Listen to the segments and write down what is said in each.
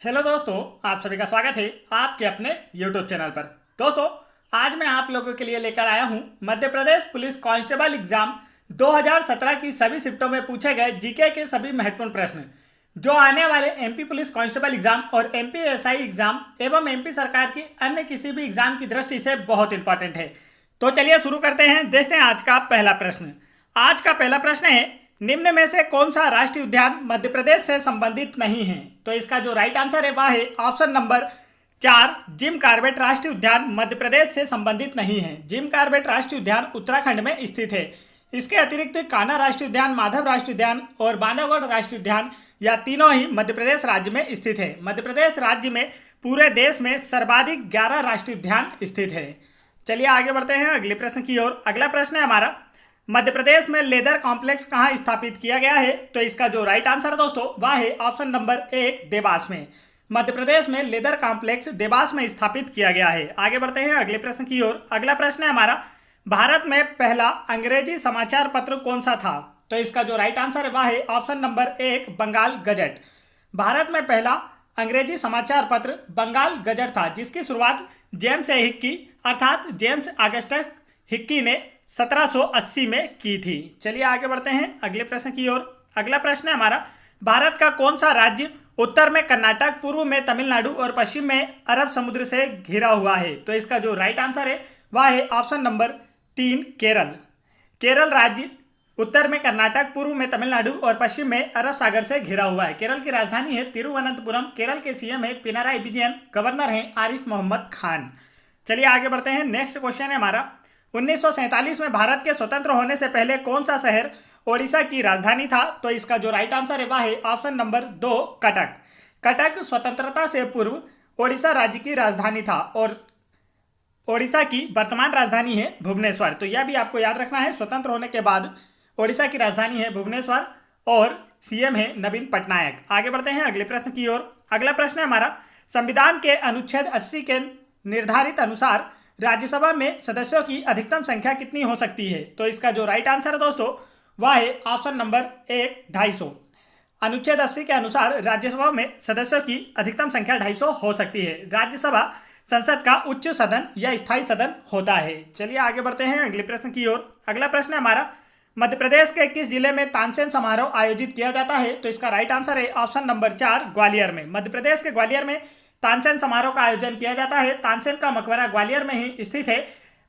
Hello दोस्तों, आप सभी का स्वागत है आपके अपने यूट्यूब चैनल पर। दोस्तों, आज मैं आप लोगों के लिए लेकर आया हूं Madhya Pradesh police constable exam 2017 की सभी शिफ्टों में पूछे गए जीके के सभी महत्वपूर्ण प्रश्न जो आने वाले एमपी पुलिस कांस्टेबल एग्जाम और एमपी एसआई एग्जाम एवं एमपी सरकार की अन्य किसी भी एग्जाम की दृष्टि से बहुत इंपॉर्टेंट है। तो चलिए शुरू करते हैं। देखते हैं आज का पहला प्रश्न। आज का पहला प्रश्न है, निम्न में से कौन सा राष्ट्रीय उद्यान मध्य प्रदेश से संबंधित नहीं है? तो इसका जो राइट आंसर है वह है ऑप्शन नंबर 4, जिम कॉर्बेट राष्ट्रीय उद्यान मध्य प्रदेश से संबंधित नहीं है। जिम कॉर्बेट राष्ट्रीय उद्यान उत्तराखंड में स्थित है। इसके अतिरिक्त कान्हा राष्ट्रीय उद्यान, माधव राष्ट्रीय उद्यान और बांधवगढ़ राष्ट्रीय उद्यान या तीनों ही मध्य प्रदेश राज्य में स्थित है। मध्य प्रदेश राज्य में पूरे देश में सर्वाधिक 11 राष्ट्रीय उद्यान स्थित है। चलिए आगे बढ़ते हैं अगले प्रश्न की ओर। अगला प्रश्न है हमारा, मध्य प्रदेश में लेदर कॉम्प्लेक्स कहाँ स्थापित किया गया है? तो इसका जो राइट आंसर है दोस्तों वह है ऑप्शन नंबर 1, देवास में। मध्य प्रदेश में लेदर कॉम्प्लेक्स देवास में स्थापित किया गया है। आगे बढ़ते हैं अगले प्रश्न की ओर। अगला प्रश्न है हमारा, भारत में पहला अंग्रेजी समाचार पत्र कौन सा था? तो इसका जो राइट आंसर है वह है option number 1, Bengal Gazette. Bharat में पहला अंग्रेजी समाचार पत्र बंगाल गजट था, जिसकी शुरुआत जेम्स हिक्की अर्थात जेम्स ऑगस्टस हिक्की ने 1780 में की थी। चलिए आगे बढ़ते हैं अगले प्रश्न की ओर। अगला प्रश्न है हमारा, भारत का कौन सा राज्य उत्तर में कर्नाटक, पूर्व में तमिलनाडु और पश्चिम में अरब समुद्र से घिरा हुआ है? तो इसका जो राइट आंसर है वह है ऑप्शन नंबर 3, केरल। केरल राज्य उत्तर में कर्नाटक, पूर्व में तमिलनाडु और पश्चिम में अरब सागर से घिरा हुआ है। केरल की राजधानी है तिरुवनंतपुरम। केरल के सीएम है पिनाराई विजयन। गवर्नर हैं आरिफ मोहम्मद खान। चलिए आगे बढ़ते हैं। नेक्स्ट क्वेश्चन है हमारा, 1947 में भारत के स्वतंत्र होने से पहले कौन सा शहर ओडिशा की राजधानी था? तो इसका जो राइट आंसर है वह है ऑप्शन नंबर 2, कटक। कटक स्वतंत्रता से पूर्व ओडिशा राज्य की राजधानी था और ओडिशा की वर्तमान राजधानी है भुवनेश्वर। तो यह भी आपको याद रखना है, स्वतंत्र होने के बाद ओडिशा की राजधानी है भुवनेश्वर और सीएम है नवीन पटनायक। आगे बढ़ते हैं अगले प्रश्न की ओर। अगला प्रश्न है हमारा, संविधान के अनुच्छेद 80 के निर्धारित अनुसार राज्यसभा में सदस्यों की अधिकतम संख्या कितनी हो सकती है? तो इसका जो राइट आंसर है दोस्तों वह है ऑप्शन नंबर 1, 250। अनुच्छेद 80 के अनुसार राज्यसभा में सदस्यों की अधिकतम संख्या 250 हो सकती है। राज्यसभा संसद का उच्च सदन या स्थायी सदन होता है। चलिए आगे बढ़ते हैं अगले प्रश्न की ओर। अगला प्रश्न है हमारा, मध्य प्रदेश के किस जिले में तानसेन समारोह आयोजित किया जाता है? तो इसका राइट आंसर है ऑप्शन नंबर 4, ग्वालियर में। मध्य प्रदेश के ग्वालियर में तानसेन समारोह का आयोजन किया जाता है। तानसेन का मकबरा ग्वालियर में ही स्थित है।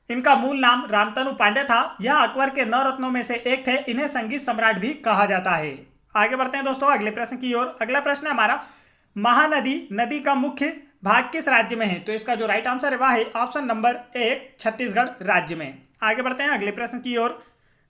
इनका मूल नाम रामतनु पांडे था। यह अकबर के 9 रत्नों में से एक थे। इन्हें संगीत सम्राट भी कहा जाता है। आगे बढ़ते हैं दोस्तों अगले प्रश्न की ओर। अगला प्रश्न है हमारा, महानदी नदी का मुख्य भाग किस राज्य में है? तो इसका जो राइट आंसर है वह है ऑप्शन नंबर 1, छत्तीसगढ़ राज्य में। आगे बढ़ते हैं अगले प्रश्न की ओर।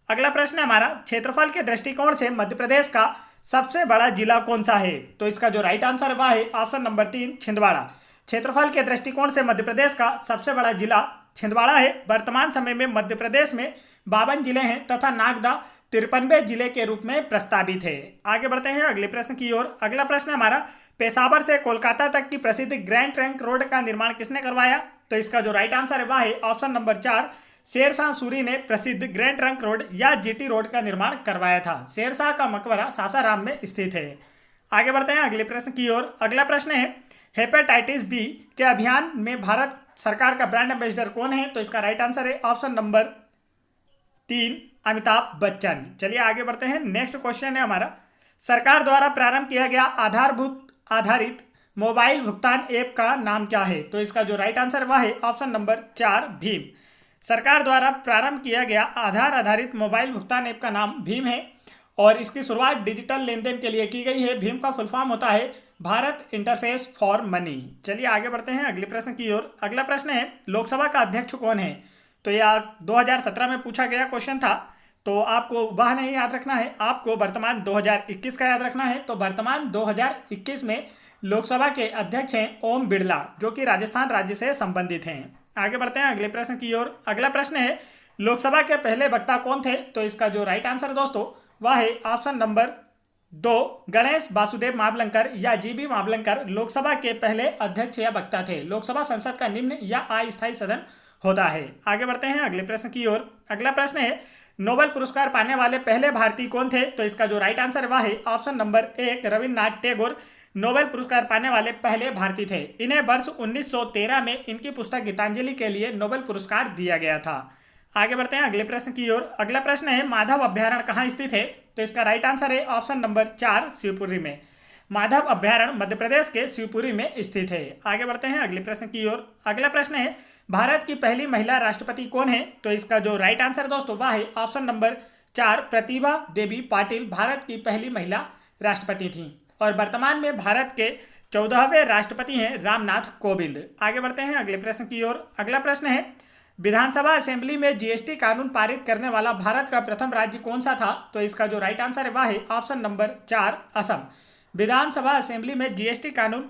अगला प्रश्न है हमारा, क्षेत्रफल के दृष्टिकोण से मध्य प्रदेश का सबसे बड़ा जिला कौन सा है? तो इसका जो राइट आंसर है वह है ऑप्शन नंबर 3, छिंदवाड़ा। क्षेत्रफल के दृष्टिकोण से मध्य प्रदेश का सबसे बड़ा जिला छिंदवाड़ा है। वर्तमान समय में मध्य प्रदेश में 52 जिले हैं तथा नागदा 53वें जिले के रूप में प्रस्तावित है। आगे बढ़ते हैं अगले प्रश्न की ओर। अगला प्रश्न है हमारा, पेशावर से कोलकाता तक की प्रसिद्ध ग्रैंड ट्रंक रोड का निर्माण किसने करवाया? तो इसका जो राइट आंसर है वह है ऑप्शन नंबर 4, शेरशाह सूरी ने प्रसिद्ध ग्रैंड ट्रंक रोड या जीटी रोड का निर्माण करवाया था। शेरशाह का मकबरा सासाराम में स्थित है। आगे बढ़ते हैं अगले प्रश्न की ओर। अगला प्रश्न है, हेपेटाइटिस बी के अभियान में भारत सरकार का ब्रांड एम्बेसडर कौन है? तो इसका राइट आंसर है ऑप्शन नंबर 3, अमिताभ बच्चन। चलिए आगे बढ़ते हैं। नेक्स्ट क्वेश्चन है हमारा, सरकार द्वारा प्रारंभ किया गया आधारित मोबाइल भुगतान ऐप का नाम क्या है? तो इसका जो राइट आंसर वह है ऑप्शन नंबर 4, भीम। सरकार द्वारा प्रारंभ किया गया आधार आधारित मोबाइल भुगतान ऐप का नाम भीम है और इसकी शुरुआत डिजिटल लेन देन के लिए की गई है। भीम का फुल फॉर्म होता है भारत इंटरफेस फॉर मनी। चलिए आगे बढ़ते हैं अगले प्रश्न की ओर। अगला प्रश्न है, लोकसभा का अध्यक्ष कौन है? तो यह 2017 में पूछा गया क्वेश्चन था, तो आपको वह नहीं याद रखना है, आपको वर्तमान 2021 का याद रखना है। तो वर्तमान 2021 में लोकसभा के अध्यक्ष हैं ओम बिरला, जो कि राजस्थान राज्य से संबंधित हैं। आगे बढ़ते हैं अगले प्रश्न की ओर। अगला प्रश्न है, लोकसभा के पहले वक्ता कौन थे? तो इसका जो राइट आंसर है दोस्तों वह है ऑप्शन नंबर 2, गणेश वासुदेव मावलंकर या जीबी मावलंकर लोकसभा के पहले अध्यक्ष या वक्ता थे। लोकसभा संसद का निम्न या अस्थायी सदन होता है। आगे बढ़ते हैं अगले प्रश्न की ओर। अगला प्रश्न है, नोबेल पुरस्कार पाने वाले पहले भारतीय कौन थे? तो इसका जो राइट आंसर वह है option number 1, Rabindranath Tagore. Nobel पुरस्कार पाने वाले पहले भारतीय थे। इन्हें वर्ष 1913 में इनकी पुस्तक गीतांजलि के लिए नोबेल पुरस्कार दिया गया था। आगे बढ़ते हैं अगले प्रश्न की ओर। अगला प्रश्न है माधव अभ्यारण्य कहाँ स्थित है? तो इसका राइट आंसर है ऑप्शन नंबर 4 शिवपुरी में। माधव अभ्यारण्य मध्य प्रदेश के शिवपुरी में स्थित है। आगे बढ़ते हैं अगले प्रश्न की ओर। अगला प्रश्न है भारत की पहली महिला राष्ट्रपति कौन है? तो इसका जो राइट आंसर दोस्तों वह है ऑप्शन नंबर 4 प्रतिभा देवी पाटिल भारत की पहली महिला राष्ट्रपति थी और वर्तमान में भारत के 14वें राष्ट्रपति हैं रामनाथ कोविंद। आगे बढ़ते हैं अगले प्रश्न की ओर। अगला प्रश्न है विधानसभा असेंबली में जीएसटी कानून पारित करने वाला भारत का प्रथम राज्य कौन सा था? तो इसका जो राइट आंसर है वह है ऑप्शन नंबर 4 असम। विधानसभा असेंबली में जीएसटी कानून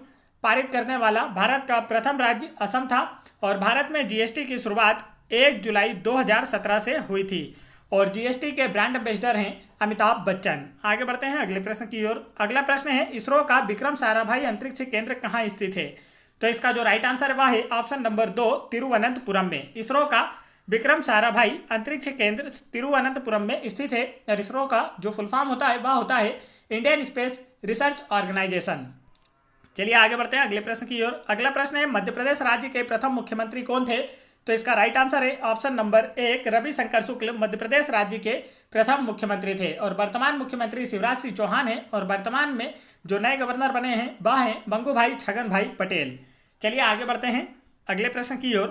पारित करने वाला भारत का प्रथम राज्य असम था और भारत में जीएसटी की शुरुआत 1 जुलाई 2017 से हुई थी और जीएसटी के ब्रांड एम्बेसडर हैं अमिताभ बच्चन। आगे बढ़ते हैं अगले प्रश्न की ओर। अगला प्रश्न है इसरो का विक्रम साराभाई अंतरिक्ष केंद्र कहाँ स्थित है? तो इसका जो राइट आंसर है वह है ऑप्शन नंबर 2 तिरुवनंतपुरम में। इसरो का विक्रम साराभाई अंतरिक्ष केंद्र तिरुवनंतपुरम में स्थित है और इसरो का जो फुल फॉर्म होता है वह होता है इंडियन स्पेस रिसर्च ऑर्गेनाइजेशन। चलिए आगे बढ़ते हैं अगले प्रश्न की ओर। अगला प्रश्न है मध्य प्रदेश राज्य के प्रथम मुख्यमंत्री कौन थे? तो इसका राइट आंसर है ऑप्शन नंबर 1 रविशंकर शुक्ल मध्य प्रदेश राज्य के प्रथम मुख्यमंत्री थे और वर्तमान मुख्यमंत्री शिवराज सिंह चौहान हैं और वर्तमान में जो नए गवर्नर बने हैं वह हैं बंगूभाई छगन भाई पटेल। चलिए आगे बढ़ते हैं अगले प्रश्न की ओर।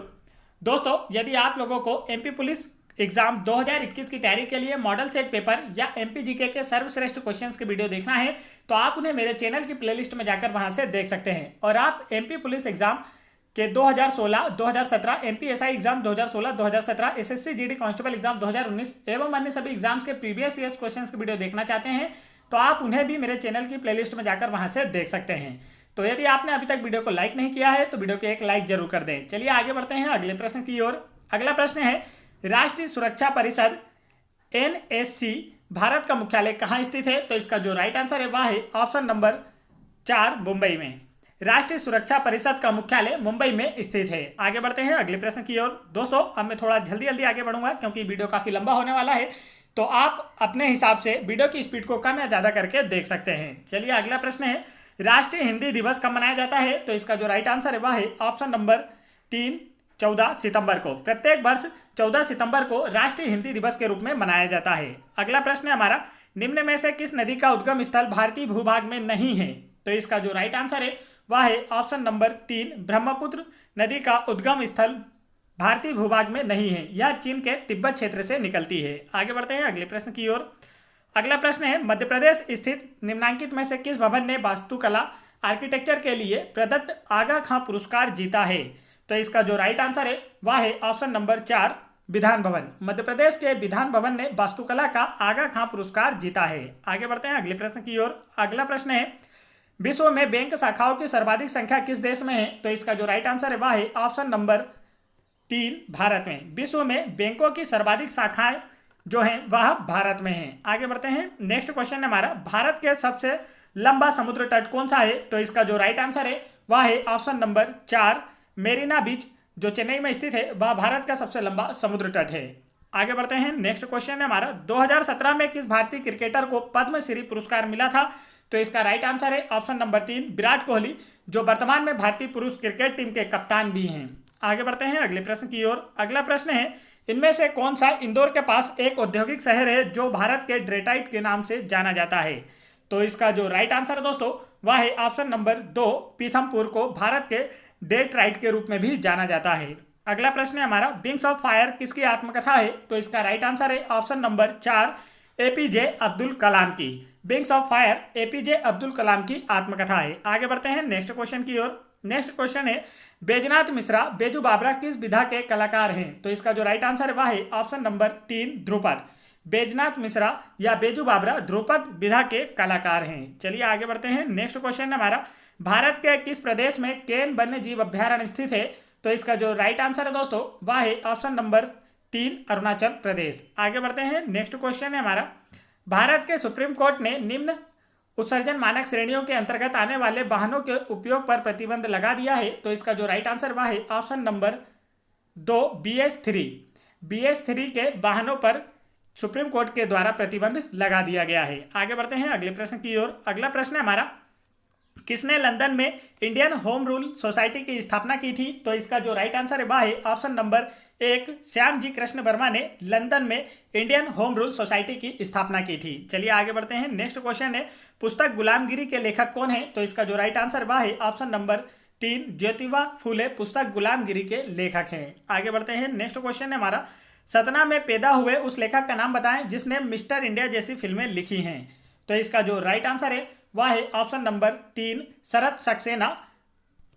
दोस्तों यदि आप लोगों को एमपी पुलिस एग्जाम 2021 की तैयारी के लिए मॉडल सेट पेपर या एमपी जीके के सर्वश्रेष्ठ क्वेश्चंस के वीडियो देखना है तो आप उन्हें मेरे चैनल की प्लेलिस्ट में जाकर वहां से देख सकते हैं। और आप एमपी पुलिस एग्जाम के 2016, 2017 MP SI exam 2016, 2017 SSC GD constable exam 2019 एवं अन्य सभी एग्जाम्स के प्रीवियस ईयर्स क्वेश्चंस के वीडियो देखना चाहते हैं तो आप उन्हें भी मेरे चैनल की प्लेलिस्ट में जाकर वहां से देख सकते हैं। तो यदि आपने अभी तक वीडियो को लाइक नहीं किया है तो वीडियो को एक लाइक जरूर कर दें। चलिए आगे बढ़ते हैं अगले प्रश्न की ओर। अगला प्रश्न है राष्ट्रीय सुरक्षा परिषद एनएससी भारत का मुख्यालय कहाँ स्थित है? तो इसका जो राइट आंसर है वह है ऑप्शन नंबर 4 मुंबई में। राष्ट्रीय सुरक्षा परिषद का मुख्यालय मुंबई में स्थित है। आगे बढ़ते हैं अगले प्रश्न की ओर। दोस्तों अब मैं थोड़ा जल्दी आगे बढ़ूंगा क्योंकि वीडियो काफी लंबा होने वाला है तो आप अपने हिसाब से वीडियो की स्पीड को कम या ज्यादा करके देख सकते हैं। चलिए अगला प्रश्न है राष्ट्रीय हिंदी दिवस कब मनाया जाता है? तो इसका जो राइट आंसर है वह है ऑप्शन नंबर 3 14 सितंबर को। प्रत्येक वर्ष 14 सितंबर को राष्ट्रीय हिंदी दिवस के रूप में मनाया जाता है। अगला प्रश्न है हमारा निम्न में से किस नदी का उद्गम स्थल भारतीय भूभाग में नहीं है? तो इसका जो राइट आंसर है वह है ऑप्शन नंबर 3 ब्रह्मपुत्र नदी का उद्गम स्थल भारतीय भूभाग में नहीं है। यह चीन के तिब्बत क्षेत्र से निकलती है। आगे बढ़ते हैं अगले प्रश्न की ओर। अगला प्रश्न है मध्य प्रदेश स्थित निम्नलिखित में से किस भवन ने वास्तुकला आर्किटेक्चर के लिए प्रदत्त आगा खां पुरस्कार जीता है? तो इसका जो राइट आंसर है वह है ऑप्शन नंबर 4 विधान भवन। मध्य प्रदेश के विधान भवन ने वास्तुकला का आगा खां पुरस्कार जीता है। आगे बढ़ते हैं अगले प्रश्न की ओर। अगला प्रश्न है विश्व में बैंक शाखाओं की सर्वाधिक संख्या किस देश में है? तो इसका जो राइट आंसर है वह है ऑप्शन नंबर 3 भारत में। विश्व में बैंकों की सर्वाधिक शाखाएं जो हैं वह भारत में हैं। आगे बढ़ते हैं नेक्स्ट क्वेश्चन है हमारा भारत के सबसे लंबा समुद्र तट कौन सा है? तो इसका जो राइट आंसर है वह है ऑप्शन नंबर 4 मेरीना बीच जो चेन्नई में स्थित है वह भारत का सबसे लंबा समुद्र तट है। आगे बढ़ते हैं नेक्स्ट क्वेश्चन है हमारा 2017 में किस भारतीय क्रिकेटर को पद्मश्री पुरस्कार मिला था? तो इसका राइट आंसर है ऑप्शन नंबर 3 विराट कोहली जो वर्तमान में भारतीय पुरुष क्रिकेट टीम के कप्तान भी हैं। आगे बढ़ते हैं अगले प्रश्न की ओर। अगला प्रश्न है इनमें से कौन सा इंदौर के पास एक औद्योगिक शहर है जो भारत के डेट्राइट के नाम से जाना जाता है? तो इसका जो राइट आंसर है दोस्तों वह है ऑप्शन नंबर 2 पीथमपुर को भारत के डेट्राइट के रूप में भी जाना जाता है। अगला प्रश्न है हमारा विंग्स ऑफ फायर किसकी आत्मकथा है? तो इसका राइट आंसर है option number 4 APJ Abdul Kalam की। Wings of Fire APJ Abdul Kalam की आत्मकथा है। आगे बढ़ते हैं नेक्स्ट क्वेश्चन की ओर। नेक्स्ट क्वेश्चन है बैजनाथ मिश्रा बेजू बाबरा किस विधा के कलाकार हैं? तो इसका जो राइट आंसर है वह है ऑप्शन नंबर 3 ध्रुपद। बैजनाथ मिश्रा या बेजू बाबरा ध्रुपद विधा के कलाकार हैं। चलिए आगे बढ़ते हैं नेक्स्ट क्वेश्चन है हमारा भारत के किस प्रदेश में केन वन्य जीव अभ्यारण्य स्थित है? तो इसका जो राइट आंसर है दोस्तों वह है ऑप्शन नंबर 3 अरुणाचल प्रदेश। आगे बढ़ते हैं नेक्स्ट क्वेश्चन है हमारा भारत के सुप्रीम कोर्ट ने निम्न उत्सर्जन मानक श्रेणियों के अंतर्गत आने वाले वाहनों के उपयोग पर प्रतिबंध लगा दिया है। तो इसका जो राइट आंसर वह है ऑप्शन नंबर 2 BS3 के वाहनों पर सुप्रीम कोर्ट के द्वारा प्रतिबंध लगा दिया गया है। आगे बढ़ते हैं अगले प्रश्न की ओर। अगला प्रश्न है हमारा किसने लंदन में इंडियन होम रूल सोसाइटी की स्थापना की थी? तो इसका जो राइट आंसर है वह है ऑप्शन नंबर 1, श्याम जी कृष्ण वर्मा ने लंदन में इंडियन होम रूल सोसाइटी की स्थापना की थी। चलिए आगे बढ़ते हैं। नेक्स्ट क्वेश्चन है, पुस्तक गुलामगिरी के लेखक कौन है? तो इसका जो राइट आंसर वह है ऑप्शन नंबर 3, ज्योतिबा फूले पुस्तक गुलामगिरी के लेखक हैं। आगे बढ़ते हैं। नेक्स्ट क्वेश्चन है हमारा, सतना में पैदा हुए उस लेखक का नाम बताएं जिसने मिस्टर इंडिया जैसी फिल्में लिखी हैं। तो इसका जो राइट आंसर है वह है ऑप्शन नंबर 3, शरत सक्सेना।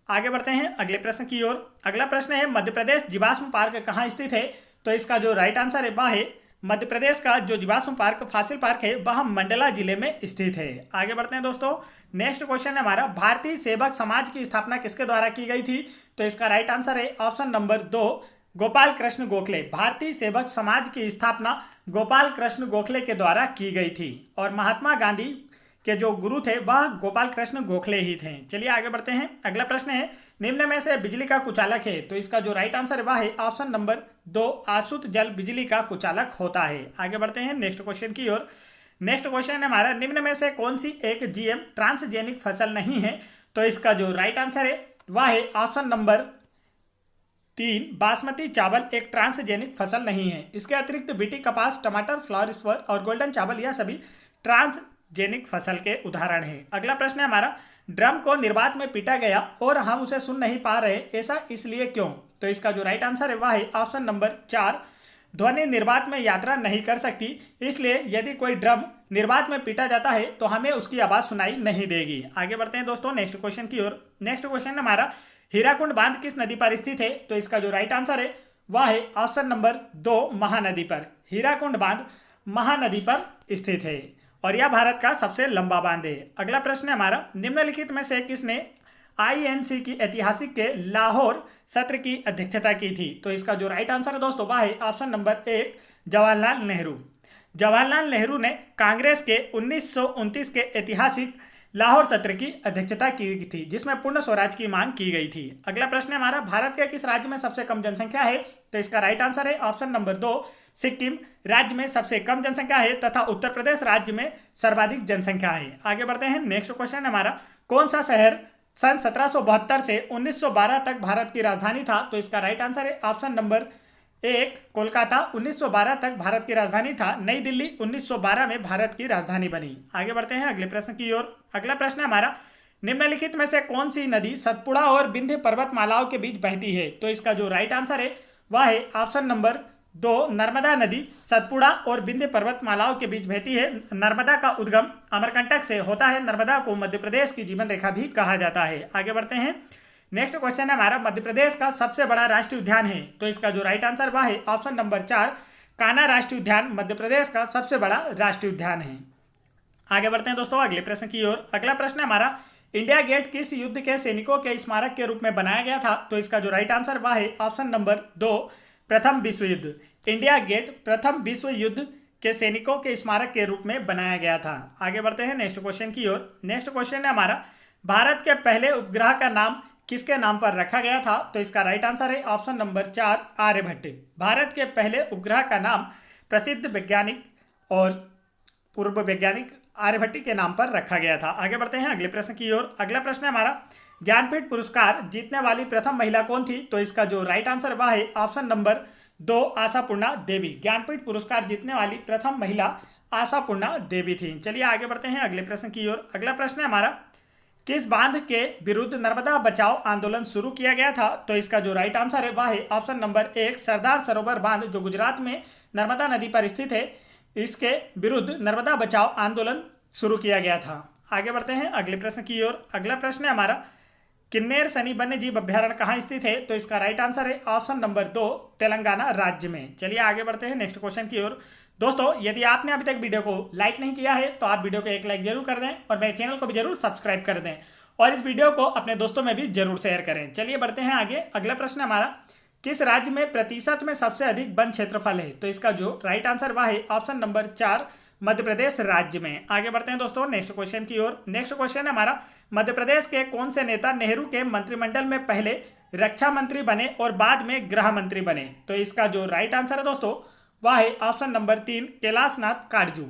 आगे बढ़ते हैं अगले प्रश्न की ओर। अगला प्रश्न है, मध्य प्रदेश जीवाश्म पार्क कहाँ स्थित है? तो इसका जो राइट आंसर है वह है मध्य प्रदेश का जो जीवाश्म पार्क फासिल पार्क है वह मंडला जिले में स्थित है। आगे बढ़ते हैं दोस्तों। नेक्स्ट क्वेश्चन है हमारा, भारतीय सेवक समाज की स्थापना किसके द्वारा की गई थी? तो इसका राइट आंसर है ऑप्शन नंबर 2, गोपाल कृष्ण गोखले। भारतीय सेवक समाज की स्थापना गोपाल कृष्ण गोखले के द्वारा की गई थी और महात्मा गांधी के जो गुरु थे वह गोपाल कृष्ण गोखले ही थे। चलिए आगे बढ़ते हैं। अगला प्रश्न है, निम्न में से बिजली का कुचालक है? तो इसका जो राइट आंसर है वह है ऑप्शन नंबर 2, आसुत जल बिजली का कुचालक होता है। आगे बढ़ते हैं नेक्स्ट क्वेश्चन की ओर। नेक्स्ट क्वेश्चन है हमारा, निम्न में से कौन सी एक जीएम ट्रांसजेनिक फसल नहीं है? तो इसका जो राइट आंसर है वह है ऑप्शन नंबर 3, बासमती चावल एक ट्रांसजेनिक फसल नहीं है। इसके अतिरिक्त बीटी, कपास, टमाटर, फ्लावर और गोल्डन चावल यह सभी ट्रांसजेनिक फसल के उदाहरण हैं। अगला प्रश्न है हमारा, ड्रम को निर्वात में पीटा गया और हम उसे सुन नहीं पा रहे, ऐसा इसलिए क्यों? तो इसका जो राइट आंसर है वह है ऑप्शन नंबर 4, ध्वनि निर्वात में यात्रा नहीं कर सकती, इसलिए यदि कोई ड्रम निर्वात में पीटा जाता है तो हमें उसकी आवाज़ सुनाई नहीं देगी। आगे बढ़ते हैं दोस्तों नेक्स्ट क्वेश्चन की ओर। नेक्स्ट क्वेश्चन हमारा, हीराकुंड बांध किस नदी पर स्थित है? तो इसका जो राइट आंसर है वह है ऑप्शन नंबर 2, महानदी पर। हीराकुंड बांध महानदी पर स्थित है और यह भारत का सबसे लंबा बांध है। अगला प्रश्न है हमारा, निम्नलिखित में से किसने आईएनसी की ऐतिहासिक के लाहौर सत्र की अध्यक्षता की थी? तो इसका जो राइट आंसर है दोस्तों वह है ऑप्शन नंबर 1, जवाहरलाल नेहरू। जवाहरलाल नेहरू ने कांग्रेस के 1929 के ऐतिहासिक लाहौर सत्र की अध्यक्षता की थी जिसमें पूर्ण स्वराज की मांग की गई थी। अगला प्रश्न है हमारा, भारत के किस राज्य में सबसे कम जनसंख्या है? तो इसका राइट आंसर है ऑप्शन नंबर 2, सिक्किम राज्य में सबसे कम जनसंख्या है तथा उत्तर प्रदेश राज्य में सर्वाधिक जनसंख्या है। आगे बढ़ते हैं। नेक्स्ट क्वेश्चन है हमारा, कौन सा शहर सन 1772 से 1912 तक भारत की राजधानी था? तो इसका राइट आंसर है ऑप्शन नंबर 1, कोलकाता 1912 तक भारत की राजधानी था। नई दिल्ली 1912 में भारत की राजधानी बनी। आगे बढ़ते हैं अगले प्रश्न की ओर। अगला प्रश्न है हमारा, निम्नलिखित में से कौन सी नदी सतपुड़ा और विंध्य पर्वतमालाओं के बीच बहती है? तो इसका जो राइट आंसर है वह है ऑप्शन नंबर 2, नर्मदा नदी सतपुड़ा और विंध्य पर्वतमालाओं के बीच बहती है। नर्मदा का उद्गम अमरकंटक से होता है। नर्मदा को मध्य प्रदेश की जीवन रेखा भी कहा जाता है। आगे बढ़ते हैं। नेक्स्ट क्वेश्चन है हमारा, मध्य प्रदेश का सबसे बड़ा राष्ट्रीय उद्यान है? तो इसका जो राइट आंसर वह है ऑप्शन नंबर 4, कान्हा राष्ट्रीय उद्यान मध्य प्रदेश का सबसे बड़ा राष्ट्रीय उद्यान है। आगे बढ़ते हैं दोस्तों अगले प्रश्न की ओर। अगला प्रश्न है हमारा, इंडिया गेट किस युद्ध के सैनिकों के स्मारक के रूप में बनाया गया था? तो इसका जो राइट आंसर वह है ऑप्शन नंबर 2, प्रथम विश्व युद्ध। इंडिया गेट प्रथम विश्व युद्ध के सैनिकों के स्मारक के रूप में बनाया गया था। आगे बढ़ते हैं नेक्स्ट क्वेश्चन की ओर। नेक्स्ट क्वेश्चन है हमारा, भारत के पहले उपग्रह का नाम किसके नाम पर रखा गया था? तो इसका राइट आंसर है ऑप्शन नंबर 4, आर्यभट्ट। भारत के पहले उपग्रह का नाम प्रसिद्ध वैज्ञानिक और पूर्व वैज्ञानिक आर्यभट्ट के नाम पर रखा गया था। आगे बढ़ते हैं अगले प्रश्न की ओर। अगला प्रश्न है हमारा, ज्ञानपीठ पुरस्कार जीतने वाली प्रथम महिला कौन थी? तो इसका जो राइट आंसर वह है ऑप्शन नंबर 2, आशापूर्णा देवी। ज्ञानपीठ पुरस्कार जीतने वाली प्रथम महिला आशापूर्णा देवी थी। चलिए आगे बढ़ते हैं अगले प्रश्न की ओर। अगला प्रश्न है हमारा, किस बांध के विरुद्ध नर्मदा बचाओ आंदोलन शुरू किया गया था? तो इसका जो राइट आंसर है वह है ऑप्शन नंबर 1, सरदार सरोवर बांध जो गुजरात में नर्मदा नदी पर स्थित है, इसके विरुद्ध नर्मदा बचाओ आंदोलन शुरू किया गया था। आगे बढ़ते हैं अगले प्रश्न की ओर। अगला प्रश्न है हमारा, किन्नेर सनी वन्य जीव अभ्यारण्य कहाँ स्थित है? तो इसका राइट आंसर है ऑप्शन नंबर 2, तेलंगाना राज्य में। चलिए आगे बढ़ते हैं नेक्स्ट क्वेश्चन की ओर। दोस्तों यदि आपने अभी तक वीडियो को लाइक नहीं किया है तो आप वीडियो को एक लाइक जरूर कर दें और मेरे चैनल को भी जरूर सब्सक्राइब कर दें और इस वीडियो को अपने दोस्तों में भी जरूर शेयर करें। चलिए बढ़ते हैं आगे। अगला प्रश्न हमारा, किस राज्य में प्रतिशत में सबसे अधिक वन क्षेत्रफल है? तो इसका जो राइट आंसर वह है ऑप्शन नंबर 4, मध्य प्रदेश राज्य में। आगे बढ़ते हैं दोस्तों नेक्स्ट क्वेश्चन की ओर। नेक्स्ट क्वेश्चन है हमारा, मध्य प्रदेश के कौन से नेता नेहरू के मंत्रिमंडल में पहले रक्षा मंत्री बने और बाद में गृह मंत्री बने? तो इसका जो राइट आंसर है दोस्तों वह है ऑप्शन नंबर 3, कैलाश नाथ काटजू।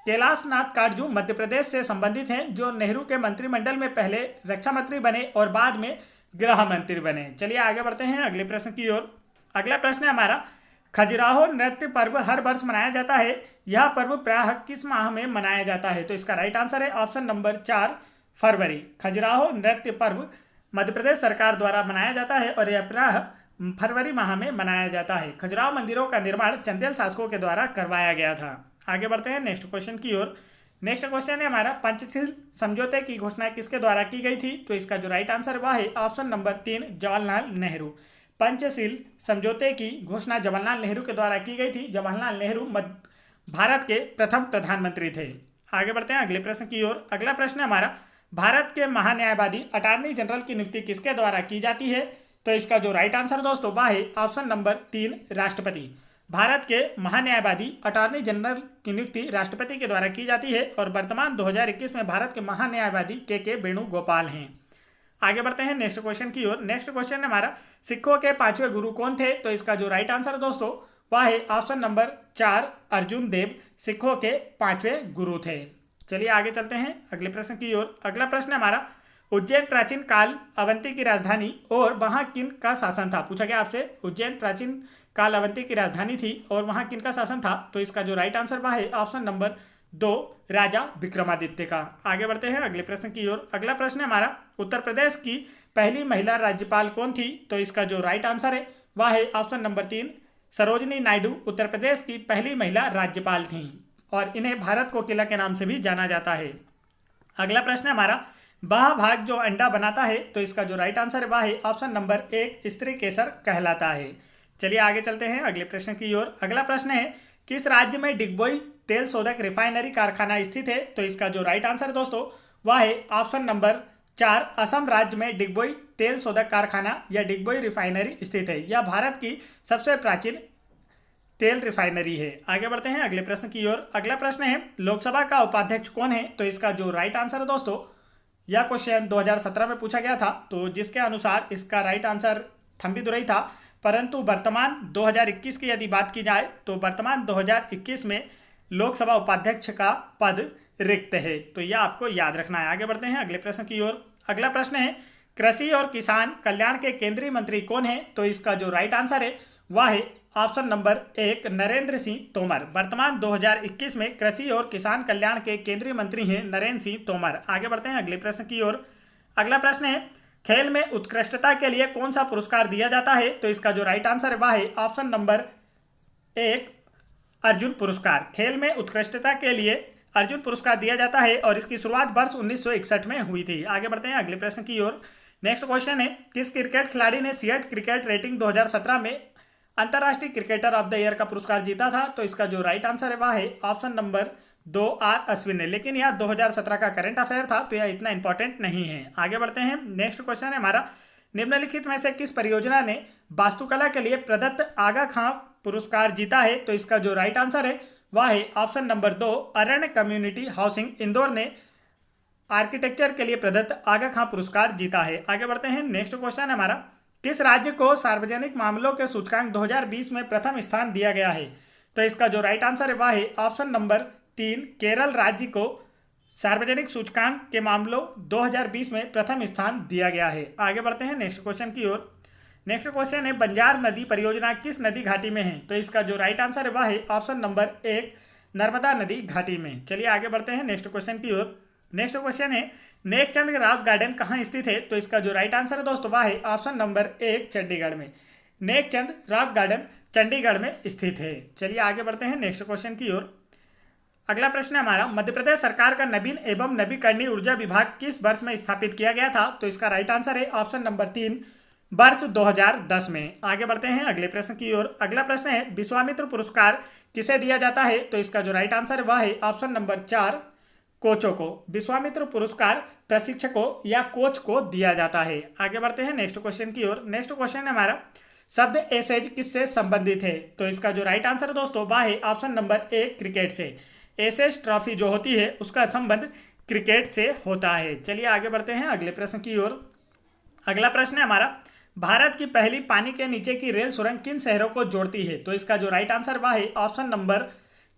कैलाशनाथ काटजू मध्य प्रदेश से संबंधित हैं, जो नेहरू के मंत्रिमंडल में पहले रक्षा मंत्री बने और बाद में गृह मंत्री बने। चलिए आगे बढ़ते हैं अगले प्रश्न की ओर। अगला प्रश्न है हमारा, खजुराहो नृत्य पर्व हर वर्ष मनाया जाता है, यह पर्व प्रायः किस माह में मनाया जाता है? तो इसका राइट आंसर है ऑप्शन नंबर 4 फरवरी। खजुराहो नृत्य पर्व मध्य प्रदेश सरकार द्वारा मनाया जाता है और यह प्रायः फरवरी माह में मनाया जाता है। खजुराहो मंदिरों का निर्माण चंदेल शासकों के द्वारा करवाया गया था। आगे बढ़ते हैं नेक्स्ट क्वेश्चन की ओर। नेक्स्ट क्वेश्चन है हमारा, पंचशील समझौते की घोषणा किसके द्वारा की गई थी? तो इसका जो राइट आंसर वह है ऑप्शन नंबर 3 जवाहरलाल नेहरू। पंचशील समझौते की घोषणा जवाहरलाल नेहरू के द्वारा की गई थी। जवाहरलाल नेहरू भारत के प्रथम प्रधानमंत्री थे। आगे बढ़ते हैं अगले प्रश्न की ओर। अगला प्रश्न है हमारा, भारत के महान्यायवादी अटॉर्नी जनरल की नियुक्ति किसके द्वारा की जाती है? तो इसका जो राइट आंसर दोस्तों वह है ऑप्शन नंबर 3 राष्ट्रपति। भारत के महान्यायवादी अटॉर्नी जनरल की नियुक्ति राष्ट्रपति के द्वारा की जाती है और वर्तमान 2021 में भारत के महान्यायवादी के वेणुगोपाल हैं। आगे बढ़ते हैं नेक्स्ट क्वेश्चन की ओर। नेक्स्ट क्वेश्चन है हमारा, सिखों के 5वें गुरु कौन थे? तो इसका जो राइट आंसर दोस्तों वह है ऑप्शन नंबर 4 अर्जुन देव सिखों के 5वें गुरु थे। चलिए आगे चलते हैं अगले प्रश्न की ओर। अगला प्रश्न है हमारा, उज्जैन प्राचीन काल अवंती की राजधानी और वहां किन का शासन था? पूछा गया आपसे, उज्जैन प्राचीन काल अवंती की राजधानी थी और वहां किन का शासन था? तो इसका जो राइट आंसर वह है ऑप्शन नंबर 2 राजा विक्रमादित्य का। आगे बढ़ते हैं अगले प्रश्न की ओर। अगला प्रश्न है हमारा, उत्तर प्रदेश की पहली महिला राज्यपाल कौन थी? तो इसका जो राइट आंसर है वह है ऑप्शन नंबर 3 सरोजिनी नायडू उत्तर प्रदेश की पहली महिला राज्यपाल थीं और इन्हें भारत कोकिला के नाम से भी जाना जाता है। अगला प्रश्न है हमारा, वह भाग जो अंडा बनाता है? तो इसका जो राइट आंसर है वह है ऑप्शन नंबर 1 स्त्री केसर कहलाता है। चलिए आगे चलते हैं अगले प्रश्न की ओर। अगला प्रश्न है, किस राज्य में डिगबोई तेल शोधक रिफाइनरी कारखाना स्थित है? तो इसका जो राइट आंसर है दोस्तों वह है ऑप्शन नंबर 4 असम राज्य में डिगबोई तेल शोधक कारखाना या डिगबोई रिफाइनरी स्थित है। यह भारत की सबसे प्राचीन तेल रिफाइनरी है। आगे बढ़ते हैं अगले प्रश्न की ओर। अगला प्रश्न है, लोकसभा का उपाध्यक्ष कौन है? तो इसका जो राइट आंसर है दोस्तों, यह क्वेश्चन 2017 में पूछा गया था, तो जिसके अनुसार इसका राइट आंसर थम्बीदुरई था, परंतु वर्तमान 2021 की यदि बात की जाए तो वर्तमान 2021 में लोकसभा उपाध्यक्ष का पद रिक्त है, तो यह आपको याद रखना है। आगे बढ़ते हैं अगले प्रश्न की ओर। अगला प्रश्न है, कृषि और किसान कल्याण के केंद्रीय मंत्री कौन है? तो इसका जो राइट आंसर है वह है ऑप्शन नंबर 1 नरेंद्र सिंह तोमर। वर्तमान 2021 में कृषि और किसान कल्याण के केंद्रीय मंत्री हैं नरेंद्र सिंह तोमर। आगे बढ़ते हैं अगले प्रश्न की ओर। अगला प्रश्न है, खेल में उत्कृष्टता के लिए कौन सा पुरस्कार दिया जाता है? तो इसका जो राइट आंसर है वह है ऑप्शन नंबर 1 अर्जुन पुरस्कार। खेल में उत्कृष्टता के लिए अर्जुन पुरस्कार दिया जाता है और इसकी शुरुआत वर्ष 1961 में हुई थी। आगे बढ़ते हैं अगले प्रश्न की ओर। नेक्स्ट क्वेश्चन है, किस क्रिकेट खिलाड़ी ने सीएट क्रिकेट रेटिंग 2017 में अंतर्राष्ट्रीय क्रिकेटर ऑफ द ईयर का पुरस्कार जीता था? तो इसका जो राइट आंसर है वह है ऑप्शन नंबर 2 आर अश्विन ने, लेकिन यह 2017 का करंट अफेयर था तो यह इतना इंपॉर्टेंट नहीं है। आगे बढ़ते हैं। नेक्स्ट क्वेश्चन है हमारा, निम्नलिखित में से किस परियोजना ने वास्तुकला के लिए प्रदत्त आगा खां पुरस्कार जीता है? तो इसका जो राइट आंसर है वह है ऑप्शन नंबर 2 अरण्य कम्युनिटी हाउसिंग इंदौर ने आर्किटेक्चर के लिए प्रदत्त आगा खां पुरस्कार जीता है। आगे बढ़ते हैं। नेक्स्ट क्वेश्चन है हमारा, किस राज्य को सार्वजनिक मामलों के सूचकांक 2020 में प्रथम स्थान दिया गया है? तो इसका जो राइट आंसर है वह है ऑप्शन नंबर 3 केरल राज्य को सार्वजनिक सूचकांक के मामलों 2020 में प्रथम स्थान दिया गया है। आगे बढ़ते हैं नेक्स्ट क्वेश्चन की ओर। नेक्स्ट क्वेश्चन है, बंजार नदी परियोजना किस नदी घाटी में है? तो इसका जो राइट आंसर है वह है ऑप्शन नंबर 1 नर्मदा नदी घाटी में। चलिए आगे बढ़ते हैं नेक्स्ट क्वेश्चन की ओर। नेक्स्ट क्वेश्चन है, नेकचंद रॉक गार्डन कहाँ स्थित है? तो इसका जो राइट आंसर है दोस्तों वह है ऑप्शन नंबर 1 चंडीगढ़ में। नेकचंद रॉक गार्डन चंडीगढ़ में स्थित है। चलिए आगे बढ़ते हैं नेक्स्ट क्वेश्चन की ओर। अगला प्रश्न है हमारा, मध्य प्रदेश सरकार का नवीन एवं नवीकरणीय ऊर्जा विभाग किस वर्ष में स्थापित किया गया था? तो इसका राइट आंसर है ऑप्शन नंबर 3 वर्ष 2010 में। आगे बढ़ते हैं अगले प्रश्न की ओर। अगला प्रश्न है, विश्वामित्र पुरस्कार किसे दिया जाता है? तो इसका जो राइट आंसर है वह है ऑप्शन नंबर 4 कोचों को। विश्वामित्र पुरस्कार प्रशिक्षकों या कोच को दिया जाता है। आगे बढ़ते हैं नेक्स्ट क्वेश्चन की ओर। नेक्स्ट क्वेश्चन है हमारा, शब्द एसेज किससे संबंधित है? तो इसका जो राइट आंसर है दोस्तों वह है ऑप्शन नंबर 1 क्रिकेट से। एसेज ट्रॉफी जो होती है उसका संबंध क्रिकेट से होता है। चलिए आगे बढ़ते हैं अगले प्रश्न की ओर। अगला प्रश्न है हमारा, भारत की पहली पानी के नीचे की रेल सुरंग किन शहरों को जोड़ती है? तो इसका जो राइट आंसर वह है ऑप्शन नंबर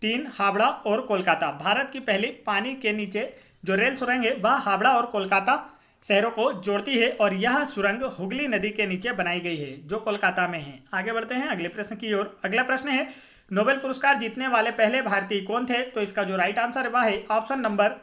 3 हावड़ा और कोलकाता। भारत की पहली पानी के नीचे जो रेल सुरंग है वह हावड़ा और कोलकाता शहरों को जोड़ती है और यह सुरंग हुगली नदी के नीचे बनाई गई है जो कोलकाता में है। आगे बढ़ते हैं अगले प्रश्न की ओर। अगला प्रश्न है नोबेल पुरस्कार जीतने वाले पहले भारतीय कौन थे? तो इसका जो राइट आंसर है वह है option number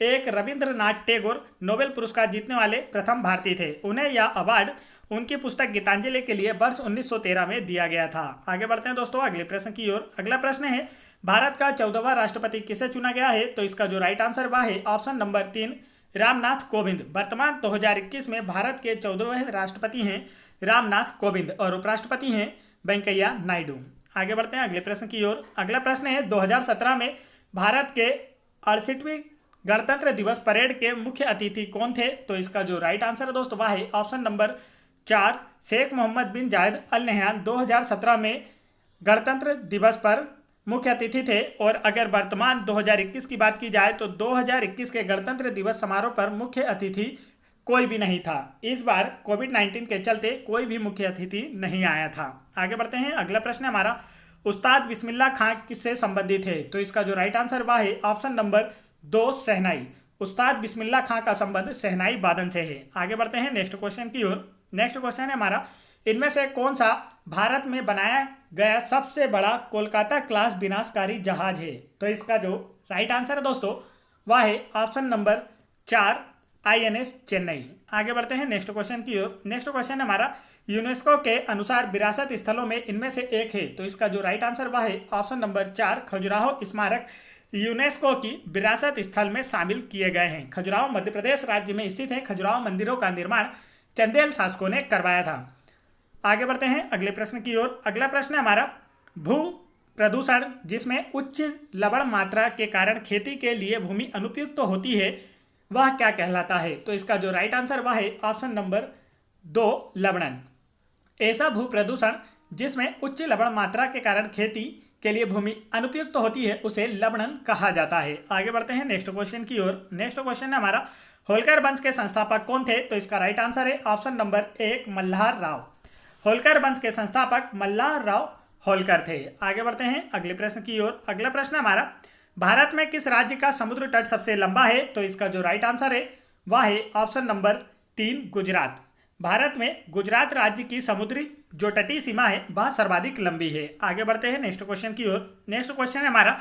1 Rabindranath Tagore Nobel पुरस्कार जीतने वाले प्रथम भारतीय थे। उन्हें यह अवार्ड उनकी पुस्तक गीतांजलि के लिए वर्ष 1913 में दिया गया था। आगे बढ़ते हैं दोस्तों अगले प्रश्न की ओर। अगला प्रश्न है भारत का 14वां राष्ट्रपति किसे चुना गया है? तो इसका जो राइट आंसर वह है ऑप्शन नंबर 3 रामनाथ कोविंद। वर्तमान 2021 में भारत के 14वें राष्ट्रपति हैं रामनाथ कोविंद और उपराष्ट्रपति हैं वेंकैया नायडू। आगे बढ़ते हैं अगले प्रश्न की ओर। अगला प्रश्न है 2017 में भारत के 68वीं गणतंत्र दिवस परेड के मुख्य अतिथि कौन थे? तो इसका जो राइट आंसर है दोस्तों वह है ऑप्शन नंबर 4 शेख मोहम्मद बिन जायद अल नहयान 2017 में गणतंत्र दिवस पर मुख्य अतिथि थे। और अगर वर्तमान 2021 की बात की जाए तो 2021 के गणतंत्र दिवस समारोह पर मुख्य अतिथि कोई भी नहीं था। इस बार कोविड-19 के चलते कोई भी मुख्य अतिथि नहीं आया था। आगे बढ़ते हैं अगला प्रश्न हमारा उस्ताद बिस्मिल्लाह खां किससे संबंधित है? तो इसका जो राइट आंसर वह है ऑप्शन नंबर 2 शहनाई। उस्ताद बिस्मिल्लाह खां का संबंध शहनाई वादन से है। आगे बढ़ते हैं नेक्स्ट क्वेश्चन की ओर। नेक्स्ट क्वेश्चन है हमारा इनमें से कौन सा भारत में बनाया गया सबसे बड़ा कोलकाता क्लास विनाशकारी जहाज है? तो इसका जो राइट आंसर है दोस्तों वह है ऑप्शन नंबर 4 INS चेन्नई। आगे बढ़ते हैं नेक्स्ट क्वेश्चन की ओर। नेक्स्ट क्वेश्चन हमारा यूनेस्को के अनुसार विरासत स्थलों में इनमें से एक है। तो इसका जो राइट आंसर वह है ऑप्शन नंबर 4 खजुराहो स्मारक यूनेस्को की विरासत स्थल में शामिल किए गए हैं। खजुराहो मध्य प्रदेश राज्य में स्थित है। खजुराहो मंदिरों का निर्माण चंदेल शासकों ने करवाया था। आगे बढ़ते हैं अगले प्रश्न की ओर। अगला प्रश्न है हमारा भू प्रदूषण जिसमें उच्च लवण मात्रा के कारण खेती के लिए भूमि अनुपयुक्त तो होती है वह क्या कहलाता है? तो इसका जो राइट आंसर वह है ऑप्शन नंबर 2 लवणन। ऐसा भू प्रदूषण जिसमें उच्च लवण मात्रा के कारण खेती के लिए भूमि अनुपयुक्त होती है उसे लवणन कहा जाता है। आगे बढ़ते हैं नेक्स्ट क्वेश्चन की ओर। नेक्स्ट क्वेश्चन है हमारा होलकर वंश के संस्थापक कौन थे? तो इसका राइट आंसर है ऑप्शन नंबर 1 मल्हार राव। होलकर वंश के संस्थापक मल्हार राव होलकर थे। आगे बढ़ते हैं अगले प्रश्न की ओर। अगला प्रश्न हमारा भारत में किस राज्य का समुद्र तट सबसे लंबा है? तो इसका जो राइट आंसर है वह है ऑप्शन नंबर 3 गुजरात। भारत में गुजरात राज्य की समुद्री जो तटीय सीमा है वह सर्वाधिक लंबी है। आगे बढ़ते हैं नेक्स्ट क्वेश्चन की ओर। नेक्स्ट क्वेश्चन है हमारा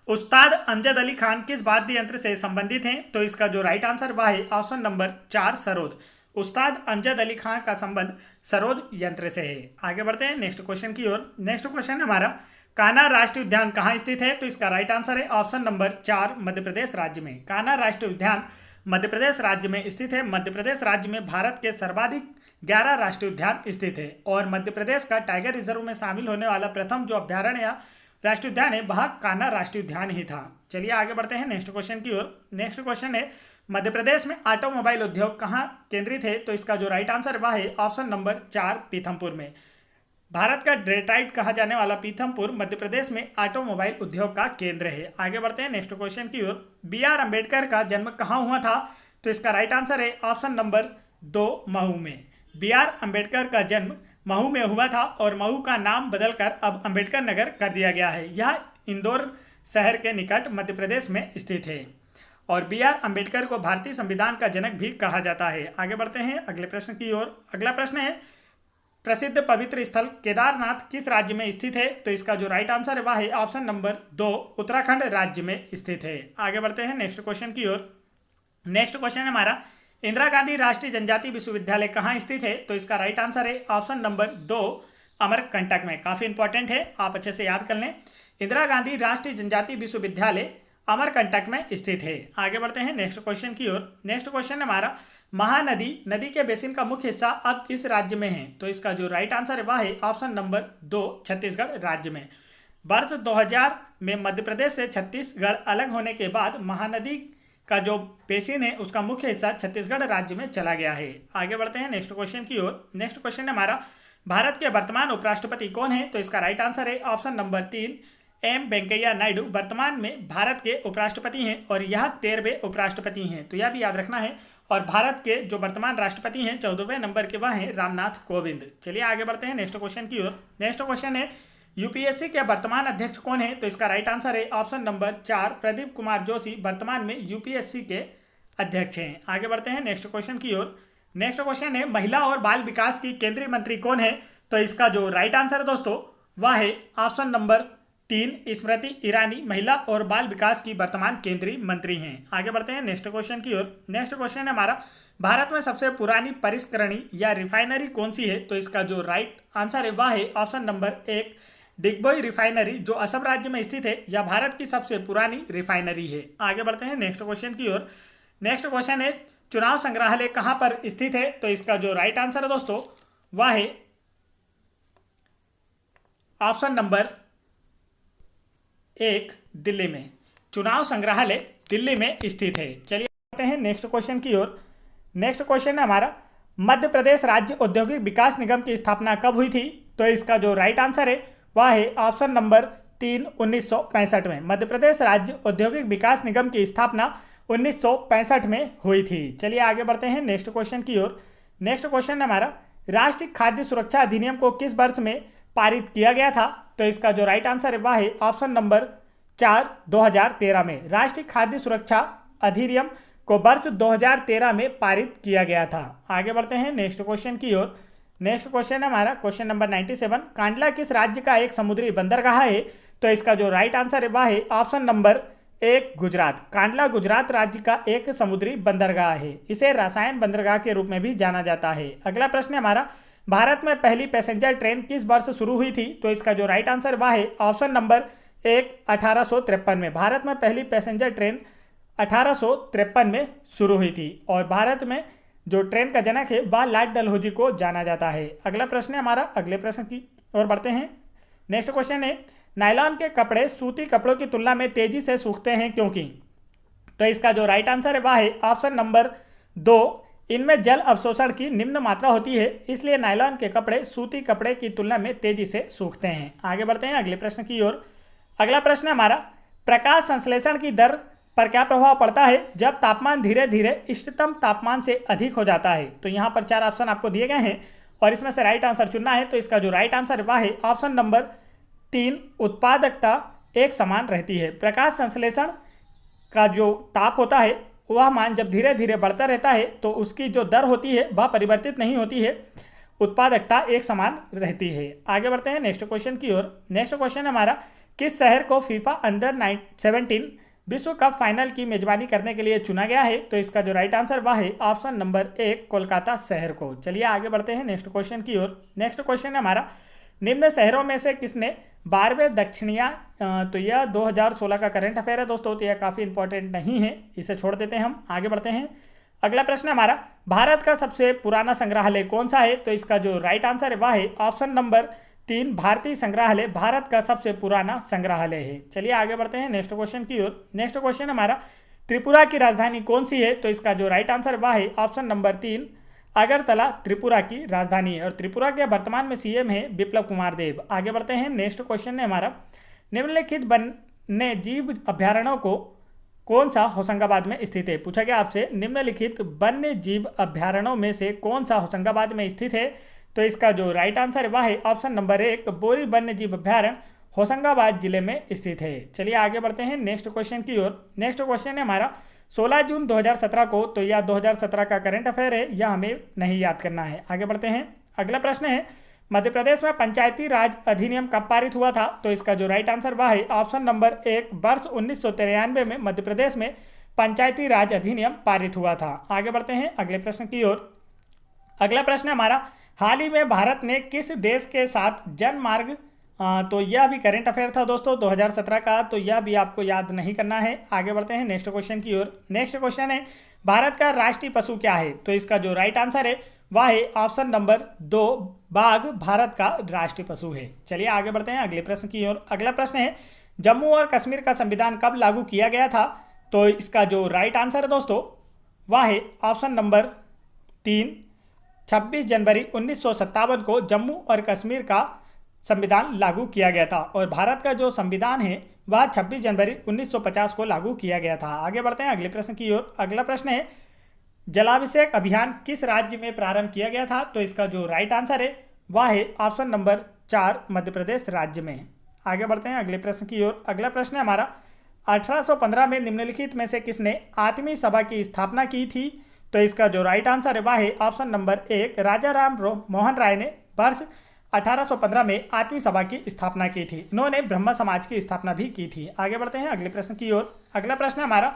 उस्ताद अमजद अली खान किस वाद्य यंत्र से संबंधित हैं? तो इसका जो राइट आंसर वह है ऑप्शन नंबर 4 सरोद। उस्ताद अमजद अली खान का संबंध सरोद यंत्र से है। आगे बढ़ते हैं नेक्स्ट क्वेश्चन की ओर। नेक्स्ट क्वेश्चन हमारा कान्हा राष्ट्रीय उद्यान कहाँ स्थित है? तो इसका राइट आंसर है ऑप्शन नंबर 4 मध्य प्रदेश राज्य में। कान्हा राष्ट्रीय उद्यान मध्य प्रदेश राज्य में स्थित है। मध्य प्रदेश राज्य में भारत के सर्वाधिक 11 राष्ट्रीय उद्यान स्थित है और मध्य प्रदेश का टाइगर रिजर्व में शामिल होने वाला प्रथम जो अभ्यारण्य या राष्ट्रीय उद्यान है वह कान्हा राष्ट्रीय उद्यान ही था। चलिए आगे बढ़ते हैं नेक्स्ट क्वेश्चन की ओर। नेक्स्ट क्वेश्चन है मध्य प्रदेश में ऑटोमोबाइल उद्योग कहाँ केंद्रित है? तो इसका जो राइट आंसर वह है ऑप्शन नंबर 4 पीथमपुर में। भारत का डेट्राइट कहा जाने वाला पीथमपुर मध्य प्रदेश में ऑटोमोबाइल उद्योग का केंद्र है। आगे बढ़ते हैं नेक्स्ट क्वेश्चन की ओर। BR अम्बेडकर का जन्म कहाँ हुआ था? तो इसका राइट आंसर है ऑप्शन नंबर 2 महू में। BR अम्बेडकर का जन्म महू में हुआ था और महू का नाम बदलकर अब अम्बेडकर नगर कर दिया गया है। यह इंदौर शहर के निकट मध्य प्रदेश में स्थित है और BR अम्बेडकर को भारतीय संविधान का जनक भी कहा जाता है। आगे बढ़ते हैं अगले प्रश्न की ओर। अगला प्रश्न है प्रसिद्ध पवित्र स्थल केदारनाथ किस राज्य में स्थित है? तो इसका जो राइट आंसर है वह है ऑप्शन नंबर 2 उत्तराखंड राज्य में स्थित है। आगे बढ़ते हैं नेक्स्ट क्वेश्चन की ओर। नेक्स्ट क्वेश्चन हमारा इंदिरा गांधी राष्ट्रीय जनजाति विश्वविद्यालय कहाँ स्थित है? तो इसका राइट आंसर है ऑप्शन नंबर 2 अमरकंटक में। काफ़ी इंपॉर्टेंट है, आप अच्छे से याद कर लें। इंदिरा गांधी राष्ट्रीय जनजाति विश्वविद्यालय अमरकंटक में स्थित है। आगे बढ़ते हैं नेक्स्ट क्वेश्चन की ओर। नेक्स्ट क्वेश्चन हमारा महानदी नदी के बेसिन का मुख्य हिस्सा अब किस राज्य में है? तो इसका जो राइट आंसर है वह है ऑप्शन नंबर 2 छत्तीसगढ़ राज्य में। वर्ष 2000 में मध्य प्रदेश से छत्तीसगढ़ अलग होने के बाद महानदी का जो बेसिन है उसका मुख्य हिस्सा छत्तीसगढ़ राज्य में चला गया है। आगे बढ़ते हैं नेक्स्ट क्वेश्चन की ओर। नेक्स्ट क्वेश्चन हमारा भारत के वर्तमान उपराष्ट्रपति कौन है? तो इसका राइट आंसर है option number 3 M Venkaiah Naidu वर्तमान में भारत के उपराष्ट्रपति हैं और यह 13वें उपराष्ट्रपति हैं, तो यह भी याद रखना है। और भारत के जो वर्तमान राष्ट्रपति हैं 14वें नंबर के वह हैं रामनाथ कोविंद। चलिए आगे बढ़ते हैं नेक्स्ट क्वेश्चन की ओर। नेक्स्ट क्वेश्चन है यूपीएससी के वर्तमान अध्यक्ष कौन है? तो इसका राइट आंसर है ऑप्शन नंबर 4, प्रदीप कुमार जोशी वर्तमान में यूपीएससी के अध्यक्ष हैं। आगे बढ़ते हैं नेक्स्ट क्वेश्चन की ओर। नेक्स्ट क्वेश्चन है, महिला और बाल विकास की केंद्रीय मंत्री कौन है? तो इसका जो राइट आंसर है दोस्तों वह है ऑप्शन नंबर 3, स्मृति ईरानी महिला और बाल विकास की वर्तमान केंद्रीय मंत्री हैं। आगे बढ़ते हैं नेक्स्ट क्वेश्चन की ओर। नेक्स्ट क्वेश्चन है हमारा, भारत में सबसे पुरानी परिष्करणी या रिफाइनरी कौन सी है? तो इसका जो राइट आंसर है वह है ऑप्शन नंबर 1, डिगबोई रिफाइनरी जो असम राज्य में स्थित है। यह भारत की सबसे पुरानी रिफाइनरी है। आगे बढ़ते हैं नेक्स्ट क्वेश्चन की ओर। नेक्स्ट क्वेश्चन है, चुनाव संग्रहालय कहाँ पर स्थित है? तो इसका जो राइट आंसर है दोस्तों वह है ऑप्शन नंबर 1, दिल्ली में। चुनाव संग्रहालय दिल्ली में स्थित है। चलिए आते हैं नेक्स्ट क्वेश्चन की ओर। नेक्स्ट क्वेश्चन है हमारा, मध्य प्रदेश राज्य औद्योगिक विकास निगम की स्थापना कब हुई थी? तो इसका जो राइट आंसर है वह है ऑप्शन नंबर 3, 1965 में। मध्य प्रदेश राज्य औद्योगिक विकास निगम की स्थापना 1965 में हुई थी। चलिए आगे बढ़ते हैं नेक्स्ट क्वेश्चन की ओर। नेक्स्ट क्वेश्चन है हमारा, राष्ट्रीय खाद्य सुरक्षा अधिनियम को किस वर्ष में पारित किया गया था? तो इसका जो राइट आंसर है वह है ऑप्शन नंबर 4, 2013 में। राष्ट्रीय खाद्य सुरक्षा अधिनियम को वर्ष 2013 में पारित किया गया था। आगे बढ़ते हैं नेक्स्ट क्वेश्चन की ओर। नेक्स्ट क्वेश्चन है हमारा क्वेश्चन नंबर 97, कांडला किस राज्य का एक समुद्री बंदरगाह है? तो इसका जो राइट आंसर है वह है ऑप्शन नंबर 1, गुजरात। कांडला गुजरात राज्य का एक समुद्री बंदरगाह है। इसे रसायन बंदरगाह के रूप में भी जाना जाता है। अगला प्रश्न है हमारा, भारत में पहली पैसेंजर ट्रेन किस वर्ष शुरू हुई थी? तो इसका जो राइट आंसर वह है ऑप्शन नंबर 1, 1853 में। भारत में पहली पैसेंजर ट्रेन 1853 में शुरू हुई थी और भारत में जो ट्रेन का जनक है वह लॉर्ड डलहौजी को जाना जाता है। अगला प्रश्न है हमारा, अगले प्रश्न की ओर बढ़ते हैं। नेक्स्ट क्वेश्चन है, नायलॉन के कपड़े सूती कपड़ों की तुलना में तेजी से सूखते हैं क्योंकि? तो इसका जो राइट आंसर है वह है ऑप्शन नंबर 2, इनमें जल अवशोषण की निम्न मात्रा होती है, इसलिए नायलॉन के कपड़े सूती कपड़े की तुलना में तेजी से सूखते हैं। आगे बढ़ते हैं अगले प्रश्न की ओर। अगला प्रश्न है हमारा, प्रकाश संश्लेषण की दर पर क्या प्रभाव पड़ता है जब तापमान धीरे धीरे इष्टतम तापमान से अधिक हो जाता है? तो यहाँ पर 4 ऑप्शन आपको दिए गए हैं और इसमें से राइट आंसर चुनना है। तो इसका जो राइट आंसर वह है ऑप्शन नंबर 3, उत्पादकता एक समान रहती है। प्रकाश संश्लेषण का जो ताप होता है वह मान जब धीरे धीरे बढ़ता रहता है तो उसकी जो दर होती है वह परिवर्तित नहीं होती है, उत्पादकता एक समान रहती है। आगे बढ़ते हैं नेक्स्ट क्वेश्चन की ओर। नेक्स्ट क्वेश्चन है हमारा, किस शहर को फीफा अंडर 17 विश्व कप फाइनल की मेजबानी करने के लिए चुना गया है? तो इसका जो राइट आंसर वह है ऑप्शन नंबर 1, कोलकाता शहर को। चलिए आगे बढ़ते हैं नेक्स्ट क्वेश्चन की ओर। नेक्स्ट क्वेश्चन है हमारा, निम्न शहरों में से किसने 12वें दक्षिणिया, तो यह 2016 का करंट अफेयर है दोस्तों, तो यह काफ़ी इंपॉर्टेंट नहीं है, इसे छोड़ देते हैं हम। आगे बढ़ते हैं। अगला प्रश्न है हमारा, भारत का सबसे पुराना संग्रहालय कौन सा है? तो इसका जो राइट आंसर है वह है ऑप्शन नंबर 3, भारतीय संग्रहालय भारत का सबसे पुराना संग्रहालय है। चलिए आगे बढ़ते हैं नेक्स्ट क्वेश्चन की ओर। नेक्स्ट क्वेश्चन हमारा, त्रिपुरा की राजधानी कौन सी है? तो इसका जो राइट आंसर वह है ऑप्शन नंबर 3, अगरतला त्रिपुरा की राजधानी है और त्रिपुरा के वर्तमान में सीएम है बिप्लब कुमार देब। आगे बढ़ते हैं। नेक्स्ट क्वेश्चन है हमारा, निम्नलिखित वन्य जीव अभ्यारण्यों को कौन सा होशंगाबाद में स्थित है? पूछा गया आपसे, निम्नलिखित वन्य जीव अभ्यारण्यों में से कौन सा होशंगाबाद में स्थित है? तो इसका जो राइट आंसर है वह है ऑप्शन नंबर 1, बोरी वन्य जीव अभ्यारण्य होशंगाबाद जिले में स्थित है। चलिए आगे बढ़ते हैं नेक्स्ट क्वेश्चन की ओर। नेक्स्ट क्वेश्चन है हमारा, 16 जून 2017 को, तो यह 2017 का करंट अफेयर है, यह हमें नहीं याद करना है। आगे बढ़ते हैं। अगला प्रश्न है, मध्य प्रदेश में पंचायती राज अधिनियम कब पारित हुआ था? तो इसका जो राइट आंसर वह है ऑप्शन नंबर 1, वर्ष 1993 में मध्य प्रदेश में पंचायती राज अधिनियम पारित हुआ था। आगे बढ़ते हैं अगले प्रश्न की ओर। अगला प्रश्न है हमारा, हाल ही में भारत ने किस देश के साथ जनमार्ग, तो यह भी करंट अफेयर था दोस्तों 2017 का, तो यह भी आपको याद नहीं करना है। आगे बढ़ते हैं नेक्स्ट क्वेश्चन की ओर। नेक्स्ट क्वेश्चन है, भारत का राष्ट्रीय पशु क्या है? तो इसका जो राइट आंसर है वह है ऑप्शन नंबर 2, बाघ भारत का राष्ट्रीय पशु है। चलिए आगे बढ़ते हैं अगले प्रश्न की ओर। अगला प्रश्न है, जम्मू और कश्मीर का संविधान कब लागू किया गया था? तो इसका जो राइट आंसर है दोस्तों वह है ऑप्शन नंबर 3, 26 जनवरी 1957 को जम्मू और कश्मीर का संविधान लागू किया गया था और भारत का जो संविधान है वह 26 जनवरी 1950 को लागू किया गया था। आगे बढ़ते हैं अगले प्रश्न की ओर। अगला प्रश्न है, जलाभिषेक अभियान किस राज्य में प्रारंभ किया गया था? तो इसका जो राइट आंसर है वह है ऑप्शन नंबर 4 मध्य प्रदेश राज्य में है। आगे बढ़ते हैं अगले प्रश्न की ओर। अगला प्रश्न है हमारा 1815 में निम्नलिखित में से किसने आठवीं सभा की स्थापना की थी? तो इसका जो राइट आंसर है वह है ऑप्शन नंबर 1 राजा राम मोहन राय ने वर्ष 1815 में आठवीं सभा की स्थापना की थी। इन्होंने ब्रह्म समाज की स्थापना भी की थी। आगे बढ़ते हैं अगले प्रश्न की ओर। अगला प्रश्न है हमारा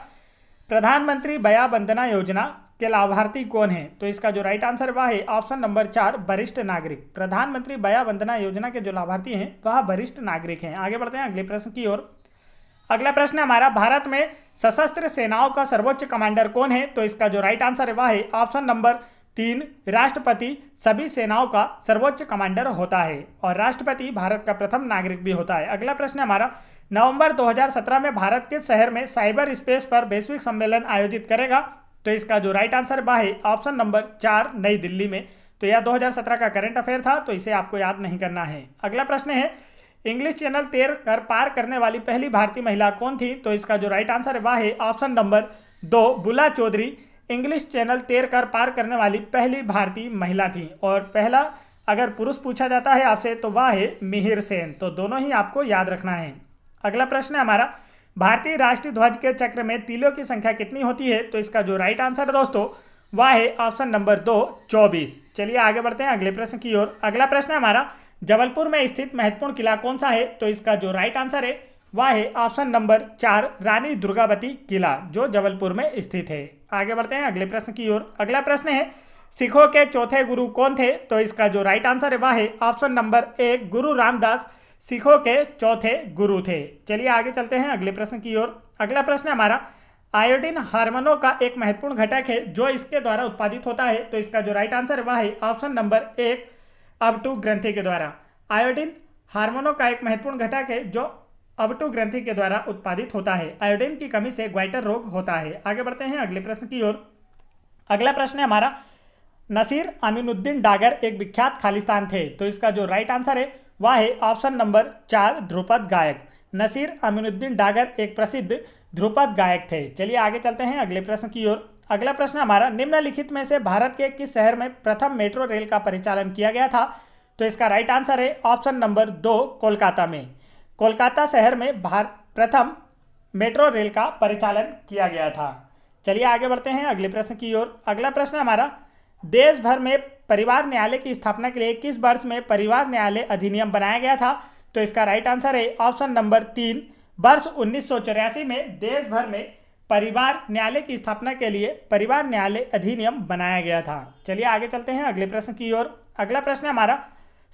प्रधानमंत्री वया वंदना योजना के लाभार्थी कौन है? तो इसका जो राइट आंसर वह है ऑप्शन नंबर 4 वरिष्ठ नागरिक। प्रधानमंत्री वया वंदना योजना के जो लाभार्थी हैं वह वरिष्ठ नागरिक हैं। आगे बढ़ते हैं अगले प्रश्न की ओर। अगला प्रश्न है हमारा भारत में सशस्त्र सेनाओं का सर्वोच्च कमांडर कौन है? तो इसका जो राइट आंसर है वह है ऑप्शन नंबर 3 राष्ट्रपति सभी सेनाओं का सर्वोच्च कमांडर होता है और राष्ट्रपति भारत का प्रथम नागरिक भी होता है। अगला प्रश्न है हमारा नवंबर 2017 में भारत के शहर में साइबर स्पेस पर वैश्विक सम्मेलन आयोजित करेगा? तो इसका जो राइट आंसर वह है ऑप्शन नंबर 4 नई दिल्ली में। तो यह 2017 का करंट अफेयर था, तो इसे आपको याद नहीं करना है। अगला प्रश्न है इंग्लिश चैनल तैर कर पार करने वाली पहली भारतीय महिला कौन थी? तो इसका जो राइट आंसर है वह है ऑप्शन नंबर 2 बुला चौधरी इंग्लिश चैनल तैर कर पार करने वाली पहली भारतीय महिला थी। और पहला अगर पुरुष पूछा जाता है आपसे तो वह है मिहिर सेन। तो दोनों ही आपको याद रखना है। अगला प्रश्न है हमारा भारतीय राष्ट्रीय ध्वज के चक्र में तीलों की संख्या कितनी होती है? तो इसका जो राइट आंसर है दोस्तों वह है ऑप्शन नंबर 2 24। चलिए आगे बढ़ते हैं अगले प्रश्न की ओर। अगला प्रश्न है हमारा जबलपुर में स्थित महत्वपूर्ण किला कौन सा है? तो इसका जो राइट आंसर है वह है ऑप्शन नंबर 4 रानी दुर्गावती किला जो जबलपुर में स्थित है। आगे बढ़ते हैं अगले प्रश्न की ओर। अगला प्रश्न है सिखों के चौथे गुरु कौन थे? तो इसका जो राइट आंसर है वह है ऑप्शन नंबर 1 गुरु रामदास सिखों के चौथे गुरु थे। चलिए आगे चलते हैं अगले प्रश्न की ओर। अगला प्रश्न है हमारा आयोडीन हार्मोनों का एक महत्वपूर्ण घटक है जो इसके द्वारा उत्पादित होता है। तो इसका जो राइट आंसर है वह है ऑप्शन नंबर 1 अबटू ग्रंथि के द्वारा। आयोडीन हार्मोनों का एक महत्वपूर्ण घटक है जो अबटू ग्रंथि के द्वारा उत्पादित होता है। आयोडीन की कमी से ग्वाइटर रोग होता है। आगे बढ़ते हैं अगले प्रश्न की ओर। अगला प्रश्न है हमारा नसीर अमीनुद्दीन डागर एक विख्यात खालिस्तान थे। तो इसका जो राइट आंसर है वह है ऑप्शन नंबर 4 ध्रुपद गायक। नसीर अमीनुद्दीन डागर एक प्रसिद्ध ध्रुपद गायक थे। चलिए आगे चलते हैं अगले प्रश्न की ओर। अगला प्रश्न हमारा निम्नलिखित में से भारत के किस शहर में प्रथम मेट्रो रेल का परिचालन किया गया था? तो इसका राइट आंसर है ऑप्शन नंबर 2 कोलकाता में। कोलकाता शहर में प्रथम मेट्रो रेल का परिचालन किया गया था। चलिए आगे बढ़ते हैं अगले प्रश्न की ओर। अगला प्रश्न हमारा देश भर में परिवार न्यायालय की स्थापना के लिए किस वर्ष में परिवार न्यायालय अधिनियम बनाया गया था? तो इसका राइट आंसर है ऑप्शन नंबर 3 वर्ष 1984 में देश भर में परिवार न्यायालय की स्थापना के लिए परिवार न्यायालय अधिनियम बनाया गया था। चलिए आगे चलते हैं अगले प्रश्न की ओर। अगला प्रश्न हमारा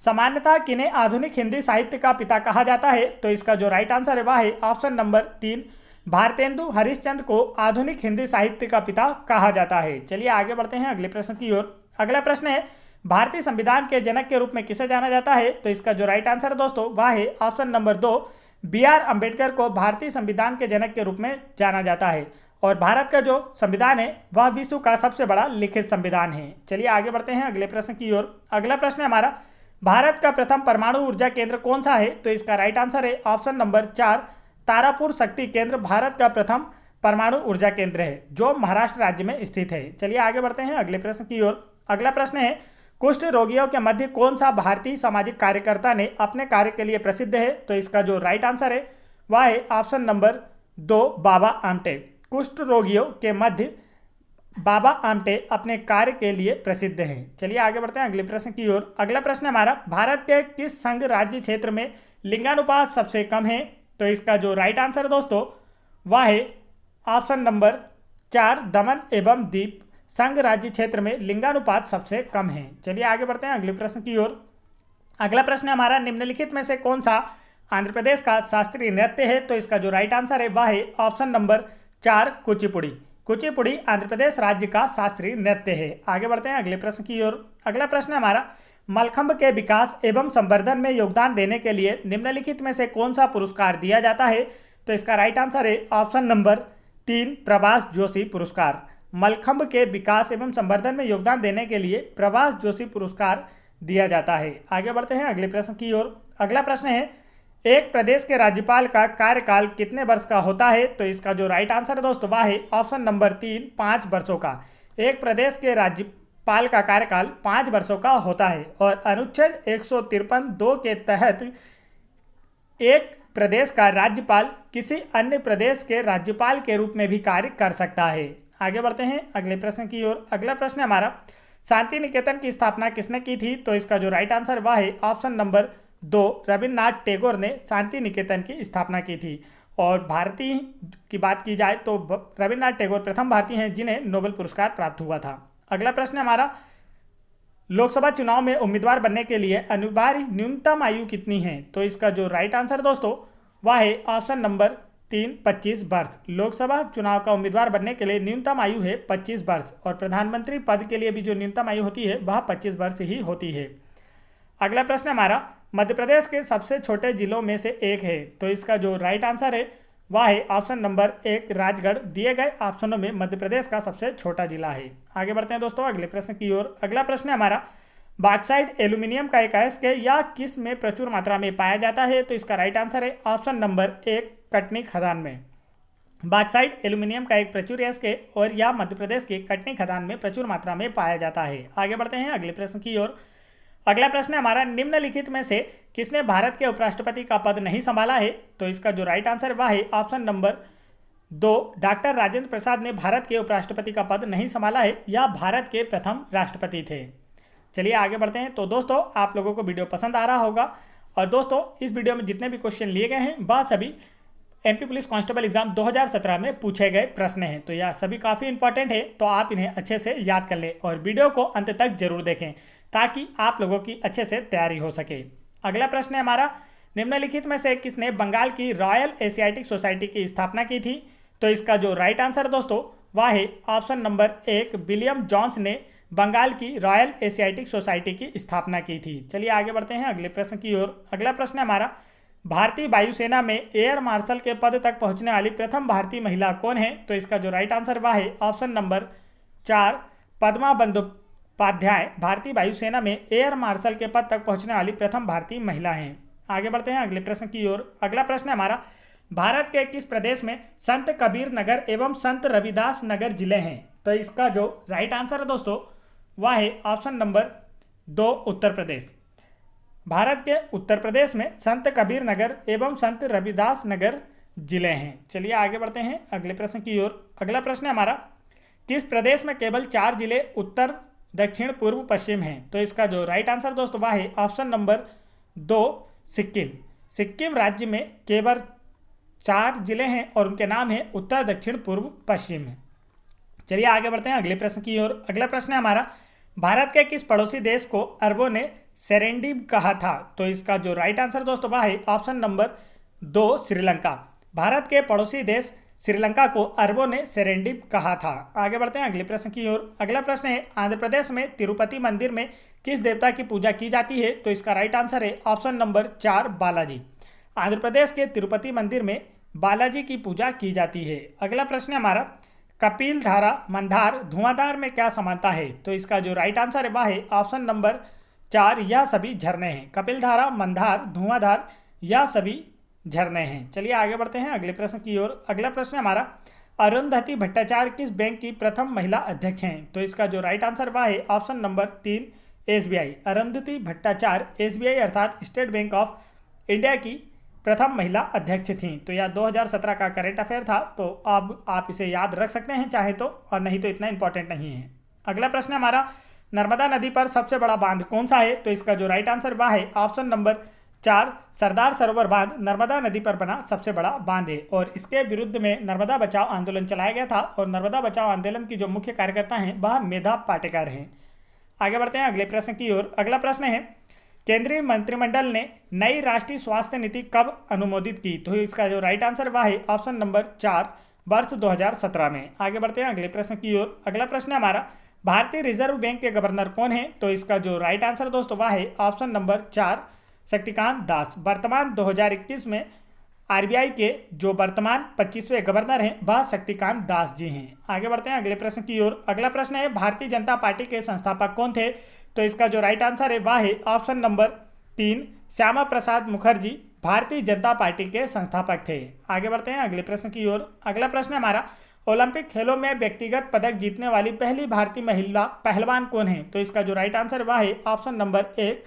सामान्यतः किन्हें आधुनिक हिंदी साहित्य का पिता कहा जाता है? तो इसका जो राइट आंसर है वह है ऑप्शन नंबर 3 भारतेंदु हरिश्चंद्र को आधुनिक हिंदी साहित्य का पिता कहा जाता है। चलिए आगे बढ़ते हैं अगले प्रश्न की ओर। अगला प्रश्न है भारतीय संविधान के जनक के रूप में किसे जाना जाता है? तो इसका जो राइट आंसर है दोस्तों वह है ऑप्शन नंबर 2 BR अम्बेडकर को भारतीय संविधान के जनक के रूप में जाना जाता है। और भारत का जो संविधान है वह विश्व का सबसे बड़ा लिखित संविधान है। चलिए आगे बढ़ते हैं अगले प्रश्न की ओर। अगला प्रश्न है हमारा भारत का प्रथम परमाणु ऊर्जा केंद्र कौन सा है? तो इसका राइट आंसर है ऑप्शन नंबर 4 तारापुर शक्ति केंद्र भारत का प्रथम परमाणु ऊर्जा केंद्र है जो महाराष्ट्र राज्य में स्थित है। चलिए आगे बढ़ते हैं अगले प्रश्न की ओर। अगला प्रश्न है कुष्ठ रोगियों के मध्य कौन सा भारतीय सामाजिक कार्यकर्ता ने अपने कार्य के लिए प्रसिद्ध है? तो इसका जो राइट आंसर है वह है ऑप्शन नंबर 2 बाबा आमटे। कुष्ठ रोगियों के मध्य बाबा आमटे अपने कार्य के लिए प्रसिद्ध हैं। चलिए आगे बढ़ते हैं अगले प्रश्न की ओर। अगला प्रश्न हमारा भारत के किस संघ राज्य क्षेत्र में लिंगानुपात सबसे कम है? तो इसका जो राइट आंसर है दोस्तों वह है ऑप्शन नंबर 4 दमन एवं दीप संघ राज्य क्षेत्र में लिंगानुपात सबसे कम है। चलिए आगे बढ़ते हैं अगले प्रश्न की ओर। अगला प्रश्न हमारा निम्नलिखित में से कौन सा आंध्र प्रदेश का शास्त्रीय नृत्य है? तो इसका जो राइट आंसर है वह है ऑप्शन नंबर 4 कुचिपुड़ी। कुचिपुड़ी आंध्र प्रदेश राज्य का शास्त्रीय नृत्य है। आगे बढ़ते हैं अगले प्रश्न की ओर। अगला प्रश्न हमारा मलखंभ के विकास एवं संवर्धन में योगदान देने के लिए निम्नलिखित में से कौन सा पुरस्कार दिया जाता है? तो इसका राइट आंसर है ऑप्शन नंबर 3 प्रभाष जोशी पुरस्कार। मलखंभ के विकास एवं संवर्धन में योगदान देने के लिए प्रभाष जोशी पुरस्कार दिया जाता है। आगे बढ़ते हैं अगले प्रश्न की ओर। अगला प्रश्न है एक प्रदेश के राज्यपाल का कार्यकाल कितने वर्ष का होता है? तो इसका जो राइट आंसर है दोस्तों वह है ऑप्शन नंबर 3 5 वर्षों का। एक प्रदेश के पाल का कार्यकाल 5 वर्षों का होता है और अनुच्छेद 153(2) के तहत एक प्रदेश का राज्यपाल किसी अन्य प्रदेश के राज्यपाल के रूप में भी कार्य कर सकता है। आगे बढ़ते हैं अगले प्रश्न की ओर। अगला प्रश्न हमारा, शांति निकेतन की स्थापना किसने की थी? तो इसका जो राइट आंसर वह है ऑप्शन नंबर 2, रविन्द्रनाथ टैगोर ने शांति निकेतन की स्थापना की थी। और भारतीय की बात की जाए तो रविन्द्रनाथ टैगोर प्रथम भारतीय हैं जिन्हें नोबेल पुरस्कार प्राप्त हुआ था। अगला प्रश्न हमारा, लोकसभा चुनाव में उम्मीदवार बनने के लिए अनिवार्य न्यूनतम आयु कितनी है? तो इसका जो राइट आंसर दोस्तों वह है ऑप्शन नंबर 3, 25 वर्ष। लोकसभा चुनाव का उम्मीदवार बनने के लिए न्यूनतम आयु है 25 वर्ष और प्रधानमंत्री पद के लिए भी जो न्यूनतम आयु होती है वह 25 वर्ष ही होती है। अगला प्रश्न हमारा, मध्य प्रदेश के सबसे छोटे जिलों में से एक है। तो इसका जो राइट आंसर है वह है ऑप्शन नंबर 1, राजगढ़। दिए गए ऑप्शनों में मध्य प्रदेश का सबसे छोटा जिला है। आगे बढ़ते हैं दोस्तों अगले प्रश्न की ओर। अगला प्रश्न है हमारा, बॉक्साइट एल्यूमिनियम का एक अयस्क है या किस में प्रचुर मात्रा में पाया जाता है? तो इसका राइट आंसर है ऑप्शन नंबर 1, कटनी खदान में। बॉक्साइट एल्यूमिनियम का एक प्रचुर अयस्क है और यह मध्य प्रदेश के कटनी खदान में प्रचुर मात्रा में पाया जाता है। आगे बढ़ते हैं अगले प्रश्न की ओर। अगला प्रश्न हमारा, निम्नलिखित में से किसने भारत के उपराष्ट्रपति का पद नहीं संभाला है? तो इसका जो राइट आंसर वह है option number 2, doctor Rajendra Prasad ने भारत के उपराष्ट्रपति का पद नहीं संभाला है। यह भारत के प्रथम राष्ट्रपति थे। चलिए आगे बढ़ते हैं। तो दोस्तों आप लोगों को वीडियो पसंद आ रहा होगा और दोस्तों इस वीडियो में जितने भी क्वेश्चन लिए गए हैं वह सभी एमपी पुलिस कांस्टेबल एग्जाम 2017 में पूछे गए प्रश्न हैं। तो यह सभी काफ़ी इंपॉर्टेंट है, तो आप इन्हें अच्छे से याद कर लें और वीडियो को अंत तक जरूर देखें ताकि आप लोगों की अच्छे से तैयारी हो सके। अगला प्रश्न है हमारा, निम्नलिखित में से किसने बंगाल की रॉयल एशियाटिक सोसाइटी की स्थापना की थी? तो इसका जो राइट आंसर दोस्तों वह है ऑप्शन नंबर 1, विलियम जॉन्स ने बंगाल की रॉयल एशियाटिक सोसाइटी की स्थापना की थी। चलिए आगे बढ़ते हैं अगले प्रश्न की ओर। अगला प्रश्न है हमारा, भारतीय वायुसेना में एयर मार्शल के पद तक पहुंचने वाली प्रथम भारतीय महिला कौन है? तो इसका जो राइट आंसर वह है ऑप्शन नंबर 4, पद्मा बंदोपाध्याय भारतीय वायुसेना में एयर मार्शल के पद तक पहुंचने वाली प्रथम भारतीय महिला हैं। आगे बढ़ते हैं अगले प्रश्न की ओर। अगला प्रश्न है हमारा, भारत के किस प्रदेश में संत कबीर नगर एवं संत रविदास नगर जिले हैं? तो इसका जो राइट आंसर है दोस्तों वह है ऑप्शन नंबर 2, उत्तर प्रदेश। भारत के उत्तर प्रदेश में संत कबीर नगर एवं संत रविदास नगर जिले हैं। चलिए आगे बढ़ते हैं अगले प्रश्न की ओर। अगला प्रश्न है हमारा, किस प्रदेश में केवल 4 जिले उत्तर, दक्षिण, पूर्व, पश्चिम हैं? तो इसका जो राइट आंसर दोस्तों वह है ऑप्शन नंबर 2, सिक्किम। सिक्किम राज्य में केवल 4 जिले हैं और उनके नाम है उत्तर, दक्षिण, पूर्व, पश्चिम। चलिए आगे बढ़ते हैं अगले प्रश्न की ओर। अगला प्रश्न है हमारा, भारत के किस पड़ोसी देश को अरबों ने सेरेंडीब कहा था? तो इसका जो राइट आंसर दोस्तों वह है ऑप्शन नंबर 2, श्रीलंका। भारत के पड़ोसी देश श्रीलंका को अरबों ने सेरेंडीब कहा था। आगे बढ़ते हैं अगले प्रश्न की ओर। अगला प्रश्न है, आंध्र प्रदेश में तिरुपति मंदिर में किस देवता की पूजा की जाती है? तो इसका राइट आंसर है ऑप्शन नंबर 4, बालाजी। आंध्र प्रदेश के तिरुपति मंदिर में बालाजी की पूजा की जाती है। अगला प्रश्न है हमारा, कपिल धारा, मंदार, धुआंधार में क्या समानता है? तो इसका जो राइट आंसर है वह है ऑप्शन नंबर 4, यह सभी झरने हैं। कपिल धारा, मंदार, धुआंधार यह सभी झरने हैं। चलिए आगे बढ़ते हैं अगले प्रश्न की ओर। अगला प्रश्न है हमारा, अरुंधति भट्टाचार्य किस बैंक की प्रथम महिला अध्यक्ष हैं? तो इसका जो राइट आंसर वह है option number 3, SBI. Arundhati Bhattacharya SBI अर्थात स्टेट बैंक ऑफ इंडिया की प्रथम महिला अध्यक्ष थीं। तो यह 2017 का करंट अफेयर था, तो अब आप इसे याद रख सकते हैं चाहे तो, और नहीं तो इतना इंपॉर्टेंट नहीं है। अगला प्रश्न हमारा, नर्मदा नदी पर सबसे बड़ा बांध कौन सा है? तो इसका जो राइट आंसर वह है ऑप्शन नंबर 4, सरदार सरोवर बांध नर्मदा नदी पर बना सबसे बड़ा बांध है और इसके विरुद्ध में नर्मदा बचाओ आंदोलन चलाया गया था और नर्मदा बचाओ आंदोलन की जो मुख्य कार्यकर्ता हैं वह मेधा पाटेकर हैं। आगे बढ़ते हैं अगले प्रश्न की ओर। अगला प्रश्न है, केंद्रीय मंत्रिमंडल ने नई राष्ट्रीय स्वास्थ्य नीति कब अनुमोदित की? तो इसका जो राइट आंसर वह है ऑप्शन नंबर 4, वर्ष 2017 में। आगे बढ़ते हैं अगले प्रश्न की ओर। अगला प्रश्न है हमारा, भारतीय रिजर्व बैंक के गवर्नर कौन है? तो इसका जो राइट आंसर दोस्तों वह है ऑप्शन नंबर 4, शक्तिकांत दास। वर्तमान 2021 में आरबीआई के जो वर्तमान 25वें गवर्नर हैं वह शक्तिकांत दास जी हैं। आगे बढ़ते हैं अगले प्रश्न की ओर। अगला प्रश्न है, भारतीय जनता पार्टी के संस्थापक कौन थे? तो इसका जो राइट आंसर है वह है option number 3, Shyama Prasad Mukherjee Bharatiya Janata party के संस्थापक थे। आगे बढ़ते हैं अगले प्रश्न की ओर। अगला प्रश्न हमारा, ओलंपिक खेलों में व्यक्तिगत पदक जीतने वाली पहली भारतीय महिला पहलवान कौन है? तो इसका जो राइट आंसर वह है option number 1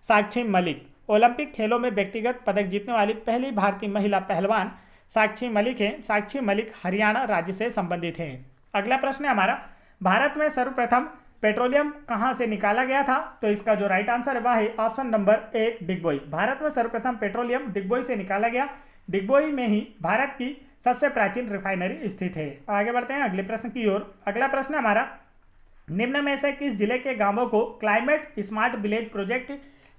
Sakshi Malik. Olympic खेलों में व्यक्तिगत पदक जीतने वाली पहली भारतीय महिला पहलवान साक्षी मलिक है। साक्षी मलिक हरियाणा राज्य से संबंधित है। अगला प्रश्न है हमारा, भारत में सर्वप्रथम पेट्रोलियम कहां से निकाला गया था? तो इसका जो राइट आंसर है वह है ऑप्शन नंबर 1 डिगबोई। भारत में सर्वप्रथम पेट्रोलियम डिगबोई से निकाला गया। डिगबोई में ही भारत की सबसे प्राचीन रिफाइनरी स्थित है। आगे बढ़ते हैं अगले प्रश्न की ओर। अगला प्रश्न हमारा, निम्न में से किस जिले के गांवों को क्लाइमेट स्मार्ट विलेज प्रोजेक्ट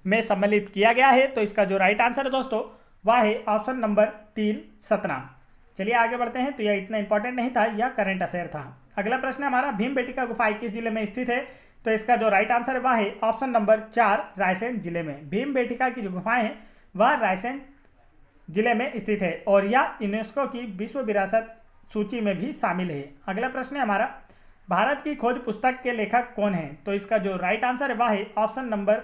में सम्मिलित किया गया है? तो इसका जो राइट आंसर है दोस्तों वह है ऑप्शन नंबर 3 सतना। चलिए आगे बढ़ते हैं। तो यह इतना इंपॉर्टेंट नहीं था, यह करंट अफेयर था। अगला प्रश्न हमारा, भीमबेटका गुफाएं किस जिले में स्थित है? तो इसका जो राइट आंसर है वह है ऑप्शन नंबर 4 रायसेन जिले में। भीमबेटका की जो गुफाएं हैं वह रायसेन जिले में स्थित है और यह यूनेस्को की विश्व विरासत सूची में भी शामिल है। अगला प्रश्न है हमारा, भारत की खोज पुस्तक के लेखक कौन है? तो इसका जो राइट आंसर है वह है ऑप्शन नंबर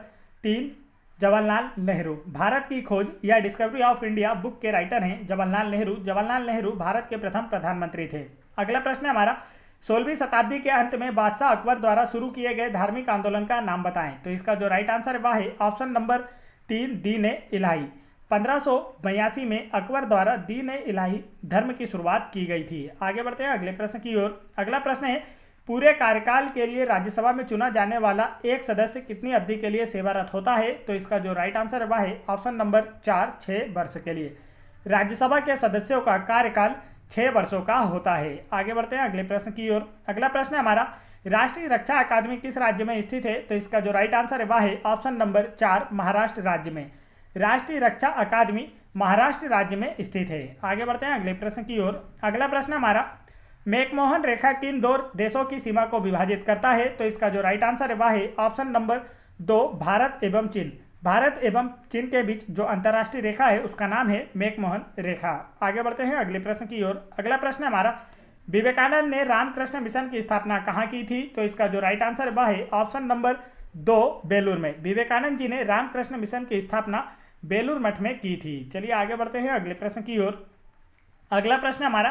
3 जवाहरलाल नेहरू। भारत की खोज या डिस्कवरी ऑफ इंडिया बुक के राइटर हैं जवाहरलाल नेहरू। जवाहरलाल नेहरू भारत के प्रथम प्रधानमंत्री थे। अगला प्रश्न है हमारा, 16वीं शताब्दी के अंत में बादशाह अकबर द्वारा शुरू किए गए धार्मिक आंदोलन का नाम बताएं। तो इसका जो राइट आंसर है वह है ऑप्शन नंबर 3 दीन इलाही। 1582 में अकबर द्वारा दीन इलाही धर्म की शुरुआत की गई थी। आगे बढ़ते हैं अगले प्रश्न की ओर। अगला प्रश्न है, पूरे कार्यकाल के लिए राज्यसभा में चुना जाने वाला एक सदस्य कितनी अवधि के लिए सेवारत होता है? तो इसका जो राइट आंसर है वह है ऑप्शन नंबर 4 6 वर्ष के लिए। राज्यसभा के सदस्यों का कार्यकाल 6 वर्षों का होता है। आगे बढ़ते हैं अगले प्रश्न की ओर। अगला प्रश्न है हमारा, राष्ट्रीय रक्षा अकादमी किस राज्य में स्थित है? तो इसका जो राइट आंसर है वह है ऑप्शन नंबर 4 महाराष्ट्र राज्य में। राष्ट्रीय रक्षा अकादमी महाराष्ट्र राज्य में स्थित है। आगे बढ़ते हैं अगले प्रश्न की ओर। अगला प्रश्न हमारा, मैकमोहन रेखा किन 2 देशों की सीमा को विभाजित करता है? तो इसका जो राइट आंसर है वह है ऑप्शन नंबर 2 भारत एवं चीन। भारत एवं चीन के बीच जो अंतर्राष्ट्रीय रेखा है उसका नाम है मैकमोहन रेखा। आगे बढ़ते हैं अगले प्रश्न की ओर। अगला प्रश्न हमारा, विवेकानंद ने रामकृष्ण मिशन की स्थापना कहाँ की थी? तो इसका जो राइट आंसर वह है ऑप्शन नंबर 2 बेलूर में। विवेकानंद जी ने रामकृष्ण मिशन की स्थापना बेलूर मठ में की थी। चलिए आगे बढ़ते हैं अगले प्रश्न की ओर। अगला प्रश्न हमारा,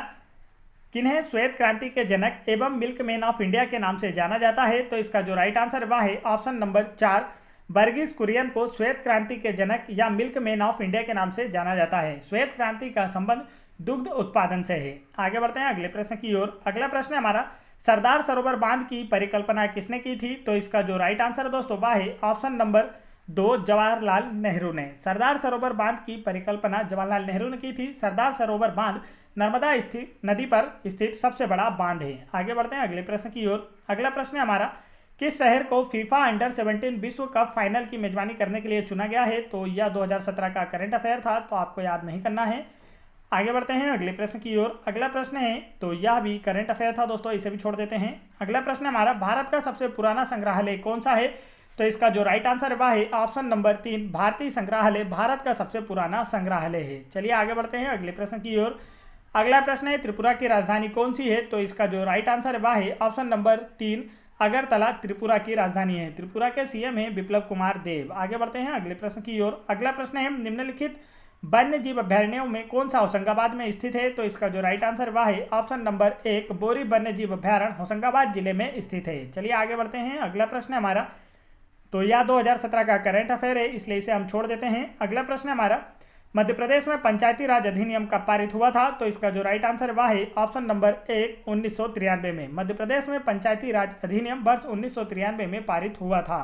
किन्हें श्वेत क्रांति के जनक एवं मिल्कमैन ऑफ इंडिया के नाम से जाना जाता है? तो इसका जो राइट आंसर वह है ऑप्शन नंबर 4 वर्गीस कुरियन को श्वेत क्रांति के जनक या मिल्कमैन ऑफ इंडिया के नाम से जाना जाता है। श्वेत क्रांति का संबंध दुग्ध उत्पादन से है। आगे बढ़ते हैं अगले प्रश्न की ओर। अगला प्रश्न हमारा, सरदार सरोवर बांध की परिकल्पना किसने की थी? तो इसका जो राइट आंसर दोस्तों वह है ऑप्शन नंबर 2 जवाहरलाल नेहरू ने। सरदार सरोवर बांध की परिकल्पना जवाहरलाल नेहरू ने की थी। सरदार सरोवर बांध नर्मदा स्थित नदी पर स्थित सबसे बड़ा बांध है। आगे बढ़ते हैं अगले प्रश्न की ओर। अगला प्रश्न हमारा, किस शहर को फीफा अंडर 17 विश्व कप फाइनल की मेजबानी करने के लिए चुना गया है? तो यह 2017 का करंट अफेयर था, तो आपको याद नहीं करना है। आगे बढ़ते हैं अगले प्रश्न की ओर। अगला प्रश्न है, तो यह भी करंट अफेयर था दोस्तों, इसे भी छोड़ देते हैं। अगला प्रश्न हमारा, भारत का सबसे पुराना संग्रहालय कौन सा है? तो इसका जो राइट आंसर वह है ऑप्शन नंबर 3 भारतीय संग्रहालय भारत का सबसे पुराना संग्रहालय है। चलिए आगे बढ़ते हैं अगले प्रश्न की ओर। अगला प्रश्न है, त्रिपुरा की राजधानी कौन सी है? तो इसका जो राइट आंसर वह है ऑप्शन नंबर 3 अगरतला त्रिपुरा की राजधानी है। त्रिपुरा के सीएम है बिप्लब कुमार देव। आगे बढ़ते हैं अगले प्रश्न की ओर। अगला प्रश्न है, निम्नलिखित वन्य जीव अभ्यारण्यों में कौन सा होशंगाबाद में स्थित है? तो इसका जो राइट आंसर वह है ऑप्शन नंबर 1 बोरी वन्य जीव अभ्यारण्य होशंगाबाद जिले में स्थित है। चलिए आगे बढ़ते हैं। अगला प्रश्न हमारा, तो यह 2017 का करंट अफेयर है, इसलिए इसे हम छोड़ देते हैं। अगला प्रश्न हमारा, मध्य प्रदेश में पंचायती राज अधिनियम कब पारित हुआ था? तो इसका जो राइट आंसर वह है ऑप्शन नंबर 1 1993 में। मध्य प्रदेश में पंचायती राज अधिनियम वर्ष 1993 में पारित हुआ था।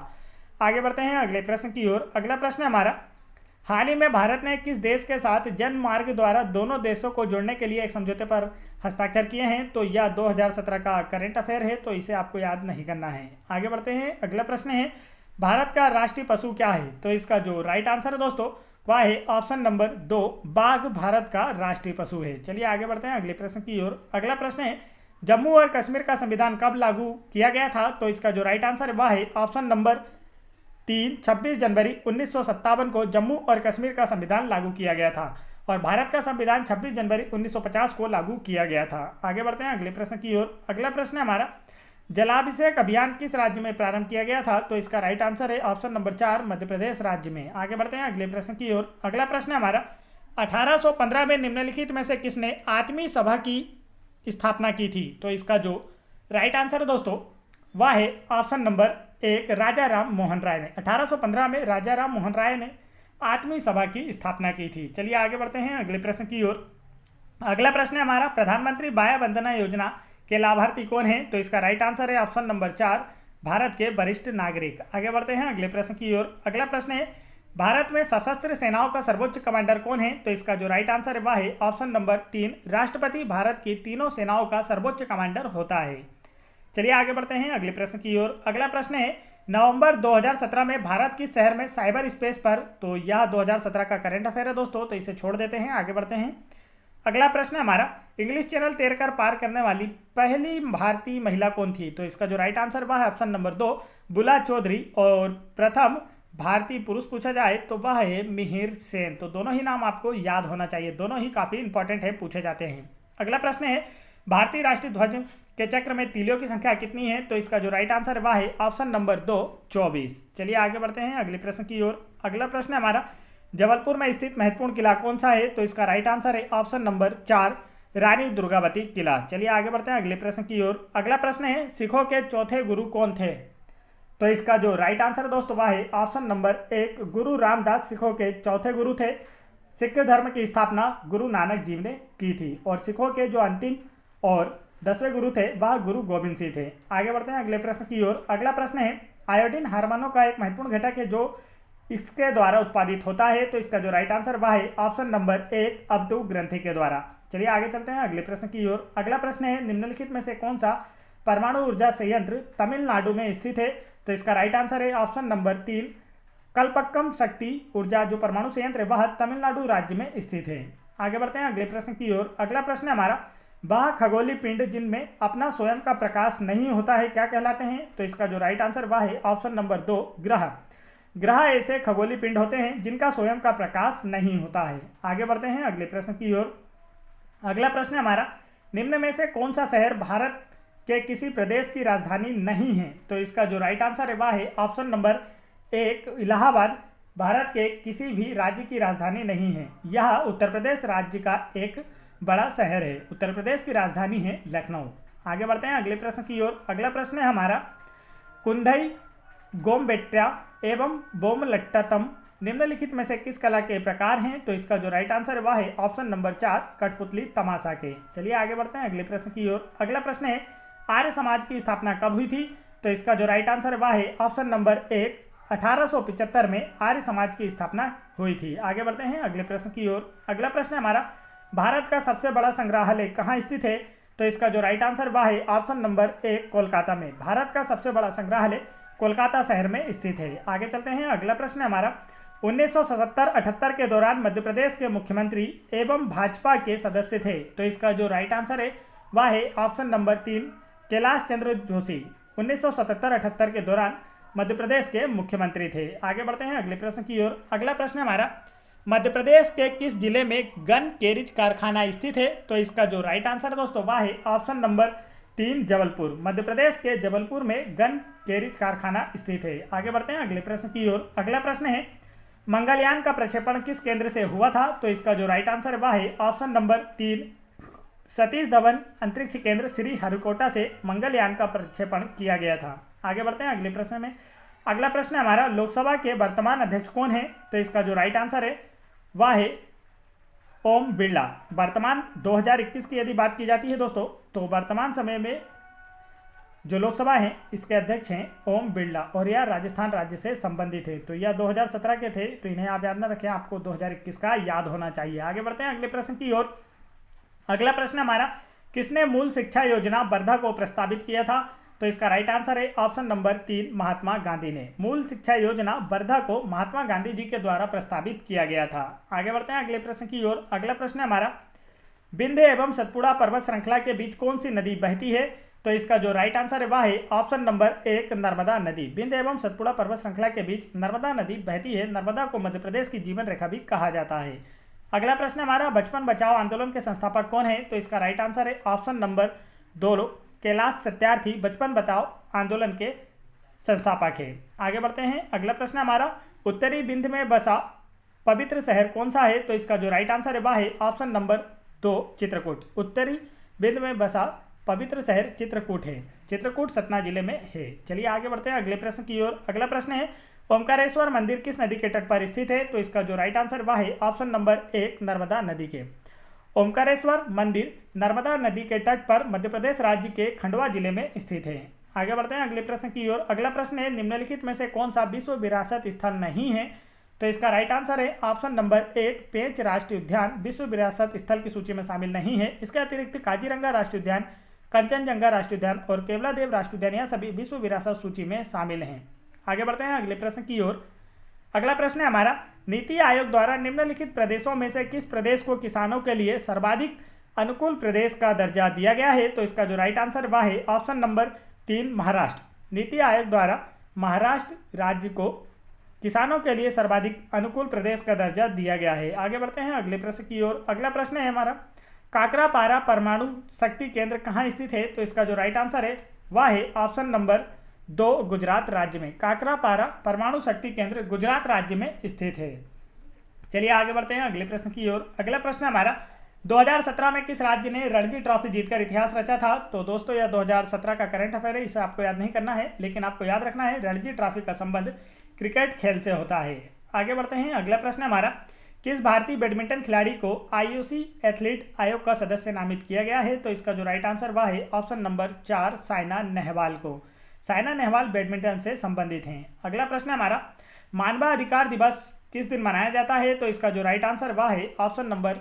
आगे बढ़ते हैं अगले प्रश्न की ओर। अगला प्रश्न हमारा, हाल ही में भारत ने किस देश के साथ जन मार्ग द्वारा दोनों देशों को जोड़ने के लिए एक समझौते पर हस्ताक्षर किए हैं? तो यह 2017 का करंट अफेयर है, तो इसे आपको याद नहीं करना है। आगे बढ़ते हैं। अगला प्रश्न है, भारत का राष्ट्रीय पशु क्या है? तो इसका जो राइट आंसर है दोस्तों वह है ऑप्शन नंबर 2 बाघ भारत का राष्ट्रीय पशु है। चलिए आगे बढ़ते हैं अगले प्रश्न की ओर। अगला प्रश्न है, जम्मू और कश्मीर का संविधान कब लागू किया गया था? तो इसका जो राइट आंसर है वह है ऑप्शन नंबर 3 26 जनवरी 1957 को जम्मू और कश्मीर का संविधान लागू किया गया था और भारत का संविधान 26 जनवरी 1950 को लागू किया गया था। आगे बढ़ते हैं अगले प्रश्न की ओर। अगला प्रश्न है हमारा, जलाभिषेक अभियान किस राज्य में प्रारंभ किया गया था? तो इसका राइट आंसर है ऑप्शन नंबर 4 मध्य प्रदेश राज्य में। आगे बढ़ते हैं अगले प्रश्न की ओर। अगला प्रश्न है हमारा, 1815 में निम्नलिखित में से किसने आत्मीय सभा की स्थापना की थी? तो इसका जो राइट आंसर है दोस्तों वह है ऑप्शन नंबर 1 राजा राम मोहन राय ने। 1815 में राजा राम मोहन राय ने 8वीं सभा की स्थापना की थी। चलिए आगे बढ़ते हैं अगले प्रश्न की ओर। अगला प्रश्न है हमारा, प्रधानमंत्री वाया वंदना योजना के लाभार्थी कौन है? तो इसका राइट आंसर है ऑप्शन नंबर 4 भारत के वरिष्ठ नागरिक। आगे बढ़ते हैं अगले प्रश्न की ओर। अगला प्रश्न है, भारत में सशस्त्र सेनाओं का सर्वोच्च कमांडर कौन है? तो इसका जो राइट आंसर है वह है ऑप्शन नंबर 3 राष्ट्रपति भारत की तीनों सेनाओं का सर्वोच्च कमांडर होता है। चलिए आगे बढ़ते हैं अगले प्रश्न की ओर। अगला प्रश्न है, नवंबर 2017 में भारत किस शहर में साइबर स्पेस पर? तो यह 2017 का करंट अफेयर है दोस्तों, तो इसे छोड़ देते हैं, आगे बढ़ते हैं। अगला प्रश्न है हमारा, इंग्लिश चैनल तैरकर पार करने वाली पहली भारतीय महिला कौन थी? तो इसका जो राइट आंसर वह है ऑप्शन नंबर 2 बुला चौधरी, और प्रथम भारतीय पुरुष पूछा जाए तो वह है मिहिर सेन। तो दोनों ही नाम आपको याद होना चाहिए, दोनों ही काफ़ी इंपॉर्टेंट है, पूछे जाते हैं। अगला प्रश्न है, भारतीय राष्ट्रीय ध्वज के चक्र में तीलियों की संख्या कितनी है? तो इसका जो राइट आंसर है वह है ऑप्शन नंबर 2 24। चलिए आगे बढ़ते हैं अगले प्रश्न की ओर। अगला प्रश्न है हमारा, जबलपुर में स्थित महत्वपूर्ण किला कौन सा है? तो इसका राइट आंसर है ऑप्शन नंबर 4 रानी दुर्गावती किला। चलिए आगे बढ़ते हैं अगले प्रश्न की ओर। अगला प्रश्न है, सिखों के चौथे गुरु कौन थे? तो इसका जो राइट आंसर है दोस्तों वह है ऑप्शन नंबर 1 गुरु रामदास सिखों के चौथे गुरु थे। सिख धर्म की स्थापना गुरु नानक जी ने की थी, और सिखों के जो अंतिम और 10वें गुरु थे वह गुरु गोविंद सिंह थे। आगे बढ़ते हैं अगले प्रश्न की ओर। अगला प्रश्न है, आयोडीन हार्मोनों का एक महत्वपूर्ण घटक है जो इसके द्वारा उत्पादित होता है। तो इसका जो राइट आंसर वह है ऑप्शन नंबर 1 अवधु ग्रंथि के द्वारा। चलिए आगे चलते हैं अगले प्रश्न की ओर। अगला प्रश्न है, निम्नलिखित में से कौन सा परमाणु ऊर्जा संयंत्र तमिलनाडु में स्थित है? तो इसका राइट आंसर है ऑप्शन नंबर 3 कल्पक्कम शक्ति ऊर्जा जो परमाणु संयंत्र है वह तमिलनाडु राज्य में स्थित है। आगे बढ़ते हैं अगले प्रश्न की ओर। अगला प्रश्न है हमारा, वह खगोलीय पिंड जिनमें अपना स्वयं का प्रकाश नहीं होता है क्या कहलाते हैं? तो इसका जो राइट आंसर वह है ऑप्शन नंबर 2 ग्रह। ग्रह ऐसे खगोलीय पिंड होते हैं जिनका स्वयं का प्रकाश नहीं होता है। आगे बढ़ते हैं अगले प्रश्न की ओर। अगला प्रश्न है हमारा, निम्न में से कौन सा शहर भारत के किसी प्रदेश की राजधानी नहीं है? तो इसका जो राइट आंसर है वह है ऑप्शन नंबर 1 इलाहाबाद भारत के किसी भी राज्य की राजधानी नहीं है। यह उत्तर प्रदेश राज्य का एक बड़ा शहर है। उत्तर प्रदेश की राजधानी है लखनऊ। आगे बढ़ते हैं अगले प्रश्न की ओर। अगला प्रश्न है हमारा, कुंधई गोमबेट्टा एवं बोमलट्टतम निम्नलिखित में से किस कला के प्रकार हैं? तो इसका जो राइट आंसर है वह है ऑप्शन नंबर 4 कठपुतली तमाशा के। चलिए आगे बढ़ते हैं अगले प्रश्न की ओर। अगला प्रश्न है, आर्य समाज की स्थापना कब हुई थी? तो इसका जो राइट आंसर है वह है ऑप्शन नंबर 1 1875 में आर्य समाज की स्थापना हुई थी। आगे बढ़ते हैं अगले प्रश्न की ओर। अगला प्रश्न है हमारा, भारत का सबसे बड़ा संग्रहालय कहाँ स्थित है? तो इसका जो राइट आंसर वह है ऑप्शन नंबर 1 कोलकाता में। भारत का सबसे बड़ा संग्रहालय कोलकाता शहर में स्थित है। आगे चलते हैं अगला प्रश्न है हमारा, 1977-78 के दौरान मध्य प्रदेश के मुख्यमंत्री एवं भाजपा के सदस्य थे। तो इसका जो राइट आंसर है वह है ऑप्शन नंबर 3 कैलाश चंद्र जोशी। 1977-78 के दौरान मध्य प्रदेश के मुख्यमंत्री थे। आगे बढ़ते हैं अगले प्रश्न की ओर। अगला प्रश्न है हमारा, मध्य प्रदेश के किस जिले में गन कैरिज कारखाना स्थित है? तो इसका जो राइट आंसर है दोस्तों वह है ऑप्शन नंबर 3 जबलपुर। मध्य प्रदेश के जबलपुर में गन कैरिज कारखाना स्थित है। आगे बढ़ते हैं अगले प्रश्न की ओर। अगला प्रश्न है, मंगलयान का प्रक्षेपण किस केंद्र से हुआ था? तो इसका जो राइट आंसर है वह है ऑप्शन नंबर 3 सतीश धवन अंतरिक्ष केंद्र श्रीहरिकोटा से मंगलयान का प्रक्षेपण किया गया था। आगे बढ़ते हैं अगले प्रश्न में। अगला प्रश्न है हमारा, लोकसभा के वर्तमान अध्यक्ष कौन है? तो इसका जो राइट आंसर है वह है ओम बिरला। वर्तमान 2021 की यदि बात की जाती है दोस्तों, तो वर्तमान समय में जो लोकसभा है इसके अध्यक्ष हैं ओम बिरला, और यह राजस्थान राज्य से संबंधित है। तो यह 2017 के थे, तो इन्हें आप याद न रखें, आपको 2021 का याद होना चाहिए। आगे बढ़ते हैं अगले प्रश्न की ओर। अगला प्रश्न हमारा, किसने मूल शिक्षा योजना वर्धा को प्रस्तावित किया था? तो इसका राइट आंसर है ऑप्शन नंबर 3 महात्मा गांधी ने। मूल शिक्षा योजना वर्धा को महात्मा गांधी जी के द्वारा प्रस्तावित किया गया था। आगे बढ़ते हैं अगले प्रश्न की ओर। अगला प्रश्न है हमारा, विंध्य एवं सतपुड़ा पर्वत श्रृंखला के बीच कौन सी नदी बहती है? तो इसका जो राइट आंसर है वह है ऑप्शन नंबर 1 नर्मदा नदी। विंध्य एवं सतपुड़ा पर्वत श्रृंखला के बीच नर्मदा नदी बहती है। नर्मदा को मध्य प्रदेश की जीवन रेखा भी कहा जाता है। अगला प्रश्न हमारा, बचपन बचाओ आंदोलन के संस्थापक कौन है? तो इसका राइट आंसर है ऑप्शन नंबर 2 कैलाश सत्यार्थी बचपन बचाओ आंदोलन के संस्थापक है। आगे बढ़ते हैं अगला प्रश्न हमारा, उत्तरी विंध्य में बसा पवित्र शहर कौन सा है? तो इसका जो राइट आंसर है वह है ऑप्शन नंबर 2 चित्रकूट। उत्तरी बिंद में बसा पवित्र शहर चित्रकूट है। चित्रकूट सतना जिले में है। चलिए आगे बढ़ते हैं अगले प्रश्न की ओर। अगला प्रश्न है ओमकारेश्वर मंदिर किस नदी के तट पर स्थित है? तो इसका जो राइट आंसर वह है ऑप्शन नंबर 1 नर्मदा नदी के। ओमकारेश्वर मंदिर नर्मदा नदी के तट पर मध्य प्रदेश राज्य के खंडवा जिले में स्थित है। आगे बढ़ते हैं अगले प्रश्न की ओर। अगला प्रश्न है निम्नलिखित में से कौन सा विश्व विरासत स्थल नहीं है? तो इसका राइट आंसर है ऑप्शन नंबर 1 पेंच राष्ट्रीय उद्यान विश्व विरासत स्थल की सूची में शामिल नहीं है। इसके अतिरिक्त काजीरंगा राष्ट्रीय उद्यान, कंचनजंगा राष्ट्रीय उद्यान और केवलादेव राष्ट्रीय उद्यान यह सभी विश्व विरासत सूची में शामिल हैं। आगे बढ़ते हैं अगले प्रश्न की ओर। अगला प्रश्न है हमारा नीति आयोग द्वारा निम्नलिखित प्रदेशों में से किस प्रदेश को किसानों के लिए सर्वाधिक अनुकूल प्रदेश का दर्जा दिया गया है? तो इसका जो राइट आंसर वह है ऑप्शन नंबर 3 महाराष्ट्र। नीति आयोग द्वारा महाराष्ट्र राज्य को किसानों के लिए सर्वाधिक अनुकूल प्रदेश का दर्जा दिया गया है। आगे बढ़ते हैं अगले प्रश्न की ओर। अगला प्रश्न है हमारा काकरापारा परमाणु शक्ति केंद्र कहाँ स्थित है? तो इसका जो राइट आंसर है वह है ऑप्शन नंबर 2 गुजरात राज्य में। काकरापारा परमाणु शक्ति केंद्र गुजरात राज्य में स्थित है। चलिए आगे बढ़ते हैं अगले प्रश्न की ओर। अगला प्रश्न हमारा 2017 में किस राज्य ने रणजी ट्रॉफी जीतकर इतिहास रचा था? तो दोस्तों यह 2017 का करंट अफेयर है, इसे आपको याद नहीं करना है, लेकिन आपको याद रखना है रणजी ट्रॉफी का संबंध क्रिकेट खेल से होता है। आगे बढ़ते हैं अगला प्रश्न हमारा किस भारतीय बैडमिंटन खिलाड़ी को आईओसी एथलीट आयोग का सदस्य नामित किया गया है? तो इसका जो राइट आंसर वह है ऑप्शन नंबर 4 साइना नेहवाल को। साइना नेहवाल बैडमिंटन से संबंधित हैं। अगला प्रश्न हमारा मानवाधिकार दिवस किस दिन मनाया जाता है? तो इसका जो राइट आंसर वह है ऑप्शन नंबर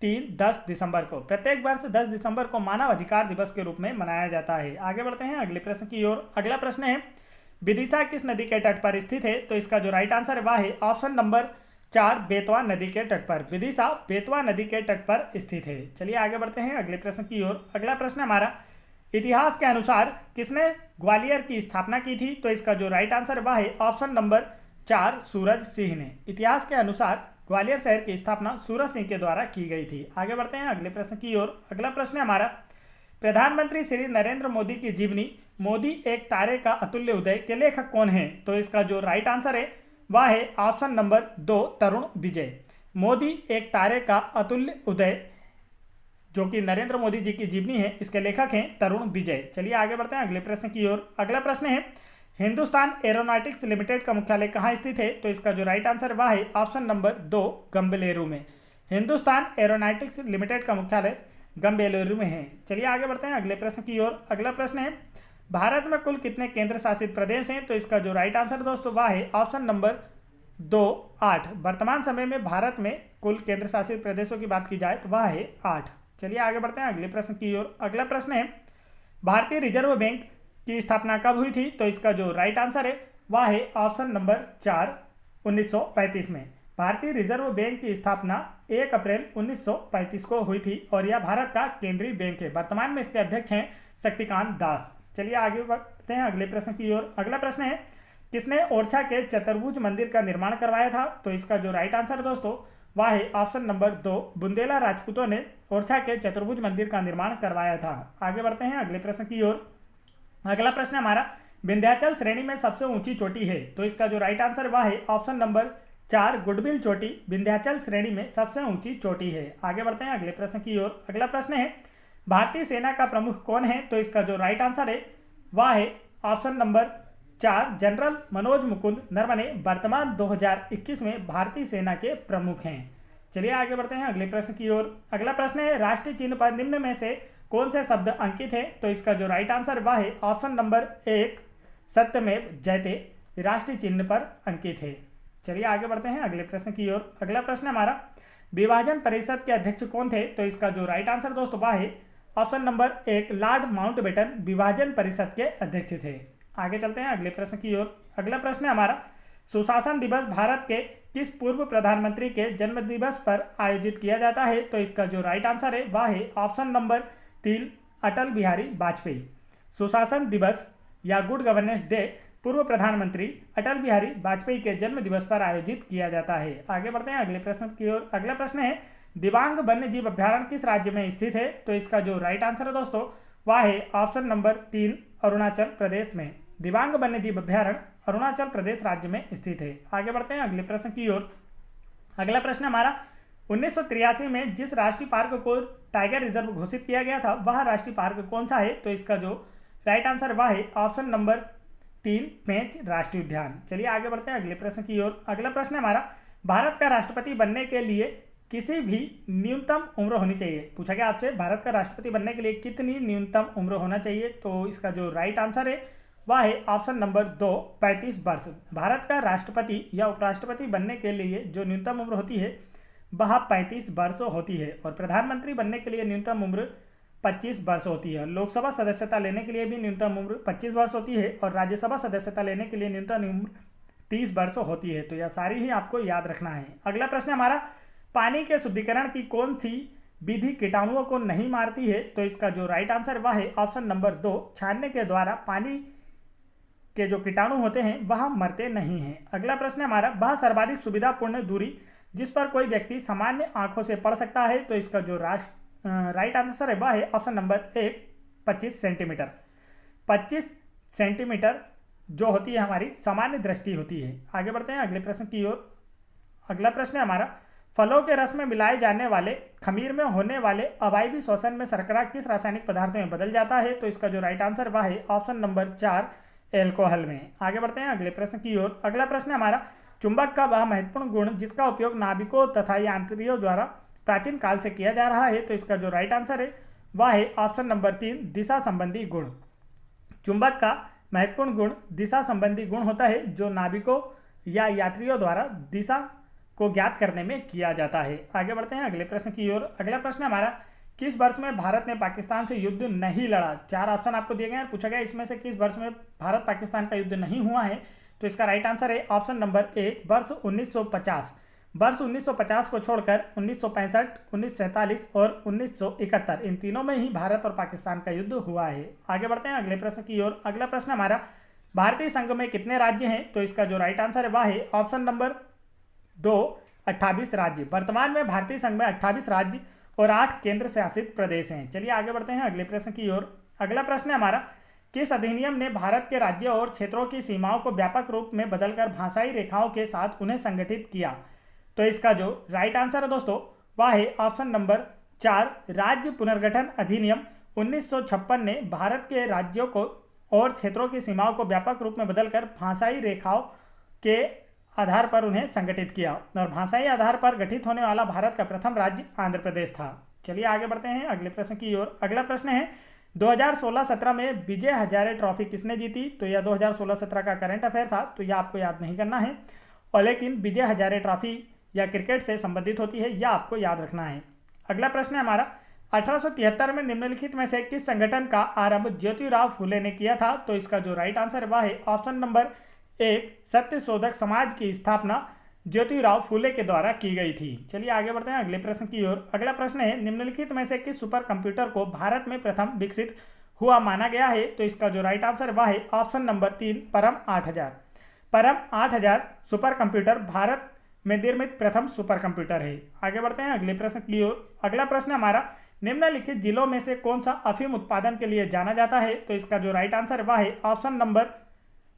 3 10 दिसंबर को। प्रत्येक वर्ष 10 दिसंबर को मानव अधिकार दिवस के रूप में मनाया जाता है। आगे बढ़ते हैं अगले प्रश्न की ओर। अगला प्रश्न है विदिशा किस नदी के तट पर स्थित है? तो इसका जो राइट आंसर वह है ऑप्शन नंबर 4 बेतवा नदी के तट पर। विदिशा बेतवा नदी के तट पर स्थित है। चलिए आगे बढ़ते हैं अगले प्रश्न की ओर। अगला प्रश्न हमारा इतिहास के अनुसार किसने ग्वालियर की स्थापना की थी? तो इसका जो राइट आंसर वह है ऑप्शन नंबर 4 सूरज सिंह ने। इतिहास के अनुसार ग्वालियर शहर की स्थापना सूरज सिंह के द्वारा की गई थी। आगे बढ़ते हैं अगले प्रश्न की ओर। अगला प्रश्न है हमारा प्रधानमंत्री श्री नरेंद्र मोदी की जीवनी मोदी एक तारे का अतुल्य उदय के लेखक कौन है? तो इसका जो राइट आंसर है वह है ऑप्शन नंबर 2 तरुण विजय। मोदी एक तारे का अतुल्य उदय जो कि नरेंद्र मोदी जी की जीवनी है, इसके लेखक हैं तरुण विजय। चलिए आगे बढ़ते हैं अगले प्रश्न की ओर। अगला प्रश्न है हिंदुस्तान एरोनॉटिक्स लिमिटेड का मुख्यालय कहाँ स्थित है? तो इसका जो राइट आंसर वह है ऑप्शन नंबर 2 गंबेलेरू में। हिंदुस्तान एरोनॉटिक्स लिमिटेड का मुख्यालय गंबेलेरू में है। चलिए आगे बढ़ते हैं अगले प्रश्न की ओर। अगला प्रश्न है भारत में कुल कितने केंद्र शासित प्रदेश हैं? तो इसका जो राइट आंसर दोस्तों वह है ऑप्शन नंबर 2 8। वर्तमान समय में भारत में कुल केंद्र शासित प्रदेशों की बात की जाए तो वह है 8। चलिए आगे बढ़ते हैं अगले प्रश्न की ओर। अगला प्रश्न है भारतीय रिजर्व बैंक की स्थापना कब हुई थी? तो इसका जो राइट आंसर है वह है ऑप्शन नंबर 4 1935 में। भारतीय रिजर्व बैंक की स्थापना 1 अप्रैल 1935 को हुई थी और यह भारत का केंद्रीय बैंक है। वर्तमान में इसके अध्यक्ष हैं शक्तिकांत दास। चलिए आगे बढ़ते हैं अगले प्रश्न की ओर। अगला प्रश्न है किसने ओरछा के चतुर्भुज मंदिर का निर्माण करवाया था? तो इसका जो राइट आंसर दोस्तों वह है ऑप्शन नंबर 2 बुंदेला राजपूतों ने ओरछा के चतुर्भुज मंदिर का निर्माण करवाया था। आगे बढ़ते हैं अगले प्रश्न की ओर। अगला प्रश्न हमारा विंध्याचल श्रेणी में सबसे ऊंची चोटी है? तो इसका जो राइट आंसर वह है ऑप्शन नंबर 4 गुडबिल चोटी विंध्याचल श्रेणी में सबसे ऊंची चोटी है। आगे बढ़ते हैं अगले प्रश्न की ओर। अगला प्रश्न है भारतीय सेना का प्रमुख कौन है? तो इसका जो राइट आंसर है वह है option number 4 general Manoj Mukund Naravane वर्तमान 2021 में भारतीय सेना के प्रमुख हैं। चलिए आगे बढ़ते हैं अगले प्रश्न की ओर। अगला प्रश्न है राष्ट्रीय चिन्ह पर निम्न में से कौन से शब्द अंकित है? तो इसका जो राइट आंसर वह है ऑप्शन नंबर 1 सत्यमेव जयते राष्ट्रीय चिन्ह पर अंकित है। चलिए आगे बढ़ते हैं अगले प्रश्न की ओर। अगला प्रश्न हमारा विभाजन परिषद के अध्यक्ष कौन थे? तो इसका जो राइट आंसर दोस्तों वह है ऑप्शन नंबर 1 लॉर्ड माउंटबेटन विभाजन परिषद के अध्यक्ष थे। आगे चलते हैं अगले प्रश्न की ओर। अगला प्रश्न है हमारा सुशासन दिवस भारत के किस पूर्व प्रधानमंत्री के जन्म दिवस पर आयोजित किया जाता है? तो इसका जो राइट आंसर है वह है ऑप्शन नंबर 3 अटल बिहारी वाजपेयी। सुशासन दिवस या गुड गवर्नेंस डे पूर्व प्रधानमंत्री अटल बिहारी वाजपेयी के जन्म दिवस पर आयोजित किया जाता है। आगे बढ़ते हैं अगले प्रश्न की ओर। अगला प्रश्न है दिबांग वन्यजीव अभ्यारण्य किस राज्य में स्थित है? तो इसका जो राइट आंसर है दोस्तों वह है ऑप्शन नंबर 3 अरुणाचल प्रदेश में। दिबांग वन्यजीव अभ्यारण्य अरुणाचल प्रदेश राज्य में स्थित है। आगे बढ़ते हैं अगले प्रश्न की ओर। अगला प्रश्न हमारा 1983 में जिस राष्ट्रीय पार्क को टाइगर रिजर्व घोषित किया गया था वह राष्ट्रीय पार्क कौन सा है? तो इसका जो राइट आंसर वह है ऑप्शन नंबर 3 पेंच राष्ट्रीय उद्यान। चलिए आगे बढ़ते हैं अगले प्रश्न की ओर। अगला प्रश्न हमारा, भारत का राष्ट्रपति बनने के लिए किसी भी न्यूनतम उम्र होनी चाहिए। पूछा गया आपसे भारत का राष्ट्रपति बनने के लिए कितनी न्यूनतम उम्र होना चाहिए? तो इसका जो राइट आंसर है वह है ऑप्शन नंबर 2 35 वर्ष। भारत का राष्ट्रपति या उपराष्ट्रपति बनने के लिए जो न्यूनतम उम्र होती है वह 35 वर्ष होती है और प्रधानमंत्री बनने के लिए न्यूनतम उम्र 25 वर्ष होती है। लोकसभा सदस्यता लेने के लिए भी न्यूनतम उम्र 25 वर्ष होती है और राज्यसभा सदस्यता लेने के लिए न्यूनतम उम्र 30 वर्ष होती है। तो यह सारी ही आपको याद रखना है। अगला प्रश्न हमारा, पानी के शुद्धिकरण की कौन सी विधि कीटाणुओं को नहीं मारती है? तो इसका जो राइट आंसर वह है ऑप्शन नंबर 2 छानने के द्वारा पानी के जो कीटाणु होते हैं वह मरते नहीं हैं। अगला प्रश्न हमारा, वह सर्वाधिक सुविधापूर्ण दूरी जिस पर कोई व्यक्ति सामान्य आंखों से पढ़ सकता है? तो इसका जो राइट आंसर है वह है ऑप्शन नंबर 1 25 सेंटीमीटर। 25 सेंटीमीटर जो होती है हमारी सामान्य दृष्टि होती है। आगे बढ़ते हैं अगले प्रश्न की ओर। अगला प्रश्न है हमारा, फलों के रस में मिलाए जाने वाले खमीर में होने वाले अवायवीय श्वसन में शर्करा किस रासायनिक पदार्थ में बदल जाता है? तो इसका जो राइट आंसर वह है ऑप्शन नंबर 4 एल्कोहल में। आगे बढ़ते हैं अगले प्रश्न की ओर। अगला प्रश्न हमारा, चुंबक का वह महत्वपूर्ण गुण जिसका उपयोग नाविकों तथा यात्रियों द्वारा प्राचीन काल से किया जा रहा है? तो इसका जो राइट आंसर है वह है ऑप्शन नंबर 3 दिशा संबंधी गुण। चुंबक का महत्वपूर्ण गुण दिशा संबंधी गुण होता है जो नाविकों या यात्रियों द्वारा दिशा को ज्ञात करने में किया जाता है। आगे बढ़ते हैं अगले प्रश्न की ओर। अगला प्रश्न हमारा, किस वर्ष में भारत ने पाकिस्तान से युद्ध नहीं लड़ा? 4 ऑप्शन आपको दिए गए हैं। पूछा गया इसमें से किस वर्ष में भारत पाकिस्तान का युद्ध नहीं हुआ है? तो इसका राइट आंसर है ऑप्शन नंबर 1 वर्ष 1950। वर्ष 1950 को छोड़कर 1965, 1947 और 1971 इन तीनों में ही भारत और पाकिस्तान का युद्ध हुआ है। आगे बढ़ते हैं अगले प्रश्न की ओर। अगला प्रश्न हमारा, भारतीय संघ में कितने राज्य हैं? तो इसका जो राइट आंसर है वह है ऑप्शन नंबर 2 28 राज्य। वर्तमान में भारतीय संघ में 28 राज्य और 8 केंद्र शासित प्रदेश हैं। चलिए आगे बढ़ते हैं अगले प्रश्न की ओर। अगला प्रश्न है हमारा, किस अधिनियम ने भारत के राज्यों और क्षेत्रों की सीमाओं को व्यापक रूप में बदलकर भाषाई रेखाओं के साथ उन्हें संगठित किया? तो इसका जो राइट आंसर है दोस्तों वह है ऑप्शन नंबर 4 राज्य पुनर्गठन अधिनियम 1956 ने भारत के राज्यों को और क्षेत्रों की सीमाओं को व्यापक रूप में बदलकर भाषाई रेखाओं के आधार पर उन्हें संगठित किया और भाषाई आधार पर गठित होने वाला भारत का प्रथम राज्य आंध्र प्रदेश था। चलिए आगे बढ़ते हैं अगले प्रश्न की ओर। अगला प्रश्न है, 2016-17 में विजय हजारे ट्रॉफी किसने जीती? तो यह 2016-17 का करंट अफेयर था, तो यह आपको याद नहीं करना है, और लेकिन विजय हजारे ट्रॉफी या क्रिकेट से संबंधित होती है, यह आपको याद रखना है। अगला प्रश्न है हमारा, 1873 में निम्नलिखित में से किस संगठन का आरंभ ज्योतिराव फूले ने किया था? तो इसका जो राइट आंसर वह है ऑप्शन नंबर 1 सत्य शोधक समाज की स्थापना ज्योतिराव फूले के द्वारा की गई थी। चलिए आगे बढ़ते हैं अगले प्रश्न की ओर। अगला प्रश्न है, निम्नलिखित में से किस सुपर कंप्यूटर को भारत में प्रथम विकसित हुआ माना गया है? तो इसका जो राइट आंसर वह है ऑप्शन नंबर 3 परम 8000। परम 8000 सुपर कंप्यूटर भारत में निर्मित प्रथम सुपर कंप्यूटर है। आगे बढ़ते हैं अगले प्रश्न की ओर। अगला प्रश्न हमारा, निम्नलिखित जिलों में से कौन सा अफीम उत्पादन के लिए जाना जाता है? तो इसका जो राइट आंसर वह है ऑप्शन नंबर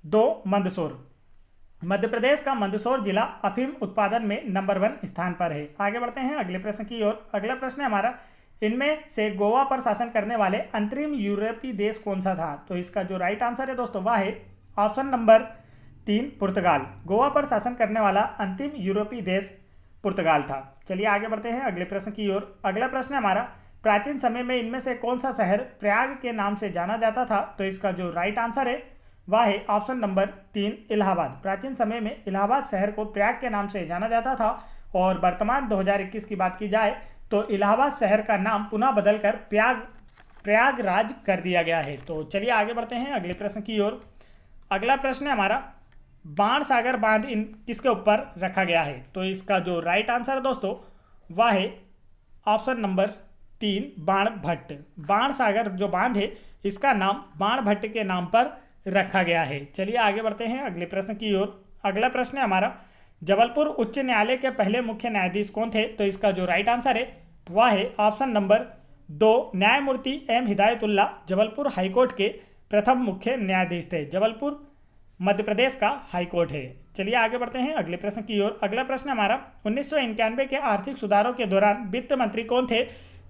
2 मंदसौर। मध्य प्रदेश का मंदसौर जिला अफीम उत्पादन में नंबर 1 स्थान पर है। आगे बढ़ते हैं अगले प्रश्न की ओर। अगला प्रश्न है हमारा, इनमें से गोवा पर शासन करने वाले अंतरिम यूरोपीय देश कौन सा था? तो इसका जो राइट आंसर है दोस्तों वह है ऑप्शन नंबर 3 पुर्तगाल। गोवा पर शासन करने वाला अंतिम यूरोपीय देश पुर्तगाल था। चलिए आगे बढ़ते हैं अगले प्रश्न की ओर। अगला प्रश्न है हमारा, प्राचीन समय में इनमें से कौन सा शहर प्रयाग के नाम से जाना जाता था? तो इसका जो राइट आंसर है वह है ऑप्शन नंबर 3 इलाहाबाद। प्राचीन समय में इलाहाबाद शहर को प्रयाग के नाम से जाना जाता था और वर्तमान 2021 की बात की जाए तो इलाहाबाद शहर का नाम पुनः बदलकर प्रयागराज कर दिया गया है। तो चलिए आगे बढ़ते हैं अगले प्रश्न की ओर। अगला प्रश्न है हमारा, बाणसागर बांध इन किसके ऊपर रखा गया है? तो इसका जो राइट आंसर है दोस्तों वह है ऑप्शन नंबर 3 बाणभट्ट। बाणसागर जो बांध है इसका नाम बाणभट्ट के नाम पर रखा गया है। चलिए आगे बढ़ते हैं अगले प्रश्न की ओर। अगला प्रश्न है हमारा, जबलपुर उच्च न्यायालय के पहले मुख्य न्यायाधीश कौन थे? तो इसका जो राइट आंसर है वह है ऑप्शन नंबर 2 न्यायमूर्ति एम हिदायतुल्ला जबलपुर हाईकोर्ट के प्रथम मुख्य न्यायाधीश थे। जबलपुर मध्य प्रदेश का हाई कोर्ट है। चलिए आगे बढ़ते हैं अगले प्रश्न की ओर। अगला प्रश्न हमारा 1991 के आर्थिक सुधारों के दौरान वित्त मंत्री कौन थे?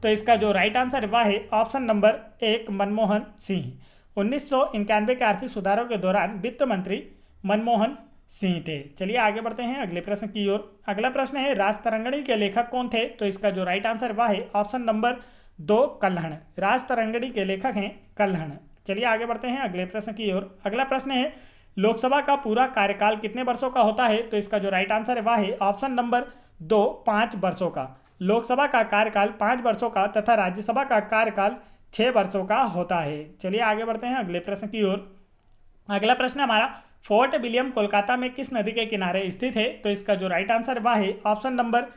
तो इसका जो राइट आंसर वह है ऑप्शन नंबर 1 मनमोहन सिंह। 1991 के आर्थिक सुधारों के दौरान वित्त मंत्री मनमोहन सिंह थे। चलिए आगे बढ़ते हैं अगले प्रश्न की ओर। अगला प्रश्न है राजतरंगिणी के लेखक कौन थे? तो इसका जो राइट आंसर वह है ऑप्शन नंबर 2 कल्हण। राजतरंगिणी के लेखक हैं कल्हण। चलिए आगे बढ़ते हैं अगले प्रश्न की ओर। अगला प्रश्न है लोकसभा का पूरा कार्यकाल कितने वर्षों का होता है? तो इसका जो राइट आंसर है वह है ऑप्शन नंबर 2 5 वर्षों का। लोकसभा का कार्यकाल 5 वर्षों का तथा राज्यसभा का कार्यकाल 6 वर्षों का होता है। चलिए आगे बढ़ते हैं अगले प्रश्न की ओर। अगला प्रश्न हमारा फोर्ट विलियम कोलकाता में किस नदी के किनारे स्थित है? तो इसका जो राइट आंसर वह है ऑप्शन नंबर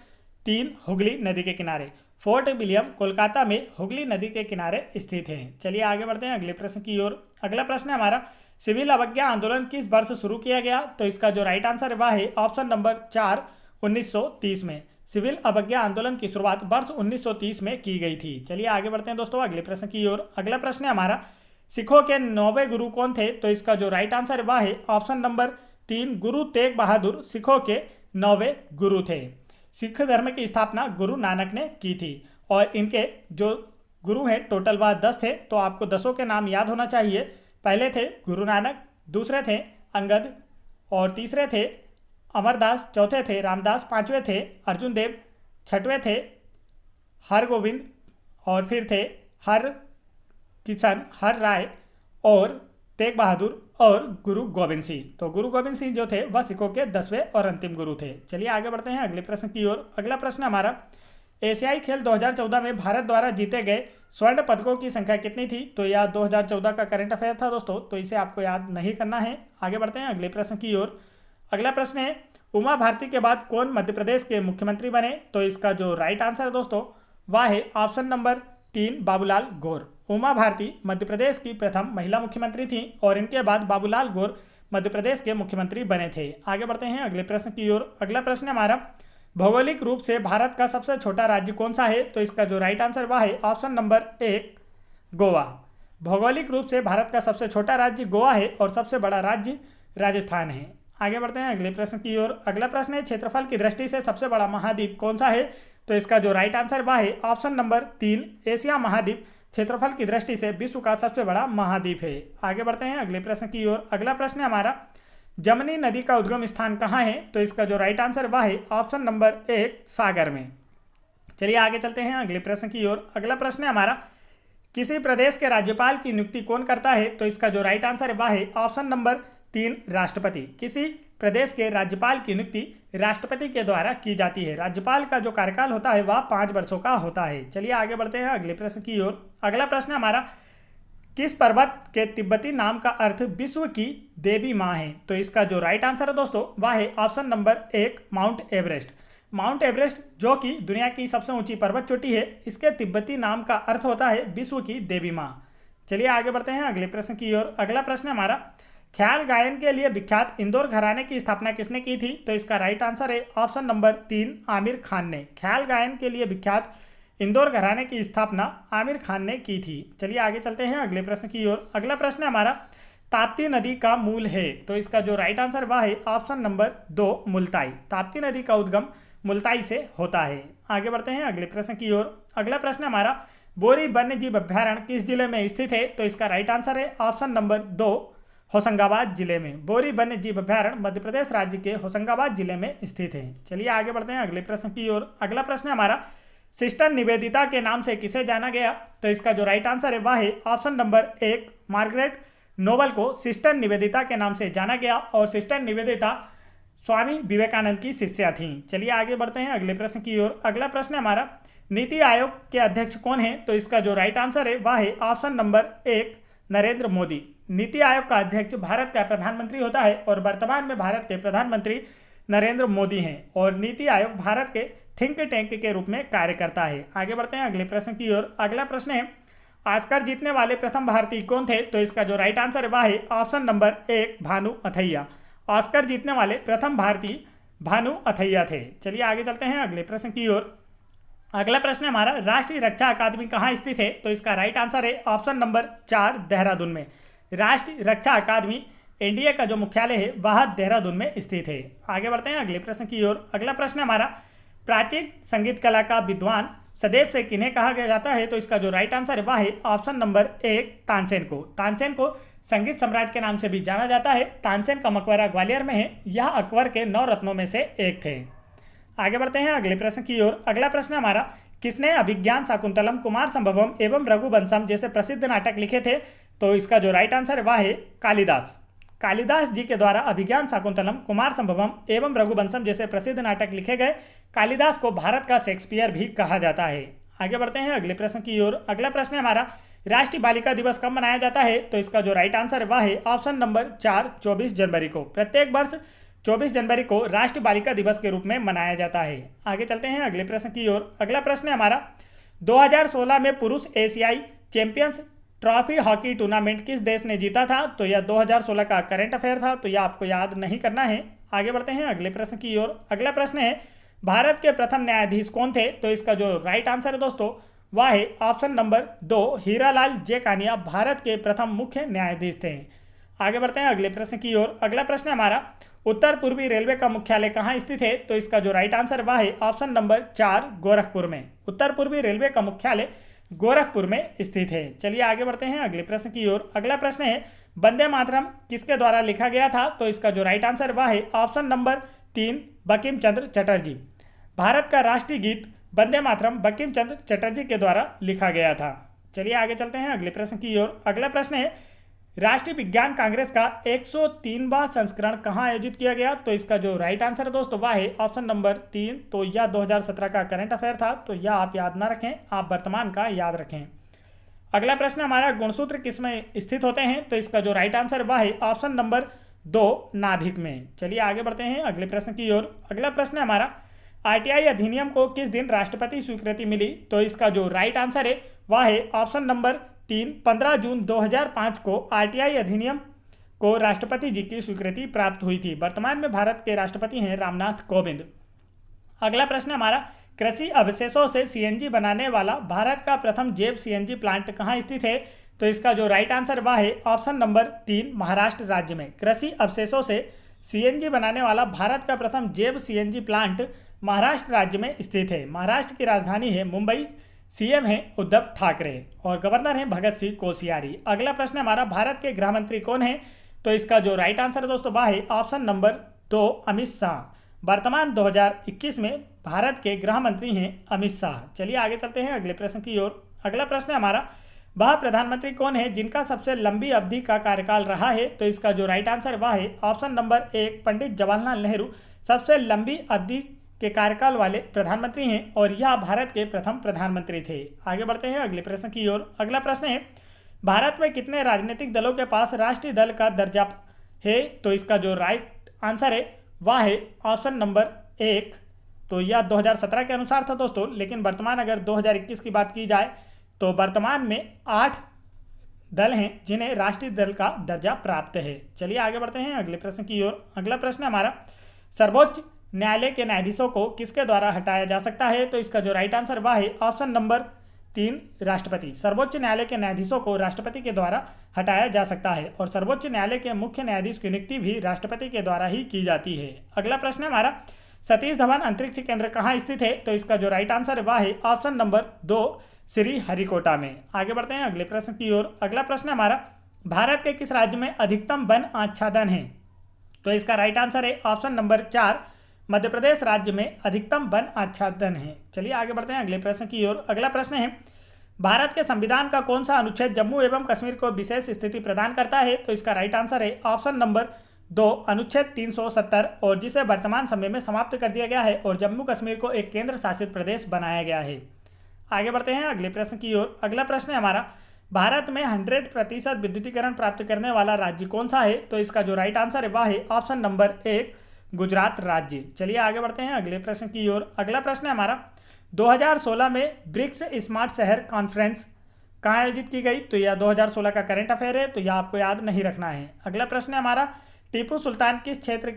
3 हुगली नदी के किनारे। फोर्ट विलियम कोलकाता में हुगली नदी के किनारे स्थित है। चलिए आगे बढ़ते हैं अगले प्रश्न की ओर। अगला प्रश्न है हमारा सिविल अवज्ञा आंदोलन किस वर्ष शुरू किया गया? तो इसका जो राइट आंसर है वह है ऑप्शन नंबर 4 1930 में। सिविल अवज्ञा आंदोलन की शुरुआत वर्ष 1930 में की गई थी। चलिए आगे बढ़ते हैं दोस्तों अगले प्रश्न की ओर। अगला प्रश्न है हमारा सिखों के 9वें गुरु कौन थे? तो इसका जो राइट आंसर वह है ऑप्शन नंबर 3 गुरु तेग बहादुर सिखों के 9वें गुरु थे। सिख धर्म की स्थापना गुरु नानक ने की थी और इनके जो गुरु हैं टोटल वह 10 थे। तो आपको 10 के नाम याद होना चाहिए। पहले थे गुरु नानक, दूसरे थे अंगद और तीसरे थे अमरदास, चौथे थे रामदास, पांचवें थे अर्जुन देव, छठवें थे हरगोविंद और फिर थे हर किशन, हर राय और तेग बहादुर और गुरु गोविंद सिंह। तो गुरु गोविंद सिंह जो थे वह सिखों के 10वें और अंतिम गुरु थे। चलिए आगे बढ़ते हैं अगले प्रश्न की ओर। अगला प्रश्न हमारा एशियाई खेल 2014 में भारत द्वारा जीते गए स्वर्ण पदकों की संख्या कितनी थी? तो यह 2014 का करंट अफेयर था दोस्तों, तो इसे आपको याद नहीं करना है। आगे बढ़ते हैं अगले प्रश्न की ओर। अगला प्रश्न है उमा भारती के बाद कौन मध्य प्रदेश के मुख्यमंत्री बने? तो इसका जो राइट आंसर है दोस्तों वह है ऑप्शन नंबर 3 बाबूलाल गौर। उमा भारती मध्य प्रदेश की प्रथम महिला मुख्यमंत्री थी और इनके बाद बाबूलाल गौर मध्य प्रदेश के मुख्यमंत्री बने थे। आगे बढ़ते हैं अगले प्रश्न की ओर। अगला प्रश्न हमारा भौगोलिक रूप से भारत का सबसे छोटा राज्य कौन सा है? तो इसका जो राइट आंसर वह है ऑप्शन नंबर 1 गोवा। भौगोलिक रूप से भारत का सबसे छोटा राज्य गोवा है और सबसे बड़ा राज्य राजस्थान है। आगे बढ़ते हैं अगले प्रश्न की ओर। अगला प्रश्न है क्षेत्रफल की दृष्टि से सबसे बड़ा महाद्वीप कौन सा है? तो इसका जो राइट आंसर वह है ऑप्शन नंबर 3 एशिया महाद्वीप क्षेत्रफल की दृष्टि से विश्व का सबसे बड़ा महाद्वीप है। आगे बढ़ते हैं अगले प्रश्न की ओर। अगला प्रश्न है हमारा जमनी नदी का उद्गम स्थान कहाँ है? तो इसका जो राइट आंसर वह है ऑप्शन नंबर 1 सागर में। चलिए आगे चलते हैं अगले प्रश्न की ओर। अगला प्रश्न है हमारा किसी प्रदेश के राज्यपाल की नियुक्ति कौन करता है? तो इसका जो राइट आंसर है वह है ऑप्शन नंबर 3 राष्ट्रपति। किसी प्रदेश के राज्यपाल की नियुक्ति राष्ट्रपति के द्वारा की जाती है। राज्यपाल का जो कार्यकाल होता है वह 5 वर्षों का होता है। चलिए आगे बढ़ते हैं अगले प्रश्न की ओर। अगला प्रश्न हमारा किस पर्वत के तिब्बती नाम का अर्थ विश्व की देवी माँ है? तो इसका जो राइट आंसर है दोस्तों वह है option number 1 mount Everest. Mount Everest जो कि दुनिया की सबसे ऊंची पर्वत चोटी है, इसके तिब्बती नाम का अर्थ होता है विश्व की देवी माँ। चलिए आगे बढ़ते हैं अगले प्रश्न की ओर। अगला प्रश्न हमारा ख्याल गायन के लिए विख्यात इंदौर घराने की स्थापना किसने की थी? तो इसका राइट आंसर है ऑप्शन नंबर 3 आमिर खान ने। ख्याल गायन के लिए विख्यात इंदौर घराने की स्थापना आमिर खान ने की थी। चलिए आगे चलते हैं अगले प्रश्न की ओर। अगला प्रश्न हमारा ताप्ती नदी का मूल है? तो इसका जो राइट आंसर वह है ऑप्शन नंबर 2 मुल्ताई। ताप्ती नदी का उद्गम मुल्ताई से होता है। आगे बढ़ते हैं अगले प्रश्न की ओर। अगला प्रश्न हमारा बोरी वन्य जीव अभ्यारण्य किस जिले में स्थित है? तो इसका राइट आंसर है ऑप्शन नंबर 2 होशंगाबाद जिले में। बोरी वन्य जीव अभ्यारण्य मध्य प्रदेश राज्य के होशंगाबाद जिले में स्थित है। चलिए आगे बढ़ते हैं अगले प्रश्न की ओर। अगला प्रश्न हमारा सिस्टर निवेदिता के नाम से किसे जाना गया? तो इसका जो राइट आंसर है वह है ऑप्शन नंबर 1 मार्गरेट नोबल को सिस्टर निवेदिता के नाम से जाना गया और सिस्टर निवेदिता स्वामी विवेकानंद की शिष्या थीं। चलिए आगे बढ़ते हैं अगले प्रश्न की ओर। अगला प्रश्न हमारा नीति आयोग के अध्यक्ष कौन है? तो इसका जो राइट आंसर है वह है ऑप्शन नंबर 1 नरेंद्र मोदी। नीति आयोग का अध्यक्ष भारत का प्रधानमंत्री होता है और वर्तमान में भारत के प्रधानमंत्री नरेंद्र मोदी हैं और नीति आयोग भारत के थिंक टैंक के रूप में कार्य करता है। आगे बढ़ते हैं अगले प्रश्न की ओर। अगला प्रश्न है ऑस्कर जीतने वाले प्रथम भारतीय कौन थे? तो इसका जो राइट आंसर है वह है option number 1 Bhanu Athaiya. Oscar जीतने वाले प्रथम भारतीय भानु अथैया थे। चलिए आगे चलते हैं अगले प्रश्न की ओर। अगला प्रश्न हमारा राष्ट्रीय रक्षा अकादमी कहाँ स्थित है? तो इसका राइट आंसर है ऑप्शन नंबर 4 देहरादून में। राष्ट्रीय रक्षा अकादमी एनडीए का जो मुख्यालय है वह देहरादून में स्थित है। आगे बढ़ते हैं अगले प्रश्न की ओर। अगला प्रश्न हमारा, प्राचीन संगीत कला का विद्वान सदैव से किन्हें कहा गया जाता है? तो इसका जो राइट आंसर है वह है ऑप्शन नंबर 1 तानसेन को। तानसेन को संगीत सम्राट के नाम से भी जाना जाता है। तानसेन का मकबरा ग्वालियर में है। यह अकबर के 9 रत्नों में से एक थे। आगे बढ़ते हैं अगले प्रश्न की ओर। अगला प्रश्न हमारा, किसने अभिज्ञान शाकुंतलम, कुमार संभवम एवं रघुवंशम जैसे प्रसिद्ध नाटक लिखे थे? तो इसका जो राइट आंसर है वह है कालिदास। कालिदास जी के द्वारा अभिज्ञान शाकुंतलम, कुमार संभवम एवं रघुवंशम जैसे प्रसिद्ध नाटक लिखे गए। कालिदास को भारत का शेक्सपियर भी कहा जाता है। आगे बढ़ते हैं अगले प्रश्न की ओर। अगला प्रश्न हमारा, राष्ट्रीय बालिका दिवस कब मनाया जाता है? तो इसका जो राइट आंसर है वह है ऑप्शन नंबर 4 24 जनवरी को। प्रत्येक वर्ष 24 जनवरी को राष्ट्रीय बालिका दिवस के रूप में मनाया जाता है। आगे चलते हैं अगले प्रश्न की ओर। अगला प्रश्न हमारा, 2016 में पुरुष एशियाई चैंपियंस ट्रॉफी हॉकी टूर्नामेंट किस देश ने जीता था? तो यह 2016 का करंट अफेयर था, तो यह आपको याद नहीं करना है। आगे बढ़ते हैं अगले प्रश्न की ओर। अगला प्रश्न है, भारत के प्रथम न्यायाधीश कौन थे? तो इसका जो राइट आंसर है दोस्तों वह है ऑप्शन नंबर 2 हीरालाल जे कानिया भारत के प्रथम मुख्य न्यायाधीश थे। आगे बढ़ते हैं अगले प्रश्न की ओर। अगला प्रश्न हमारा, उत्तर पूर्वी रेलवे का मुख्यालय कहाँ स्थित है? तो इसका जो राइट आंसर वह है ऑप्शन नंबर 4 गोरखपुर में। उत्तर पूर्वी रेलवे का मुख्यालय गोरखपुर में स्थित है। चलिए आगे बढ़ते हैं अगले प्रश्न की ओर। अगला प्रश्न है, वंदे मातरम किसके द्वारा लिखा गया था? तो इसका जो राइट आंसर वह है ऑप्शन नंबर 3 बंकिम चंद्र चटर्जी। भारत का राष्ट्रीय गीत वंदे मातरम बंकिम चंद्र चटर्जी के द्वारा लिखा गया था। चलिए आगे चलते हैं अगले प्रश्न की ओर। अगला प्रश्न है, राष्ट्रीय विज्ञान कांग्रेस का 103वां संस्करण कहाँ आयोजित किया गया? तो इसका जो राइट आंसर है दोस्तों वह है ऑप्शन नंबर 3। तो यह 2017 का करंट अफेयर था, तो यह आप याद ना रखें, आप वर्तमान का याद रखें। अगला प्रश्न हमारा, गुणसूत्र किस में स्थित होते हैं? तो इसका जो राइट आंसर वह है ऑप्शन नंबर 2 नाभिक में। चलिए आगे बढ़ते हैं अगले प्रश्न की ओर। अगला प्रश्न हमारा, आरटीआई अधिनियम को किस दिन राष्ट्रपति स्वीकृति मिली? तो इसका जो राइट आंसर है वह है ऑप्शन नंबर 3 15 जून 2005 को आरटीआई अधिनियम को राष्ट्रपति जी की स्वीकृति प्राप्त हुई थी। वर्तमान में भारत के राष्ट्रपति हैं रामनाथ कोविंद। अगला प्रश्न हमारा, कृषि अवशेषों से सीएनजी बनाने वाला भारत का प्रथम जैव सीएनजी प्लांट कहाँ स्थित है? तो इसका जो राइट आंसर वह है ऑप्शन नंबर 3 महाराष्ट्र राज्य में। कृषि अवशेषों से सीएनजी बनाने वाला भारत का प्रथम जैव सीएनजी प्लांट महाराष्ट्र राज्य में स्थित है। महाराष्ट्र की राजधानी है मुंबई। सीएम हैं उद्धव ठाकरे और गवर्नर हैं भगत सिंह कोश्यारी। अगला प्रश्न हमारा, भारत के गृह मंत्री कौन है? तो इसका जो राइट आंसर है दोस्तों वह है ऑप्शन नंबर 2 अमित शाह। वर्तमान 2021 में भारत के गृह मंत्री हैं अमित शाह। चलिए आगे चलते हैं अगले प्रश्न की ओर। अगला प्रश्न हमारा, वह प्रधानमंत्री कौन है जिनका सबसे लंबी अवधि का कार्यकाल रहा है? तो इसका जो राइट आंसर वह है ऑप्शन नंबर 1 पंडित जवाहरलाल नेहरू सबसे लंबी अवधि के कार्यकाल वाले प्रधानमंत्री हैं और यह भारत के प्रथम प्रधानमंत्री थे। आगे बढ़ते हैं अगले प्रश्न की ओर। अगला प्रश्न है, भारत में कितने राजनीतिक दलों के पास राष्ट्रीय दल का दर्जा है? तो इसका जो राइट आंसर है वह है ऑप्शन नंबर 1। तो यह 2017 के अनुसार था दोस्तों, लेकिन वर्तमान अगर 2021 की बात की जाए तो वर्तमान में 8 दल हैं जिन्हें राष्ट्रीय दल का दर्जा प्राप्त है। चलिए आगे बढ़ते हैं अगले प्रश्न की ओर। अगला प्रश्न हमारा, सर्वोच्च न्यायालय के न्यायाधीशों को किसके द्वारा हटाया जा सकता है? तो इसका जो राइट आंसर वह है ऑप्शन नंबर 3 राष्ट्रपति। सर्वोच्च न्यायालय के न्यायाधीशों को राष्ट्रपति के द्वारा हटाया जा सकता है और सर्वोच्च न्यायालय के मुख्य न्यायाधीश की नियुक्ति भी राष्ट्रपति के द्वारा ही की जाती है। अगला प्रश्न हमारा, सतीश धवन अंतरिक्ष केंद्र कहाँ स्थित है? तो इसका जो राइट आंसर है वह है ऑप्शन नंबर 2 श्री हरिकोटा में। आगे बढ़ते हैं अगले प्रश्न की ओर। अगला प्रश्न हमारा, भारत के किस राज्य में अधिकतम वन आच्छादन है? तो इसका राइट आंसर है ऑप्शन नंबर 4 मध्य प्रदेश राज्य में अधिकतम वन आच्छादन है। चलिए आगे बढ़ते हैं अगले प्रश्न की ओर। अगला प्रश्न है, भारत के संविधान का कौन सा अनुच्छेद जम्मू एवं कश्मीर को विशेष स्थिति प्रदान करता है? तो इसका राइट आंसर है ऑप्शन नंबर 2 अनुच्छेद 370 और जिसे वर्तमान समय में समाप्त कर दिया गया है और जम्मू कश्मीर को एक केंद्र शासित प्रदेश बनाया गया है। आगे बढ़ते हैं अगले प्रश्न की ओर। अगला प्रश्न है हमारा, भारत में 100% विद्युतीकरण प्राप्त करने वाला राज्य कौन सा है? तो इसका जो राइट आंसर है वह है ऑप्शन नंबर 1 गुजरात राज्य। चलिए आगे बढ़ते हैं अगले प्रश्न की ओर। अगला प्रश्न है हमारा, 2016 में ब्रिक्स स्मार्ट शहर कॉन्फ्रेंस कहाँ आयोजित की गई? तो यह 2016 का करंट अफेयर है, तो यह आपको याद नहीं रखना है। अगला प्रश्न है हमारा, टीपू सुल्तान किस क्षेत्र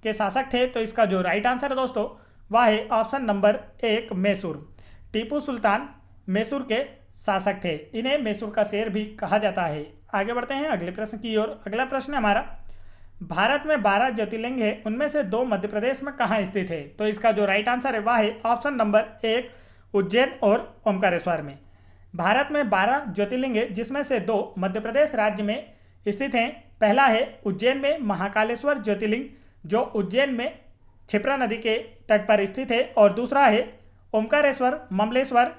के शासक थे? तो इसका जो राइट आंसर है दोस्तों वह है ऑप्शन नंबर 1 मैसूर। टीपू सुल्तान मैसूर के शासक थे। इन्हें मैसूर का शेर भी कहा जाता है। आगे बढ़ते हैं अगले प्रश्न की ओर। अगला प्रश्न है हमारा, भारत में 12 ज्योतिर्लिंग है, उनमें से 2 मध्य प्रदेश में कहाँ स्थित है? तो इसका जो राइट आंसर है वह है ऑप्शन नंबर 1 उज्जैन और ओमकारेश्वर में। भारत में 12 ज्योतिर्लिंग है, जिसमें से 2 मध्य प्रदेश राज्य में स्थित हैं। पहला है उज्जैन में महाकालेश्वर ज्योतिर्लिंग, जो उज्जैन में क्षिप्रा नदी के तट पर स्थित है, और दूसरा है ओमकारेश्वर ममलेश्वर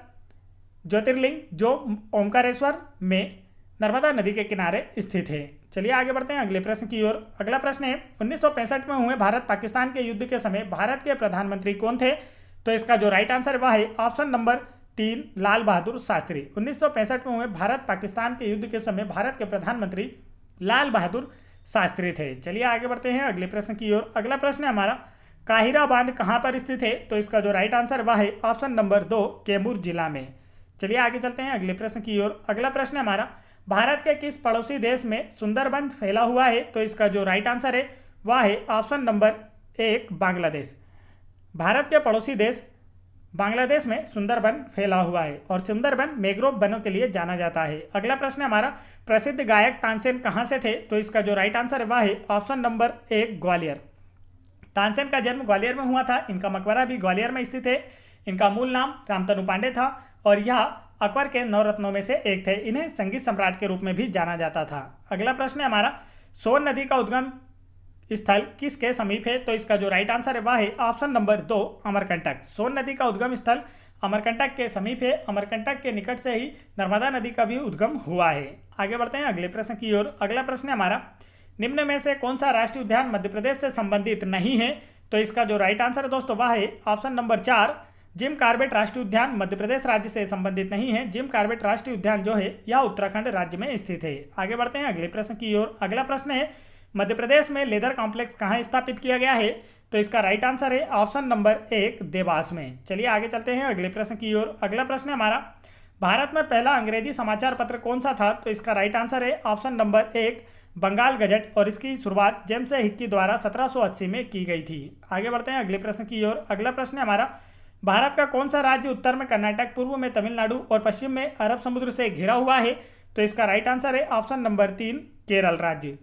ज्योतिर्लिंग, जो ओमकारेश्वर में नर्मदा नदी के किनारे स्थित है। चलिए आगे बढ़ते हैं अगले प्रश्न की ओर। अगला प्रश्न है 1965 में हुए भारत पाकिस्तान के युद्ध के समय भारत के प्रधानमंत्री कौन थे? तो इसका जो राइट आंसर वह है ऑप्शन नंबर 3 लाल बहादुर शास्त्री। 1965 में हुए भारत पाकिस्तान के युद्ध के समय भारत के प्रधानमंत्री लाल बहादुर शास्त्री थे। चलिए आगे बढ़ते हैं अगले प्रश्न की ओर। अगला प्रश्न है हमारा काहिरा बांध कहाँ पर स्थित है? तो इसका जो राइट आंसर वह है ऑप्शन नंबर 2 कैमूर जिला में। चलिए आगे चलते हैं अगले प्रश्न की ओर। अगला प्रश्न है हमारा भारत के किस पड़ोसी देश में सुंदरबन फैला हुआ है? तो इसका जो राइट आंसर है वह है ऑप्शन नंबर 1 बांग्लादेश। भारत के पड़ोसी देश बांग्लादेश में सुंदरबन फैला हुआ है, और सुंदरबन मैंग्रोव वनों के लिए जाना जाता है। अगला प्रश्न है हमारा प्रसिद्ध गायक तानसेन कहाँ से थे? तो इसका जो राइट आंसर है वह है ऑप्शन नंबर 1 ग्वालियर। तानसेन का जन्म ग्वालियर में हुआ था, इनका मकबरा भी ग्वालियर में स्थित है। इनका मूल नाम रामतनु पांडे था, और यह अकबर के 9 रत्नों में से एक थे। इन्हें संगीत सम्राट के रूप में भी जाना जाता था। अगला प्रश्न है हमारा सोन नदी का उद्गम स्थल किसके समीप है? तो इसका जो राइट आंसर है वह है ऑप्शन नंबर 2 अमरकंटक। सोन नदी का उद्गम स्थल अमरकंटक के समीप है। अमरकंटक के निकट से ही नर्मदा नदी का भी उद्गम हुआ है। आगे बढ़ते हैं अगले प्रश्न की ओर। अगला प्रश्न है हमारा निम्न में से कौन सा राष्ट्रीय उद्यान मध्य प्रदेश से संबंधित नहीं है? तो इसका जो राइट आंसर है दोस्तों वह है ऑप्शन नंबर 4 जिम कॉर्बेट राष्ट्रीय उद्यान मध्य प्रदेश राज्य से संबंधित नहीं है। जिम कॉर्बेट राष्ट्रीय उद्यान जो है यह उत्तराखंड राज्य में स्थित है। आगे बढ़ते हैं अगले प्रश्न की ओर। अगला प्रश्न है मध्य प्रदेश में लेदर कॉम्प्लेक्स कहाँ स्थापित किया गया है? तो इसका राइट आंसर है ऑप्शन नंबर 1 देवास में। चलिए आगे चलते हैं अगले प्रश्न की ओर। अगला प्रश्न है हमारा भारत में पहला अंग्रेजी समाचार पत्र कौन सा था? तो इसका राइट आंसर है ऑप्शन नंबर 1 बंगाल गजट, और इसकी शुरुआत जेम्स हिक्की द्वारा 1780 में की गई थी। आगे बढ़ते हैं अगले प्रश्न की ओर। अगला प्रश्न है हमारा भारत का कौन सा राज्य उत्तर में कर्नाटक, पूर्व में तमिलनाडु और पश्चिम में अरब समुद्र से घिरा हुआ है? तो इसका राइट आंसर है ऑप्शन नंबर 3 केरल राज्य।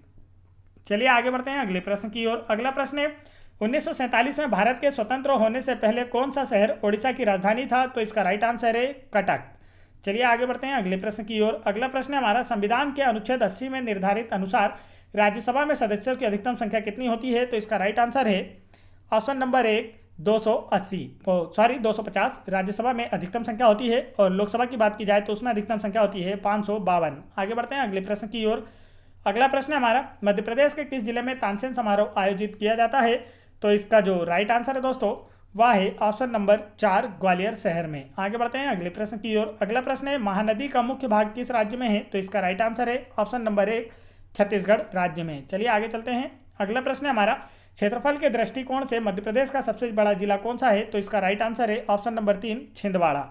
चलिए आगे बढ़ते हैं अगले प्रश्न की ओर। अगला प्रश्न है 1947 में भारत के स्वतंत्र होने से पहले कौन सा शहर ओडिशा की राजधानी था? तो इसका राइट आंसर है कटक। चलिए आगे बढ़ते हैं अगले प्रश्न की ओर। अगला प्रश्न है हमारा संविधान के अनुच्छेद 80 में निर्धारित अनुसार राज्यसभा में सदस्यों की अधिकतम संख्या कितनी होती है? तो इसका राइट आंसर है ऑप्शन नंबर 1 250। राज्यसभा में अधिकतम संख्या होती है, और लोकसभा की बात की जाए तो उसमें अधिकतम संख्या होती है 552। आगे बढ़ते हैं अगले प्रश्न की ओर। अगला प्रश्न है हमारा मध्य प्रदेश के किस जिले में तानसेन समारोह आयोजित किया जाता है? तो इसका जो राइट आंसर है दोस्तों वह है ऑप्शन नंबर 4 ग्वालियर शहर में। आगे बढ़ते हैं अगले प्रश्न की ओर। अगला प्रश्न है महानदी का मुख्य भाग किस राज्य में है? तो इसका राइट आंसर है ऑप्शन नंबर 1 छत्तीसगढ़ राज्य में। चलिए आगे चलते हैं। अगला प्रश्न है हमारा क्षेत्रफल के दृष्टिकोण से मध्य प्रदेश का सबसे बड़ा जिला कौन सा है? तो इसका राइट आंसर है ऑप्शन नंबर 3 छिंदवाड़ा।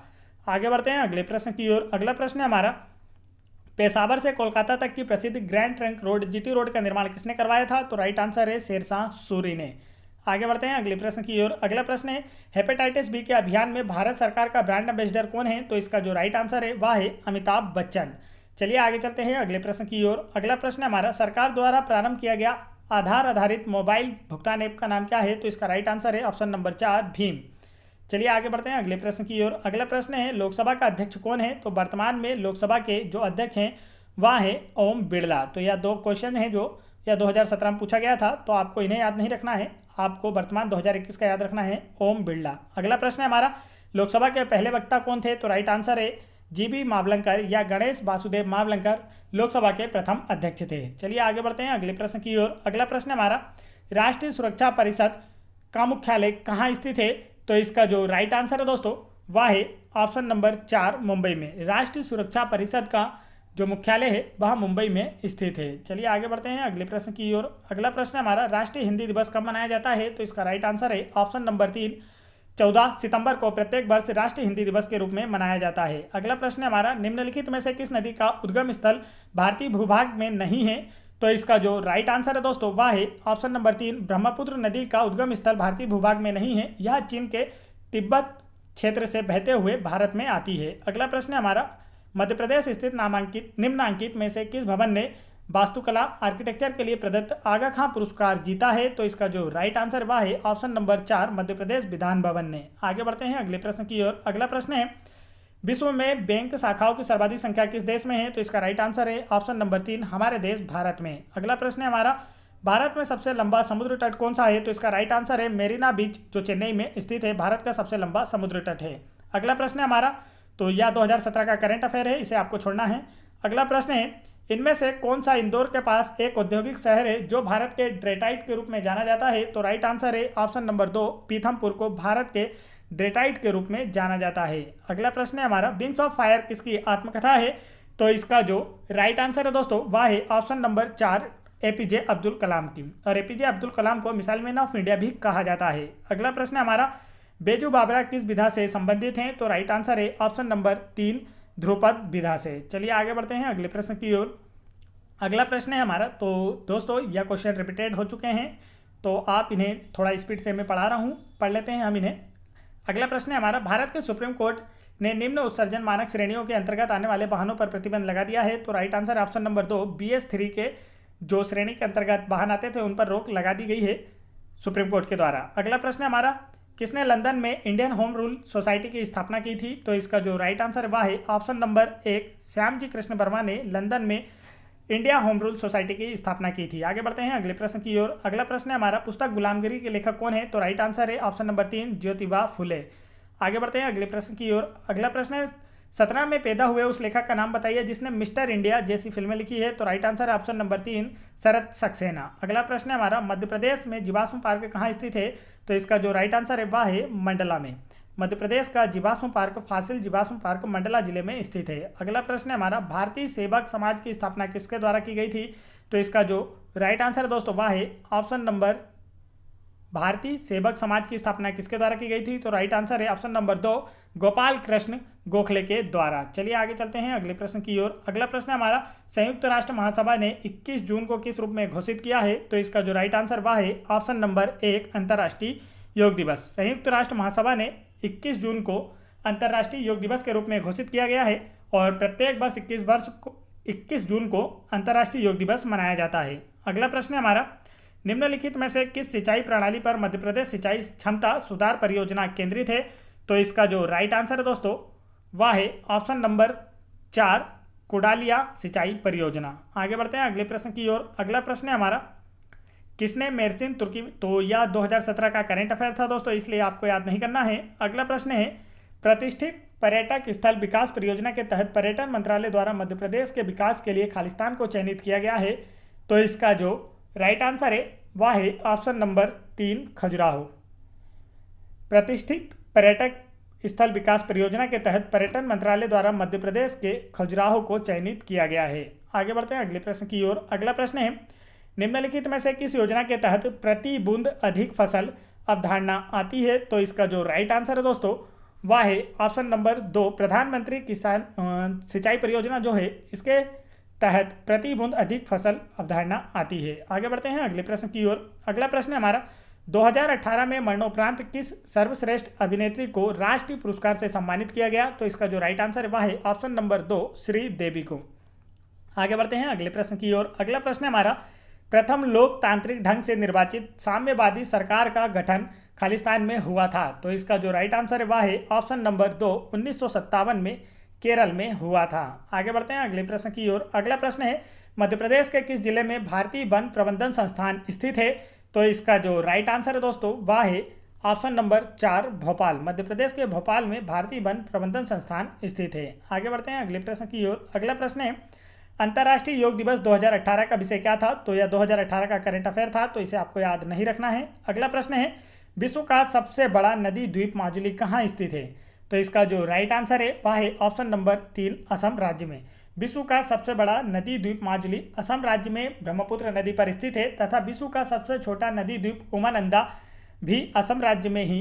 आगे बढ़ते हैं अगले प्रश्न की ओर। अगला प्रश्न है हमारा पेशावर से कोलकाता तक की प्रसिद्ध grand trunk road GT road का निर्माण किसने करवाया था? तो राइट आंसर है शेरशाह सूरी ने। आगे बढ़ते हैं अगले प्रश्न की ओर। अगला प्रश्न है हेपेटाइटिस बी के अभियान में भारत सरकार का ब्रांड एम्बेसडर कौन है? तो इसका जो राइट आंसर है वह है अमिताभ बच्चन। चलिए आगे चलते हैं अगले प्रश्न की ओर। अगला प्रश्न है हमारा सरकार द्वारा प्रारंभ किया गया आधार आधारित मोबाइल भुगतान ऐप का नाम क्या है? तो इसका राइट आंसर है ऑप्शन नंबर 4 भीम। चलिए आगे बढ़ते हैं अगले प्रश्न की ओर। अगला प्रश्न है लोकसभा का अध्यक्ष कौन है? तो वर्तमान में लोकसभा के जो अध्यक्ष हैं वह है ओम बिरला। तो यह 2 क्वेश्चन है जो यह 2017 में पूछा गया था, तो आपको इन्हें याद नहीं रखना है, आपको वर्तमान 2021 का याद रखना है ओम बिरला। अगला प्रश्न है हमारा लोकसभा के पहले वक्ता कौन थे? तो राइट आंसर है जीबी मावलंकर या गणेश वासुदेव मावलंकर लोकसभा के प्रथम अध्यक्ष थे। चलिए आगे बढ़ते हैं अगले प्रश्न की ओर। अगला प्रश्न हमारा राष्ट्रीय सुरक्षा परिषद का मुख्यालय कहाँ स्थित है? तो इसका जो राइट आंसर है दोस्तों वह है ऑप्शन नंबर 4 मुंबई में। राष्ट्रीय सुरक्षा परिषद का जो मुख्यालय है वह मुंबई में स्थित है। चलिए आगे बढ़ते हैं अगले प्रश्न की ओर। अगला प्रश्न हमारा राष्ट्रीय हिंदी दिवस कब मनाया जाता है? तो इसका राइट आंसर है ऑप्शन नंबर 3 14 सितंबर को प्रत्येक वर्ष राष्ट्रीय हिंदी दिवस के रूप में मनाया जाता है। अगला प्रश्न हमारा निम्नलिखित में से किस नदी का उद्गम स्थल भारतीय भूभाग में नहीं है? तो इसका जो राइट आंसर है दोस्तों वह है ऑप्शन नंबर 3 ब्रह्मपुत्र नदी का उद्गम स्थल भारतीय भूभाग में नहीं है। यह चीन के तिब्बत क्षेत्र से बहते हुए भारत में आती है। अगला प्रश्न हमारा मध्य प्रदेश स्थित निम्नांकित में से किस भवन ने वास्तुकला आर्किटेक्चर के लिए प्रदत्त आगा खां पुरस्कार जीता है? तो इसका जो राइट आंसर वह है ऑप्शन नंबर 4 मध्य प्रदेश विधान भवन ने। आगे बढ़ते हैं अगले प्रश्न की ओर। अगला प्रश्न है विश्व में बैंक शाखाओं की सर्वाधिक संख्या किस देश में है? तो इसका राइट आंसर है ऑप्शन नंबर 3 हमारे देश भारत में। अगला प्रश्न है हमारा भारत में सबसे लंबा समुद्र तट कौन सा है? तो इसका राइट आंसर है मेरीना बीच जो चेन्नई में स्थित है, भारत का सबसे लंबा समुद्र तट है। अगला प्रश्न है हमारा, तो यह 2017 का करंट अफेयर है, इसे आपको छोड़ना है। अगला प्रश्न है इनमें से कौन सा इंदौर के पास एक औद्योगिक शहर है जो भारत के डेट्राइट के रूप में जाना जाता है? तो राइट आंसर है ऑप्शन नंबर 2 पीथमपुर को भारत के डेट्राइट के रूप में जाना जाता है। अगला प्रश्न है हमारा विंग्स ऑफ फायर किसकी आत्मकथा है? तो इसका जो राइट आंसर है दोस्तों वह है option number 4 APJ Abdul Kalam की। और एपीजे अब्दुल कलाम को मिसाइल मैन ऑफ इंडिया भी कहा जाता है। अगला प्रश्न है हमारा बेजू बावरा किस विधा से संबंधित हैं? तो राइट आंसर है ऑप्शन नंबर 3 ध्रुपद विधा से। चलिए आगे बढ़ते हैं अगले प्रश्न की ओर। अगला प्रश्न है हमारा, तो दोस्तों यह क्वेश्चन रिपीटेड हो चुके हैं तो आप इन्हें थोड़ा स्पीड से मैं पढ़ा रहा हूँ, पढ़ लेते हैं हम इन्हें। अगला प्रश्न है हमारा भारत के सुप्रीम कोर्ट ने निम्न उत्सर्जन मानक श्रेणियों के अंतर्गत आने वाले वाहनों पर प्रतिबंध लगा दिया है? तो right answer option number 2 BS3 के जो श्रेणी के अंतर्गत वाहन आते थे उन पर रोक लगा दी गई है सुप्रीम कोर्ट के द्वारा। अगला प्रश्न है हमारा किसने लंदन में इंडियन होम रूल सोसाइटी की स्थापना की थी? तो इसका जो राइट आंसर वह है ऑप्शन नंबर 1 श्यामजी कृष्ण वर्मा ने लंदन में इंडिया होम रूल सोसाइटी की स्थापना की थी। आगे बढ़ते हैं अगले प्रश्न की ओर। अगला प्रश्न है हमारा पुस्तक गुलामगिरी के लेखक कौन है? तो राइट आंसर है ऑप्शन नंबर 3 ज्योतिबा फुले। आगे बढ़ते हैं अगले प्रश्न की ओर। अगला प्रश्न है 17 में पैदा हुए उस लेखक का नाम बताइए जिसने मिस्टर इंडिया जैसी फिल्में लिखी है? तो राइट आंसर है ऑप्शन नंबर 3 शरद सक्सेना। अगला प्रश्न है हमारा मध्य प्रदेश में जीवाश्म पार्क कहाँ स्थित है? तो इसका जो राइट आंसर है वह है मंडला में। मध्य प्रदेश का जीवाश्म पार्क फासिल जीवाश्म पार्क मंडला जिले में स्थित है। अगला प्रश्न है हमारा भारतीय सेवक समाज की स्थापना किसके द्वारा की गई थी? तो इसका जो राइट आंसर है दोस्तों वह है ऑप्शन नंबर भारतीय सेवक समाज की स्थापना किसके द्वारा की गई थी? तो राइट आंसर है ऑप्शन नंबर 2 गोपाल कृष्ण गोखले के द्वारा। चलिए आगे चलते हैं अगले प्रश्न की ओर। अगला प्रश्न है हमारा संयुक्त राष्ट्र महासभा ने 21 जून को किस रूप में घोषित किया है? तो इसका जो राइट आंसर वह है ऑप्शन नंबर 1 अंतर्राष्ट्रीय योग दिवस। संयुक्त राष्ट्र महासभा ने 21 जून को अंतर्राष्ट्रीय योग दिवस के रूप में घोषित किया गया है और प्रत्येक वर्ष 21 जून को अंतर्राष्ट्रीय योग दिवस मनाया जाता है। अगला प्रश्न है हमारा निम्नलिखित में से किस सिंचाई प्रणाली पर मध्य प्रदेश सिंचाई क्षमता सुधार परियोजना केंद्रित है? तो इसका जो राइट आंसर है दोस्तों वह है ऑप्शन नंबर 4 कुडालिया सिंचाई परियोजना। आगे बढ़ते हैं अगले प्रश्न की ओर। अगला प्रश्न है हमारा किसने मेरसिन तुर्की? तो यह 2017 का करंट अफेयर था दोस्तों, इसलिए आपको याद नहीं करना है। अगला प्रश्न है प्रतिष्ठित पर्यटक स्थल विकास परियोजना के तहत पर्यटन मंत्रालय द्वारा मध्य प्रदेश के विकास के लिए खालिस्तान को चयनित किया गया है? तो इसका जो राइट आंसर है वह है ऑप्शन नंबर 3 खजुराहो। प्रतिष्ठित पर्यटक स्थल विकास परियोजना के तहत पर्यटन मंत्रालय द्वारा मध्य प्रदेश के खजुराहो को चयनित किया गया है। आगे बढ़ते हैं अगले प्रश्न की ओर। अगला प्रश्न है निम्नलिखित में से किस योजना के तहत प्रति बूंद अधिक फसल अवधारणा आती है? तो इसका जो राइट आंसर है दोस्तों वह है ऑप्शन नंबर 2 प्रधानमंत्री किसान सिंचाई परियोजना जो है इसके तहत प्रति बूंद अधिक फसल अवधारणा आती है। आगे बढ़ते हैं अगले प्रश्न की ओर। अगला प्रश्न है हमारा 2018 में मरणोपरांत किस सर्वश्रेष्ठ अभिनेत्री को राष्ट्रीय पुरस्कार से सम्मानित किया गया? तो इसका जो राइट आंसर है वह है ऑप्शन नंबर 2 श्रीदेवी को। आगे बढ़ते हैं अगले प्रश्न की ओर। अगला प्रश्न है हमारा प्रथम लोकतांत्रिक ढंग से निर्वाचित साम्यवादी सरकार का गठन खालिस्तान में हुआ था? तो इसका जो राइट आंसर है वह है ऑप्शन नंबर 2 1957 में केरल में हुआ था। आगे बढ़ते हैं अगले प्रश्न की ओर। अगला प्रश्न है मध्य प्रदेश के किस जिले में भारतीय वन प्रबंधन संस्थान स्थित है? तो इसका जो राइट आंसर है दोस्तों वह है ऑप्शन नंबर 4 भोपाल। मध्य प्रदेश के भोपाल में भारतीय वन प्रबंधन संस्थान स्थित है। आगे बढ़ते हैं अगले प्रश्न की ओर। अगला प्रश्न है अंतर्राष्ट्रीय योग दिवस 2018 का विषय क्या था? तो यह 2018 का करंट अफेयर था, तो इसे आपको याद नहीं रखना है। अगला प्रश्न है विश्व का सबसे बड़ा नदी द्वीप माजुली कहाँ स्थित है? तो इसका जो राइट आंसर है वह है ऑप्शन नंबर 3 असम राज्य में। विश्व का सबसे बड़ा नदी द्वीप माजुली असम राज्य में ब्रह्मपुत्र नदी पर स्थित है तथा विश्व का सबसे छोटा नदी द्वीप उमानंदा भी असम राज्य में ही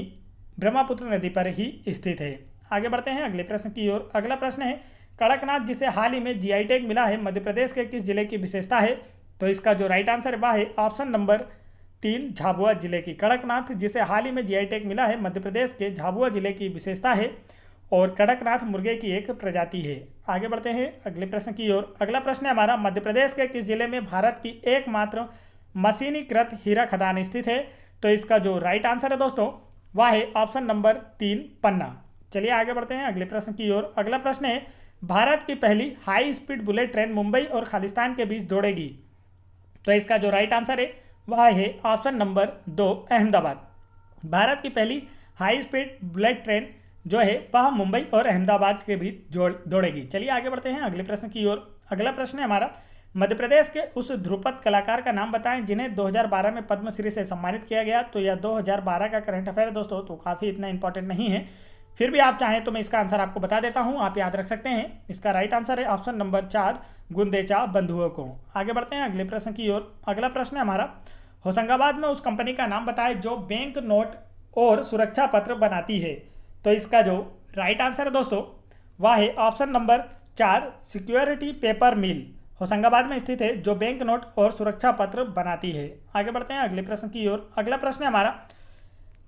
ब्रह्मपुत्र नदी पर ही स्थित है। आगे बढ़ते हैं अगले प्रश्न की ओर। अगला प्रश्न है कड़कनाथ जिसे हाल ही में जीआई टैग मिला है मध्य प्रदेश के किस जिले की विशेषता है? तो इसका जो राइट आंसर है वह है ऑप्शन नंबर 3 झाबुआ जिले की। कड़कनाथ जिसे हाल ही में जीआई टैग मिला है मध्य प्रदेश के झाबुआ जिले की विशेषता है और कड़कनाथ मुर्गे की एक प्रजाति है। आगे बढ़ते हैं अगले प्रश्न की ओर। अगला प्रश्न है हमारा, मध्य प्रदेश के किस जिले में भारत की एकमात्र मशीनीकृत हीरा खदान स्थित है? तो इसका जो राइट आंसर है दोस्तों वह है ऑप्शन नंबर 3 पन्ना। चलिए आगे बढ़ते हैं अगले प्रश्न की ओर। अगला प्रश्न है, भारत की पहली high speed bullet train Mumbai और खालिस्तान के बीच दौड़ेगी? तो इसका जो राइट आंसर है वह है ऑप्शन नंबर 2 अहमदाबाद। भारत की पहली हाई स्पीड बुलेट ट्रेन जो है वह मुंबई और अहमदाबाद के बीच दौड़ेगी। चलिए आगे बढ़ते हैं अगले प्रश्न की ओर। अगला प्रश्न है हमारा, मध्य प्रदेश के उस ध्रुपद कलाकार का नाम बताएं जिन्हें 2012 में पद्मश्री से सम्मानित किया गया। तो यह 2012 का करंट अफेयर है दोस्तों, तो काफ़ी इतना इंपॉर्टेंट नहीं है, फिर भी आप चाहें तो मैं इसका आंसर आपको बता देता हूं, आप याद रख सकते हैं। इसका राइट आंसर है ऑप्शन नंबर 4 गुंदेचा बंधुओं को। आगे बढ़ते हैं अगले प्रश्न की ओर। अगला प्रश्न है हमारा, होशंगाबाद में उस कंपनी का नाम बताएं जो बैंक नोट और सुरक्षा पत्र बनाती है। तो इसका जो राइट आंसर है दोस्तों वह है ऑप्शन नंबर 4 सिक्योरिटी पेपर मिल होशंगाबाद में स्थित है जो बैंक नोट और सुरक्षा पत्र बनाती है। आगे बढ़ते हैं अगले प्रश्न की ओर। अगला प्रश्न है हमारा,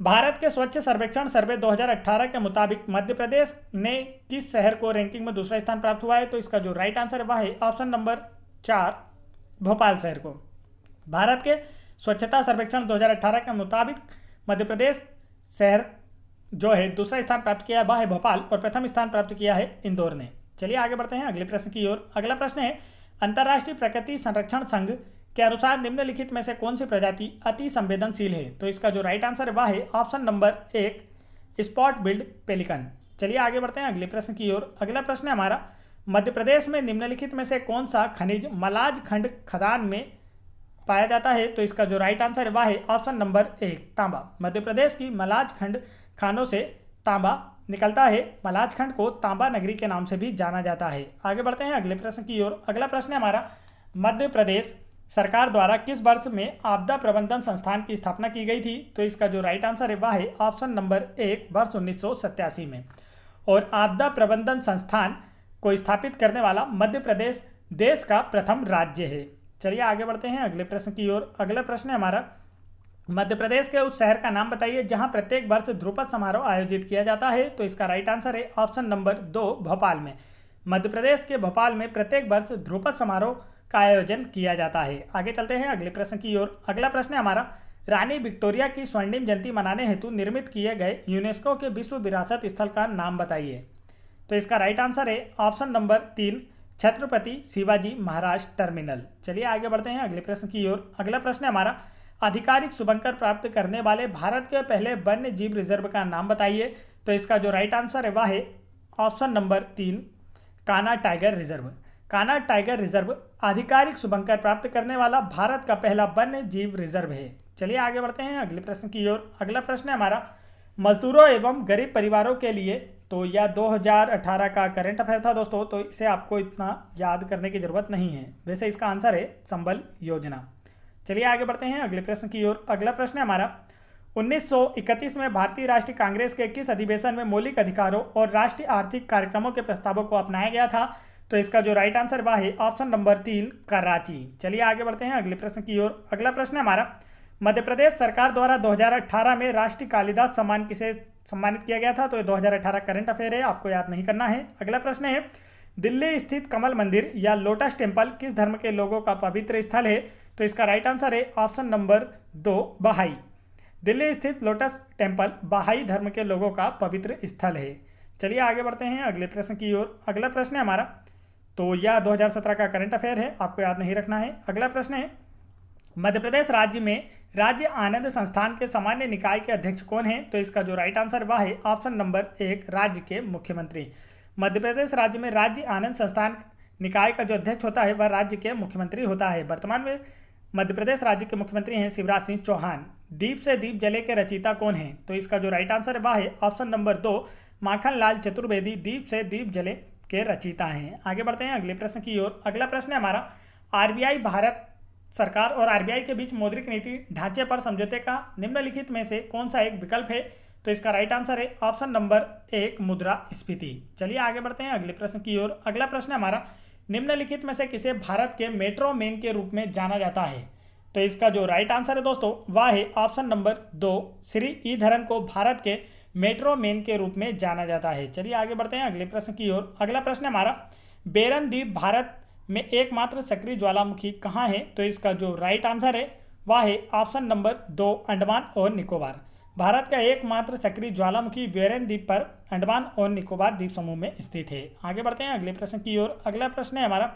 भारत के स्वच्छ सर्वेक्षण सर्वे 2018 के मुताबिक मध्य प्रदेश ने किस शहर को रैंकिंग में दूसरा स्थान प्राप्त हुआ है? तो इसका जो राइट आंसर है वह है ऑप्शन नंबर 4 भोपाल शहर को। भारत के स्वच्छता सर्वेक्षण 2018 के मुताबिक मध्य प्रदेश शहर जो है दूसरा स्थान प्राप्त किया वह है भोपाल और प्रथम स्थान प्राप्त किया है इंदौर ने। चलिए आगे बढ़ते हैं अगले प्रश्न की ओर। अगला प्रश्न है, अंतर्राष्ट्रीय प्रकृति संरक्षण संघ के अनुसार निम्नलिखित में से कौन सी प्रजाति अति संवेदनशील है? तो इसका जो राइट आंसर है वह है option number 1 spot billed pelican. चलिए आगे बढ़ते हैं अगले प्रश्न की ओर। अगला प्रश्न है हमारा, मध्य प्रदेश में निम्नलिखित में से कौन सा खनिज मलाज खंड खदान में पाया जाता है? तो इसका जो राइट आंसर है वह है ऑप्शन नंबर 1 तांबा। मध्य प्रदेश की मलाज खंड खानों से तांबा निकलता है। मलाज खंड को तांबा नगरी के नाम से भी जाना जाता है। आगे बढ़ते हैं अगले प्रश्न की ओर। अगला प्रश्न है हमारा, मध्य प्रदेश सरकार द्वारा किस वर्ष में आपदा प्रबंधन संस्थान की स्थापना की गई थी? तो इसका जो राइट आंसर है वह है ऑप्शन नंबर 1 वर्ष 1987 में। और आपदा प्रबंधन संस्थान को स्थापित करने वाला मध्य प्रदेश देश का प्रथम राज्य है। चलिए आगे बढ़ते हैं अगले प्रश्न की ओर। अगला प्रश्न है हमारा, मध्य प्रदेश के उस शहर का नाम बताइए जहां प्रत्येक वर्ष ध्रुपद समारोह आयोजित किया जाता है। तो इसका राइट आंसर है ऑप्शन नंबर 2 भोपाल में। मध्य प्रदेश के भोपाल में प्रत्येक वर्ष ध्रुपद समारोह का आयोजन किया जाता है। आगे चलते हैं अगले प्रश्न की ओर। अगला प्रश्न है हमारा, रानी विक्टोरिया की स्वर्णिम जयंती मनाने हेतु निर्मित किए गए यूनेस्को के विश्व विरासत स्थल का नाम बताइए। तो इसका राइट आंसर है option number 3 Chhatrapati Shivaji Maharaj terminal. चलिए आगे बढ़ते हैं अगले प्रश्न की ओर। अगला प्रश्न है हमारा, आधिकारिक शुभंकर प्राप्त करने वाले भारत के पहले वन्य जीव रिजर्व का नाम बताइए। तो इसका जो राइट आंसर है वह है option number 3 Kanha tiger reserve. Kanha tiger reserve आधिकारिक शुभंकर प्राप्त करने वाला भारत का पहला वन्य जीव रिजर्व है। चलिए आगे बढ़ते हैं अगले प्रश्न की ओर। अगला प्रश्न है हमारा, मजदूरों एवं गरीब परिवारों के लिए, तो यह 2018 का करंट अफेयर था दोस्तों, तो इसे आपको इतना याद करने की जरूरत नहीं है। वैसे इसका आंसर है संबल योजना। चलिए आगे बढ़ते हैं अगले प्रश्न की ओर। अगला प्रश्न है हमारा, 1931 में भारतीय राष्ट्रीय कांग्रेस के किस अधिवेशन में मौलिक अधिकारों और राष्ट्रीय आर्थिक कार्यक्रमों के प्रस्तावों को अपनाया गया था? तो इसका जो राइट आंसर वह है ऑप्शन नंबर 3 कराची। चलिए आगे बढ़ते हैं अगले प्रश्न की ओर। अगला प्रश्न है हमारा, मध्य प्रदेश सरकार द्वारा 2018 में राष्ट्रीय कालिदास सम्मान किसे सम्मानित किया गया था? तो ये 2018 करंट अफेयर है, आपको याद नहीं करना है। अगला प्रश्न है, दिल्ली स्थित कमल मंदिर या लोटस टेम्पल किस धर्म के लोगों का पवित्र स्थल है? तो इसका राइट आंसर है ऑप्शन नंबर 2 बहाई। दिल्ली स्थित लोटस टेम्पल बहाई धर्म के लोगों का पवित्र स्थल है। चलिए आगे बढ़ते हैं अगले प्रश्न की ओर। अगला प्रश्न है हमारा, तो यह 2017 का करंट अफेयर है, आपको याद नहीं रखना है। अगला प्रश्न है, मध्य प्रदेश राज्य में राज्य आनंद संस्थान के सामान्य निकाय के अध्यक्ष कौन हैं? तो इसका जो राइट आंसर वह है ऑप्शन नंबर 1 राज्य के मुख्यमंत्री। मध्य प्रदेश राज्य में राज्य आनंद संस्थान निकाय का जो अध्यक्ष होता है वह राज्य के मुख्यमंत्री होता है। वर्तमान में मध्य प्रदेश राज्य के मुख्यमंत्री हैं शिवराज सिंह चौहान। दीप से दीप जले के रचयिता कौन हैं? तो इसका जो राइट आंसर है वह है ऑप्शन नंबर 2 माखन लाल चतुर्वेदी दीप से दीप जले के रचयिता हैं। आगे बढ़ते हैं अगले प्रश्न की ओर। अगला प्रश्न है हमारा, आरबीआई भारत सरकार और आरबीआई के बीच मौद्रिक नीति ढांचे पर समझौते का निम्नलिखित में से कौन सा एक विकल्प है? तो इसका राइट आंसर है ऑप्शन नंबर 1 मुद्रास्फीति। चलिए आगे बढ़ते हैं अगले प्रश्न की ओर। अगला प्रश्न है हमारा, निम्नलिखित में से किसे भारत के मेट्रो मैन के रूप में जाना जाता है? तो इसका जो राइट आंसर है दोस्तों वह है ऑप्शन नंबर 2 श्री ईधरन को भारत के मेट्रो मैन के रूप में जाना जाता है। चलिए आगे बढ़ते हैं अगले प्रश्न की ओर। अगला प्रश्न हमारा, बेरन द्वीप भारत में एकमात्र सक्रिय ज्वालामुखी कहाँ है? तो इसका जो राइट आंसर है वह है ऑप्शन नंबर 2, अंडमान और निकोबार। भारत का एकमात्र सक्रिय ज्वालामुखी बेरन द्वीप पर अंडमान और निकोबार द्वीप समूह में स्थित है। आगे बढ़ते हैं अगले प्रश्न की ओर। अगला प्रश्न है हमारा,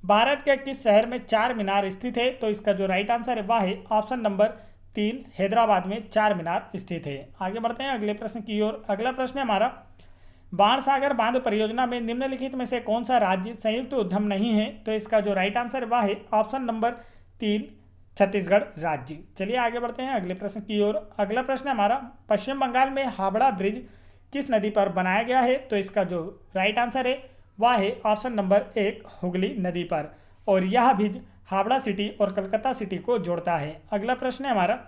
भारत के किस शहर में चार मीनार स्थित है? तो इसका जो राइट आंसर है वह है ऑप्शन नंबर 3, हैदराबाद में चार मीनार स्थित है। आगे बढ़ते हैं अगले प्रश्न की ओर। अगला प्रश्न है हमारा, बाणसागर बांध परियोजना में निम्नलिखित में से कौन सा राज्य संयुक्त उद्यम नहीं है? तो इसका जो राइट आंसर वह है ऑप्शन नंबर 3, छत्तीसगढ़ राज्य। चलिए आगे बढ़ते हैं अगले प्रश्न की ओर। अगला प्रश्न हमारा, पश्चिम बंगाल में हावड़ा ब्रिज किस नदी पर बनाया गया है? तो इसका जो राइट आंसर है वह है ऑप्शन नंबर 1, हुगली नदी पर, और यह ब्रिज हावड़ा सिटी और कलकत्ता सिटी को जोड़ता है। अगला प्रश्न है हमारा,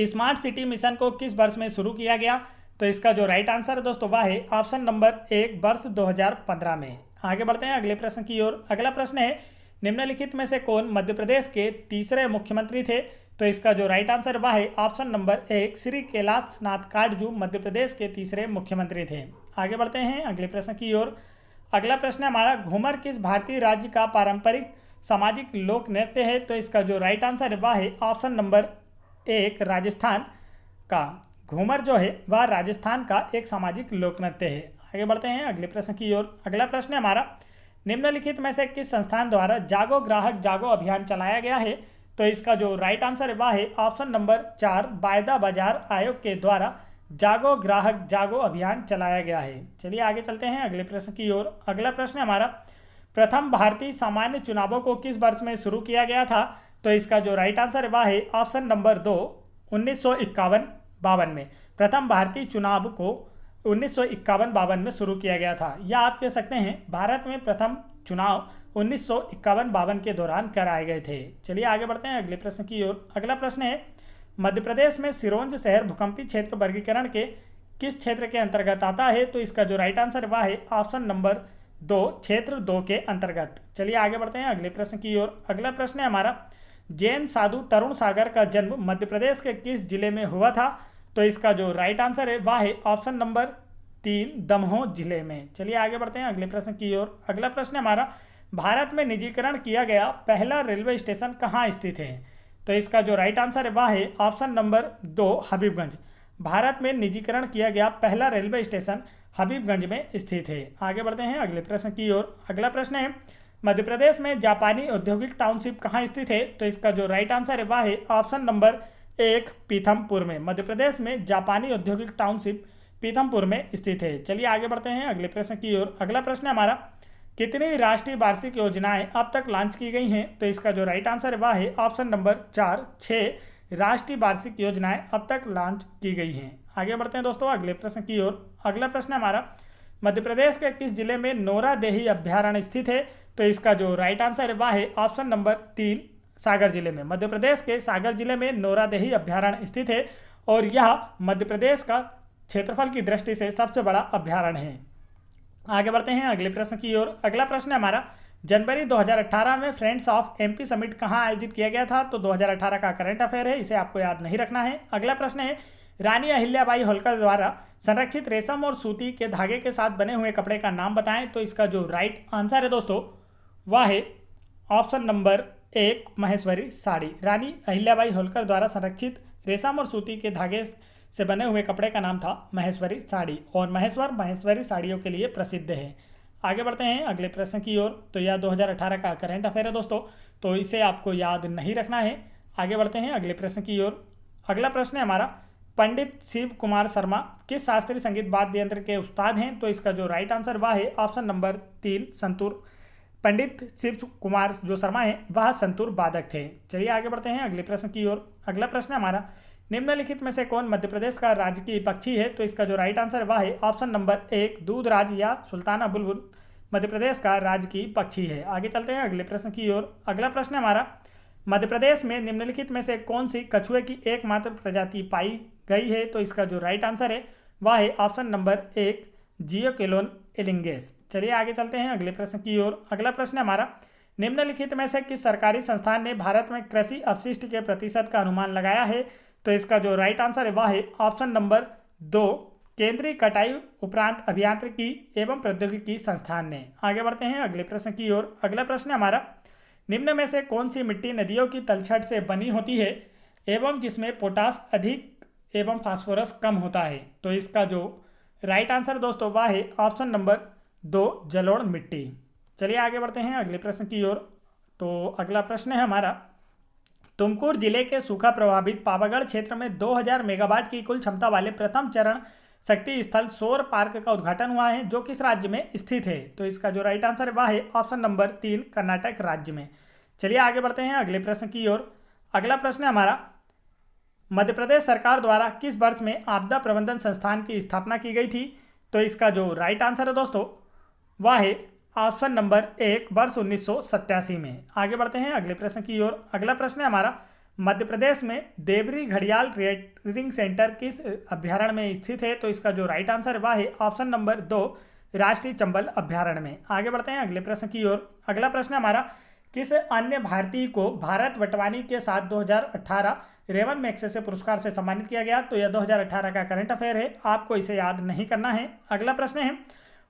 स्मार्ट सिटी मिशन को किस वर्ष में शुरू किया गया? तो इसका जो राइट आंसर है दोस्तों वह है ऑप्शन नंबर 1, वर्ष 2015 में। आगे बढ़ते हैं अगले प्रश्न की ओर। अगला प्रश्न है, निम्नलिखित में से कौन मध्य प्रदेश के तीसरे मुख्यमंत्री थे? तो इसका जो राइट आंसर वह है ऑप्शन नंबर 1, श्री कैलाश नाथ काटजू मध्य प्रदेश के तीसरे मुख्यमंत्री थे। आगे बढ़ते हैं अगले प्रश्न की ओर। अगला प्रश्न है हमारा, घूमर किस भारतीय राज्य का पारंपरिक सामाजिक लोक नृत्य है? तो इसका जो राइट आंसर है वह है ऑप्शन नंबर 1, राजस्थान का। घूमर जो है वह राजस्थान का एक सामाजिक लोक नृत्य है। आगे बढ़ते हैं अगले प्रश्न की ओर। अगला प्रश्न है हमारा, निम्नलिखित में से किस संस्थान द्वारा जागो ग्राहक जागो अभियान चलाया गया है? तो इसका जो राइट आंसर है वह है ऑप्शन नंबर 4, वायदा बाजार आयोग के द्वारा जागो ग्राहक जागो अभियान चलाया गया है। चलिए आगे चलते हैं अगले प्रश्न की ओर। अगला प्रश्न है हमारा, प्रथम भारतीय सामान्य चुनावों को किस वर्ष में शुरू किया गया था? तो इसका जो राइट आंसर है वह है ऑप्शन नंबर 2, 1951-52 में। प्रथम भारतीय चुनाव को 1951-52 में शुरू किया गया था, या आप कह सकते हैं भारत में प्रथम चुनाव 1951-52 के दौरान कराए गए थे। चलिए आगे बढ़ते हैं अगले प्रश्न की ओर। अगला प्रश्न है, मध्य प्रदेश में सिरोंज शहर भूकंपीय क्षेत्र वर्गीकरण के किस क्षेत्र के अंतर्गत आता है? तो इसका जो राइट आंसर वह है ऑप्शन नंबर 2, क्षेत्र 2 के अंतर्गत। चलिए आगे बढ़ते हैं अगले प्रश्न की ओर। अगला प्रश्न है हमारा, जैन साधु तरुण सागर का जन्म मध्य प्रदेश के किस जिले में हुआ था? तो इसका जो राइट आंसर है वह है ऑप्शन नंबर 3, दमोह जिले में। चलिए आगे बढ़ते हैं अगले प्रश्न की ओर। अगला प्रश्न है हमारा, भारत में निजीकरण किया गया पहला रेलवे स्टेशन कहाँ स्थित है? तो इसका जो राइट आंसर है वह है ऑप्शन नंबर 2, हबीबगंज। भारत में निजीकरण किया गया पहला रेलवे स्टेशन हबीबगंज में स्थित है। आगे बढ़ते हैं अगले प्रश्न की ओर। अगला प्रश्न है, मध्य प्रदेश में जापानी औद्योगिक टाउनशिप कहाँ स्थित है? तो इसका जो राइट आंसर है वह है ऑप्शन नंबर 1, पीथमपुर में। मध्य प्रदेश में जापानी औद्योगिक टाउनशिप पीथमपुर में स्थित है। चलिए आगे बढ़ते हैं अगले प्रश्न की ओर। अगला प्रश्न है हमारा, कितनी राष्ट्रीय वार्षिक योजनाएं अब तक लॉन्च की गई हैं? तो इसका जो राइट आंसर है वह है ऑप्शन नंबर 4, 6 राष्ट्रीय वार्षिक योजनाएं अब तक लॉन्च की गई हैं। आगे बढ़ते हैं दोस्तों अगले प्रश्न की ओर। अगला प्रश्न है हमारा, मध्य प्रदेश के किस जिले में नोरा देही अभ्यारण्य स्थित है? तो इसका जो राइट आंसर है वह है ऑप्शन नंबर 3, सागर जिले में। मध्य प्रदेश के सागर जिले में नोरा देही अभ्यारण्य स्थित है, और यह मध्य प्रदेश का क्षेत्रफल की दृष्टि से सबसे बड़ा अभ्यारण्य है। आगे बढ़ते हैं अगले प्रश्न की ओर। अगला प्रश्न है हमारा, जनवरी 2018 में फ्रेंड्स ऑफ एमपी समिट कहाँ आयोजित किया गया था? तो 2018 का करंट अफेयर है, इसे आपको याद नहीं रखना है। अगला प्रश्न है, रानी अहिल्याबाई होलकर द्वारा संरक्षित रेशम और सूती के धागे के साथ बने हुए कपड़े का नाम बताएं। तो इसका जो राइट आंसर है दोस्तों वह है ऑप्शन नंबर 1, महेश्वरी साड़ी। रानी अहिल्याबाई होलकर द्वारा संरक्षित रेशम और सूती के धागे से बने हुए कपड़े का नाम था महेश्वरी साड़ी, और महेश्वरी साड़ियों के लिए प्रसिद्ध है। आगे बढ़ते हैं अगले प्रश्न की ओर। तो यह 2018 का करंट अफेयर है दोस्तों, तो इसे आपको याद नहीं रखना है। आगे बढ़ते हैं अगले प्रश्न की ओर। अगला प्रश्न है हमारा, पंडित शिव कुमार शर्मा किस शास्त्रीय संगीत वाद्य यंत्र के उस्ताद हैं? तो इसका जो राइट आंसर वह है ऑप्शन नंबर 3, संतूर। पंडित शिव कुमार जो शर्मा हैं वह संतूर वादक थे। चलिए आगे बढ़ते हैं अगले प्रश्न की ओर। अगला प्रश्न है हमारा, निम्नलिखित में से कौन मध्य प्रदेश का राजकीय पक्षी है? तो इसका जो राइट आंसर वह है ऑप्शन नंबर 1, दूधराज या सुल्ताना बुलबुल मध्य प्रदेश का राजकीय पक्षी है। आगे चलते हैं अगले प्रश्न की ओर। अगला प्रश्न है हमारा, मध्य प्रदेश में निम्नलिखित में से कौन सी कछुए की एकमात्र प्रजाति पाई गई है? तो इसका जो राइट आंसर है वह है ऑप्शन नंबर 1, जियोकेलोन एलिंगेस। चलिए आगे चलते हैं अगले प्रश्न की ओर। अगला प्रश्न है हमारा, निम्नलिखित में से किस सरकारी संस्थान ने भारत में कृषि अपशिष्ट के प्रतिशत का अनुमान लगाया है? तो इसका जो राइट आंसर है वह है ऑप्शन नंबर 2 केंद्रीय कटाई उपरांत अभियांत्रिकी एवं प्रौद्योगिकी संस्थान ने। आगे बढ़ते हैं अगले प्रश्न की ओर। अगला प्रश्न हमारा, निम्न में से कौन सी मिट्टी नदियों की तलछट से बनी होती है एवं जिसमें पोटास अधिक एवं फास्फोरस कम होता है? तो इसका जो राइट आंसर दोस्तों वह है ऑप्शन नंबर 2 जलोढ़ मिट्टी। चलिए आगे बढ़ते हैं अगले प्रश्न की ओर। तो अगला प्रश्न है हमारा, तुमकुर जिले के सूखा प्रभावित पावागढ़ क्षेत्र में 2000 मेगावाट की कुल क्षमता वाले प्रथम चरण शक्ति स्थल सौर पार्क का उद्घाटन हुआ है, जो किस राज्य में स्थित है? तो इसका जो राइट आंसर है वह है ऑप्शन नंबर 3 कर्नाटक राज्य में। चलिए आगे बढ़ते हैं अगले प्रश्न की ओर। अगला प्रश्न है हमारा, मध्य प्रदेश सरकार द्वारा किस वर्ष में आपदा प्रबंधन संस्थान की स्थापना की गई थी? तो इसका जो राइट आंसर है दोस्तों वह है ऑप्शन नंबर 1 वर्ष 1987 में। आगे बढ़ते हैं अगले प्रश्न की ओर। अगला प्रश्न है हमारा, मध्य प्रदेश में देवरी घड़ियाल रियरिंग सेंटर किस अभ्यारण्य में स्थित है? तो इसका जो राइट आंसर है वह है ऑप्शन नंबर 2 राष्ट्रीय चंबल अभ्यारण्य में। आगे बढ़ते हैं अगले प्रश्न की ओर। अगला प्रश्न हमारा, किस अन्य भारतीय को भारत वटवानी के साथ 2018 रेवन मैग्सेसे पुरस्कार से सम्मानित किया गया? तो यह 2018 का करंट अफेयर है, आपको इसे याद नहीं करना है। अगला प्रश्न है,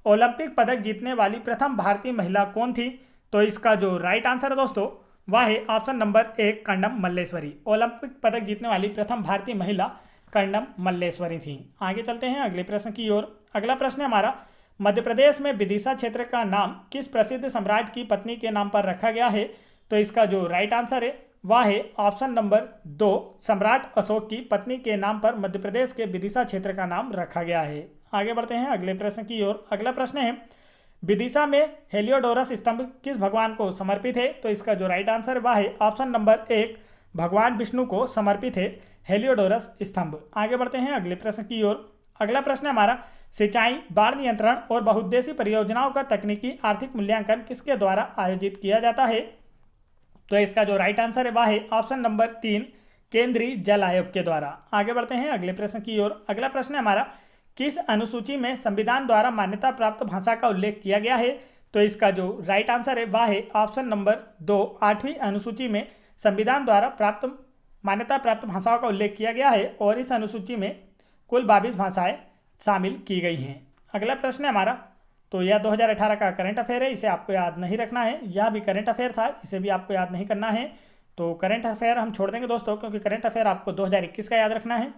ओलंपिक पदक जीतने वाली प्रथम भारतीय महिला कौन थी? तो इसका जो राइट आंसर है दोस्तों वह है option number 1 Karnam Malleswari. Olympic पदक जीतने वाली प्रथम भारतीय महिला कर्णम मल्लेश्वरी थी। आगे चलते हैं अगले प्रश्न की ओर। अगला प्रश्न है हमारा, मध्य प्रदेश में विदिशा क्षेत्र का नाम किस प्रसिद्ध सम्राट की पत्नी के नाम पर रखा गया है? तो इसका जो राइट आंसर है वह है ऑप्शन नंबर 2 सम्राट अशोक की पत्नी के नाम पर मध्य प्रदेश के विदिशा क्षेत्र का नाम रखा गया है। आगे बढ़ते हैं अगले प्रश्न की ओर। अगला प्रश्न है, विदिशा में हेलियोडोरस स्तंभ किस भगवान को समर्पित है? तो इसका जो राइट आंसर वह है ऑप्शन नंबर 1 भगवान विष्णु को समर्पित है हेलियोडोरस स्तंभ। आगे बढ़ते हैं अगले प्रश्न की ओर। अगला प्रश्न है हमारा, सिंचाई, बाढ़ नियंत्रण और बहुउद्देशीय परियोजनाओं का तकनीकी आर्थिक मूल्यांकन किसके द्वारा आयोजित किया जाता है? तो इसका जो राइट आंसर है वह है ऑप्शन नंबर 3 केंद्रीय जल आयोग के द्वारा। आगे बढ़ते हैं अगले प्रश्न की ओर। अगला प्रश्न है हमारा, किस अनुसूची में संविधान द्वारा मान्यता प्राप्त भाषा का उल्लेख किया गया है? तो इसका जो राइट आंसर है वह है ऑप्शन नंबर 2 8वीं अनुसूची में संविधान द्वारा मान्यता प्राप्त भाषाओं का उल्लेख किया गया है और इस अनुसूची में कुल 22 भाषाएं शामिल की गई हैं। अगला प्रश्न है हमारा, तो यह 2018 का करंट अफेयर है, इसे आपको याद नहीं रखना है। यह भी करंट अफेयर था, इसे भी आपको याद नहीं करना है। तो करंट अफेयर हम छोड़ देंगे दोस्तों, क्योंकि करंट अफेयर आपको 2021 का याद रखना है।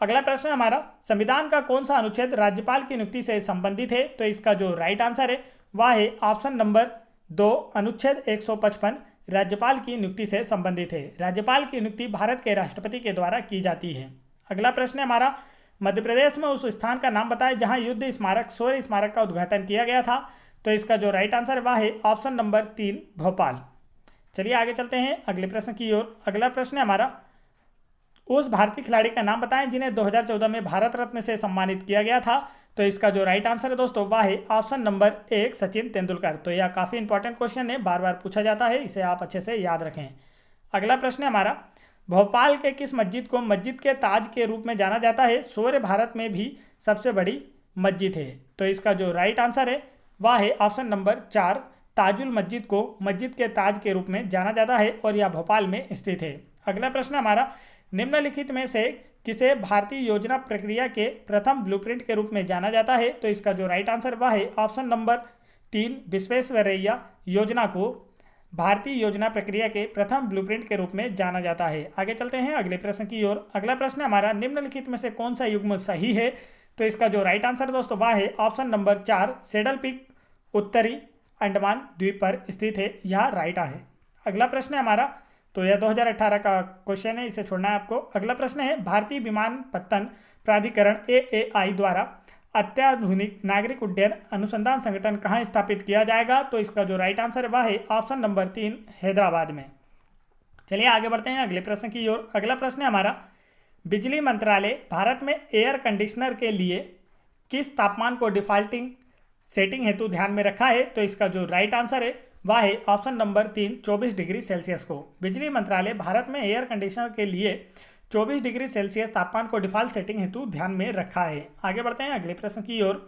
अगला प्रश्न है हमारा, संविधान का कौन सा अनुच्छेद राज्यपाल की नियुक्ति से संबंधित है? तो इसका जो राइट आंसर है वह है ऑप्शन नंबर 2 अनुच्छेद 155 राज्यपाल की नियुक्ति से संबंधित है। राज्यपाल की नियुक्ति भारत के राष्ट्रपति के द्वारा की जाती है। अगला प्रश्न है हमारा, मध्य प्रदेश में उस स्थान का नाम बताएं जहां युद्ध स्मारक शौर्य स्मारक का उद्घाटन किया गया था? तो इसका जो राइट आंसर है वह है ऑप्शन नंबर 3 भोपाल। चलिए आगे चलते हैं अगले प्रश्न की ओर। अगला प्रश्न है हमारा, उस भारतीय खिलाड़ी का नाम बताएं जिन्हें 2014 में भारत रत्न से सम्मानित किया गया था? तो इसका जो राइट आंसर है दोस्तों वह है ऑप्शन नंबर 1 सचिन तेंदुलकर। तो यह काफ़ी इंपॉर्टेंट क्वेश्चन है, बार बार पूछा जाता है, इसे आप अच्छे से याद रखें। अगला प्रश्न है हमारा, भोपाल के किस मस्जिद को मस्जिद के ताज के रूप में जाना जाता है? शौर्य भारत में भी सबसे बड़ी मस्जिद है। तो इसका जो राइट आंसर है वह है ऑप्शन नंबर 4 ताजुल मस्जिद को मस्जिद के ताज के रूप में जाना जाता है और यह भोपाल में स्थित है। अगला प्रश्न हमारा, निम्नलिखित में से किसे भारतीय योजना प्रक्रिया के प्रथम ब्लूप्रिंट के रूप में जाना जाता है? तो इसका जो राइट आंसर वह है ऑप्शन नंबर 3 विश्वेश्वरैया योजना को भारतीय योजना प्रक्रिया के प्रथम ब्लूप्रिंट के रूप में जाना जाता है। आगे चलते हैं अगले प्रश्न की ओर। अगला प्रश्न हमारा, निम्नलिखित में से कौन सा युग्म सही है? तो इसका जो राइट आंसर दोस्तों वह है ऑप्शन नंबर 4 सेडल पीक उत्तरी अंडमान द्वीप पर स्थित है, यह राइट है। अगला प्रश्न है हमारा, तो यह 2018 का क्वेश्चन है, इसे छोड़ना है आपको। अगला प्रश्न है, भारतीय विमानपत्तन प्राधिकरण AAI द्वारा अत्याधुनिक नागरिक उड्डयन अनुसंधान संगठन कहाँ स्थापित किया जाएगा? तो इसका जो राइट आंसर है वह है ऑप्शन नंबर 3 हैदराबाद में। चलिए आगे बढ़ते हैं अगले प्रश्न की ओर। अगला प्रश्न है हमारा, बिजली मंत्रालय भारत में एयर कंडीशनर के लिए किस तापमान को डिफॉल्टिंग सेटिंग हेतु ध्यान में रखा है? तो इसका जो राइट आंसर है वह है ऑप्शन नंबर 3 24 डिग्री सेल्सियस को। बिजली मंत्रालय भारत में एयर कंडीशनर के लिए 24 डिग्री सेल्सियस तापमान को डिफॉल्ट सेटिंग हेतु ध्यान में रखा है। आगे बढ़ते हैं अगले प्रश्न की ओर।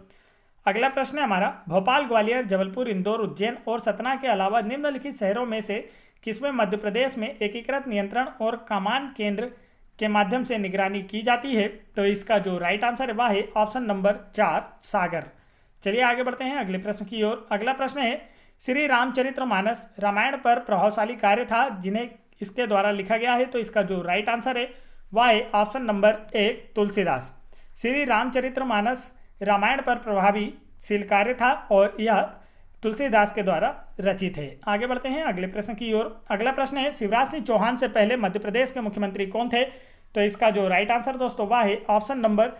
अगला प्रश्न है हमारा, भोपाल, ग्वालियर, जबलपुर, इंदौर, उज्जैन और सतना के अलावा निम्नलिखित शहरों में से किसमें मध्य प्रदेश में एकीकृत नियंत्रण और कमान केंद्र के माध्यम से निगरानी की जाती है? तो इसका जो राइट आंसर है वह है ऑप्शन नंबर 4 सागर। चलिए आगे बढ़ते हैं अगले प्रश्न की ओर। अगला प्रश्न है श्री रामचरितमानस रामायण पर प्रभावशाली कार्य था जिन्हें इसके द्वारा लिखा गया है? तो इसका जो राइट आंसर है वह है ऑप्शन नंबर 1 तुलसीदास। श्री रामचरितमानस रामायण पर प्रभावशील कार्य था और यह तुलसीदास के द्वारा रचित है। आगे बढ़ते हैं अगले प्रश्न की ओर। अगला प्रश्न है शिवराज सिंह चौहान से पहले मध्य प्रदेश के मुख्यमंत्री कौन थे? तो इसका जो राइट आंसर दोस्तों वह है ऑप्शन नंबर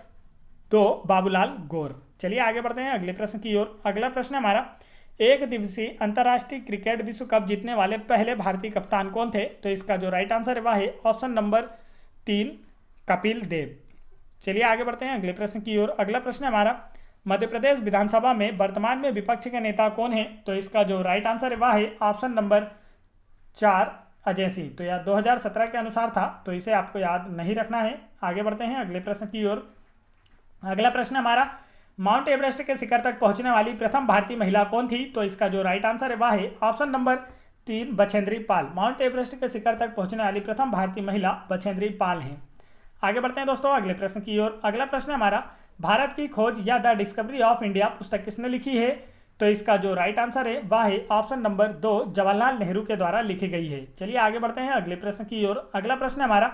2 बाबूलाल गौर। चलिए आगे बढ़ते हैं अगले प्रश्न की ओर। अगला प्रश्न हमारा एक दिवसीय अंतर्राष्ट्रीय क्रिकेट विश्व कप जीतने वाले पहले भारतीय कप्तान कौन थे? तो इसका जो राइट आंसर है वह है ऑप्शन नंबर 3 कपिल देव। चलिए आगे बढ़ते हैं अगले प्रश्न की ओर। अगला प्रश्न हमारा मध्य प्रदेश विधानसभा में वर्तमान में विपक्ष के नेता कौन है? तो इसका जो राइट आंसर है वह है ऑप्शन नंबर 4 अजय सिंह। तो यह 2017 के अनुसार था, तो इसे आपको याद नहीं रखना है। आगे बढ़ते हैं अगले प्रश्न की ओर। अगला प्रश्न हमारा माउंट एवरेस्ट के शिखर तक पहुंचने वाली प्रथम भारतीय महिला कौन थी? तो इसका जो राइट आंसर है वह है option number 3 Bachendri Pal. Mount Everest के शिखर तक पहुंचने वाली प्रथम भारतीय महिला बछेंद्री पाल हैं। आगे बढ़ते हैं दोस्तों अगले प्रश्न की ओर। अगला प्रश्न हमारा भारत की खोज या द डिस्कवरी ऑफ इंडिया पुस्तक किसने लिखी है? तो इसका जो राइट आंसर है वह है ऑप्शन नंबर 2 जवाहरलाल नेहरू के द्वारा लिखी गई है। चलिए आगे बढ़ते हैं अगले प्रश्न की ओर। अगला प्रश्न हमारा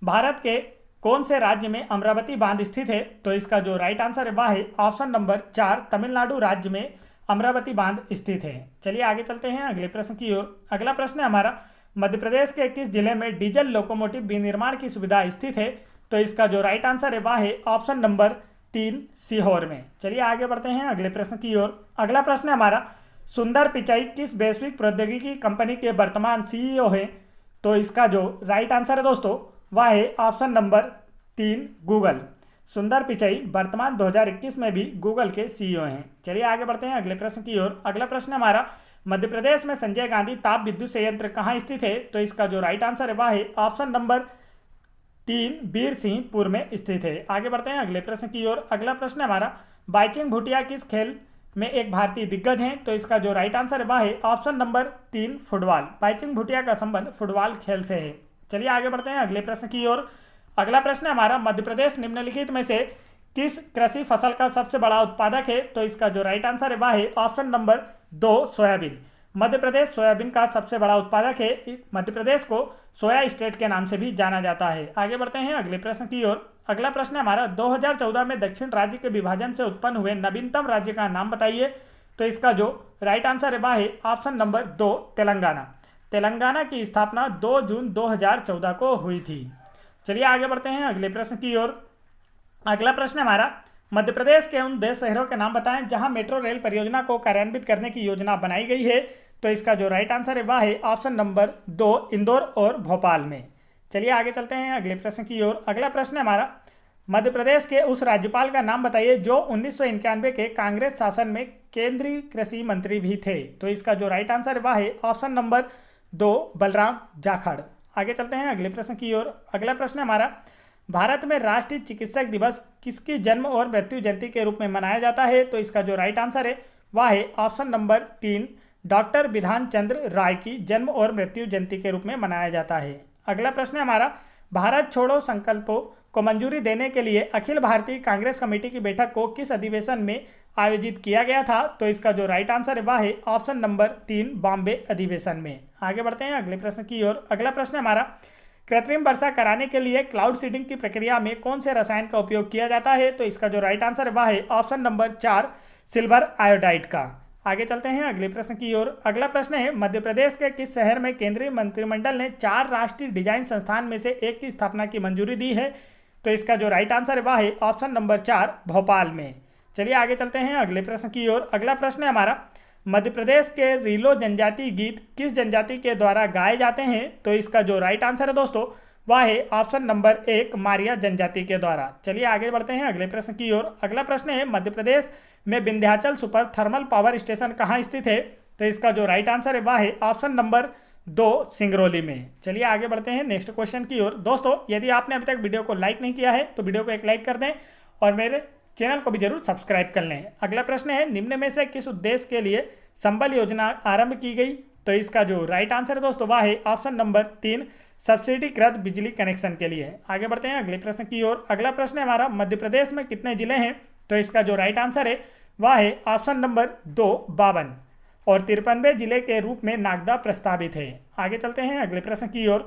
भारत के कौन से राज्य में अमरावती बांध स्थित है? तो इसका जो राइट आंसर है वह है ऑप्शन नंबर 4 तमिलनाडु राज्य में अमरावती बांध स्थित है। चलिए आगे चलते हैं अगले प्रश्न की ओर। अगला प्रश्न हमारा मध्य प्रदेश के किस जिले में डीजल लोकोमोटिव विनिर्माण की सुविधा स्थित है? तो इसका जो राइट आंसर है वह है ऑप्शन नंबर 3 सीहोर में। चलिए आगे बढ़ते हैं अगले प्रश्न की ओर। अगला प्रश्न हमारा सुंदर पिचाई किस वैश्विक प्रौद्योगिकी कंपनी के वर्तमान सीईओ हैं? तो इसका जो राइट आंसर है दोस्तों वह है ऑप्शन नंबर 3 गूगल। सुंदर पिचाई वर्तमान 2021 में भी गूगल के सीईओ हैं। चलिए आगे बढ़ते हैं अगले प्रश्न की ओर। अगला प्रश्न हमारा मध्य प्रदेश में संजय गांधी ताप विद्युत संयंत्र कहाँ स्थित है? तो इसका जो राइट आंसर है वह है ऑप्शन नंबर 3 बीर सिंहपुर में स्थित है। आगे बढ़ते हैं अगले प्रश्न की ओर। अगला प्रश्न हमारा बाइचुंग भूटिया किस खेल में एक भारतीय दिग्गज हैं? तो इसका जो राइट आंसर है वह है option number 3 football. Bhaichung Bhutia का संबंध फुटबॉल खेल से है। चलिए आगे बढ़ते हैं अगले प्रश्न की ओर। अगला प्रश्न हमारा मध्य प्रदेश निम्नलिखित में से किस कृषि फसल का सबसे बड़ा उत्पादक है? तो इसका जो राइट आंसर है वह है option number 2 soybean. Madhya Pradesh soybean का सबसे बड़ा उत्पादक है। मध्य प्रदेश को सोया स्टेट के नाम से भी जाना जाता है। आगे बढ़ते हैं अगले प्रश्न की ओर। अगला प्रश्न हमारा 2014 में दक्षिण राज्य के विभाजन से उत्पन्न हुए नवीनतम राज्य का नाम बताइए। तो इसका जो राइट आंसर है वह है ऑप्शन नंबर 2 तेलंगाना। तेलंगाना की स्थापना 2 जून 2014 को हुई थी। चलिए आगे बढ़ते हैं अगले प्रश्न की ओर। अगला प्रश्न हमारा मध्य प्रदेश के उन 10 शहरों के नाम बताएं जहां मेट्रो रेल परियोजना को कार्यान्वित करने की योजना बनाई गई है। तो इसका जो राइट आंसर है वह है ऑप्शन नंबर 2 इंदौर और भोपाल में। चलिए आगे चलते हैं अगले प्रश्न की ओर। अगला प्रश्न हमारा मध्य प्रदेश के उस राज्यपाल का नाम बताइए जो 1991 के कांग्रेस शासन में केंद्रीय कृषि मंत्री भी थे। तो इसका जो राइट आंसर है वह है ऑप्शन नंबर 2 बलराम जाखड़। आगे चलते हैं अगले प्रश्न की ओर। अगला प्रश्न हमारा भारत में राष्ट्रीय चिकित्सक दिवस किसकी जन्म और मृत्यु जयंती के रूप में मनाया जाता है? तो इसका जो राइट आंसर है वह है option number 3 doctor Bidhan Chandra राय की जन्म और मृत्यु जयंती के रूप में मनाया जाता है। अगला प्रश्न हमारा भारत छोड़ो संकल्पों को मंजूरी देने के लिए अखिल भारतीय कांग्रेस कमेटी की बैठक को किस अधिवेशन में आयोजित किया गया था? तो इसका जो राइट आंसर है वह है ऑप्शन नंबर 3 बॉम्बे अधिवेशन में। आगे बढ़ते हैं अगले प्रश्न की ओर। अगला प्रश्न हमारा कृत्रिम वर्षा कराने के लिए क्लाउड सीडिंग की प्रक्रिया में कौन से रसायन का उपयोग किया जाता है? तो इसका जो राइट आंसर है वह है ऑप्शन नंबर 4 सिल्वर आयोडाइड का। आगे चलते हैं अगले प्रश्न की ओर। अगला प्रश्न है मध्य प्रदेश के किस शहर में केंद्रीय मंत्रिमंडल ने 4 राष्ट्रीय डिजाइन संस्थान में से एक की स्थापना की मंजूरी दी है? तो इसका जो राइट आंसर है वह है ऑप्शन नंबर 4 भोपाल में। चलिए आगे चलते हैं अगले प्रश्न की ओर। अगला प्रश्न है हमारा मध्य प्रदेश के रीलो जनजाति गीत किस जनजाति के द्वारा गाए जाते हैं? तो इसका जो राइट आंसर है दोस्तों वह है ऑप्शन नंबर 1 मारिया जनजाति के द्वारा। चलिए आगे बढ़ते हैं अगले प्रश्न की ओर। अगला प्रश्न है मध्य प्रदेश में Vindhyachal super thermal power station कहाँ स्थित है? तो इसका जो राइट आंसर है वह है ऑप्शन नंबर 2 सिंगरौली में। चलिए आगे बढ़ते हैं नेक्स्ट क्वेश्चन की ओर। दोस्तों यदि आपने अभी तक वीडियो को लाइक नहीं किया है तो वीडियो को एक लाइक कर दें और मेरे चैनल को भी जरूर सब्सक्राइब कर लें। अगला प्रश्न है निम्न में से किस उद्देश्य के लिए संबल योजना आरंभ की गई? तो इसका जो राइट आंसर है दोस्तों वह है ऑप्शन नंबर 3 सब्सिडीकृत बिजली कनेक्शन के लिए। आगे बढ़ते हैं अगले प्रश्न की ओर। अगला प्रश्न है हमारा, मध्य प्रदेश में कितने जिले हैं? तो इसका जो राइट आंसर है वह है ऑप्शन नंबर 2 52 और 53वें जिले के रूप में नागदा प्रस्तावित है। आगे चलते हैं अगले प्रश्न की ओर।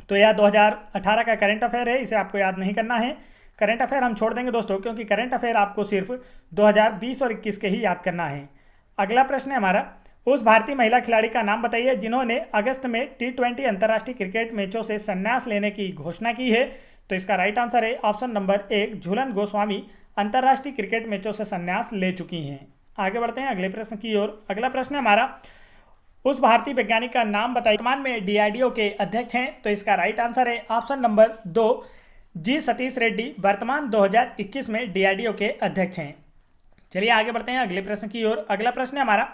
तो यह 2018 का करंट अफेयर है, इसे आपको याद नहीं करना है। करंट अफेयर हम छोड़ देंगे दोस्तों, क्योंकि करंट अफेयर आपको सिर्फ 2020 और 21 के ही याद करना है। अगला प्रश्न है हमारा, उस भारतीय महिला खिलाड़ी का नाम बताइए जिन्होंने अगस्त में T20 अंतर्राष्ट्रीय क्रिकेट मैचों से संन्यास लेने की घोषणा की है। तो इसका राइट आंसर है ऑप्शन नंबर 1 झूलन गोस्वामी अंतर्राष्ट्रीय क्रिकेट मैचों से संन्यास ले चुकी हैं। आगे बढ़ते हैं अगले प्रश्न की ओर। अगला प्रश्न है हमारा, उस भारतीय वैज्ञानिक का नाम बताइए वर्तमान में DRDO के अध्यक्ष हैं। तो इसका राइट आंसर है ऑप्शन नंबर 2 जी सतीश रेड्डी, वर्तमान 2021 में DRDO के अध्यक्ष हैं। चलिए आगे बढ़ते हैं अगले प्रश्न की ओर। अगला प्रश्न है हमारा,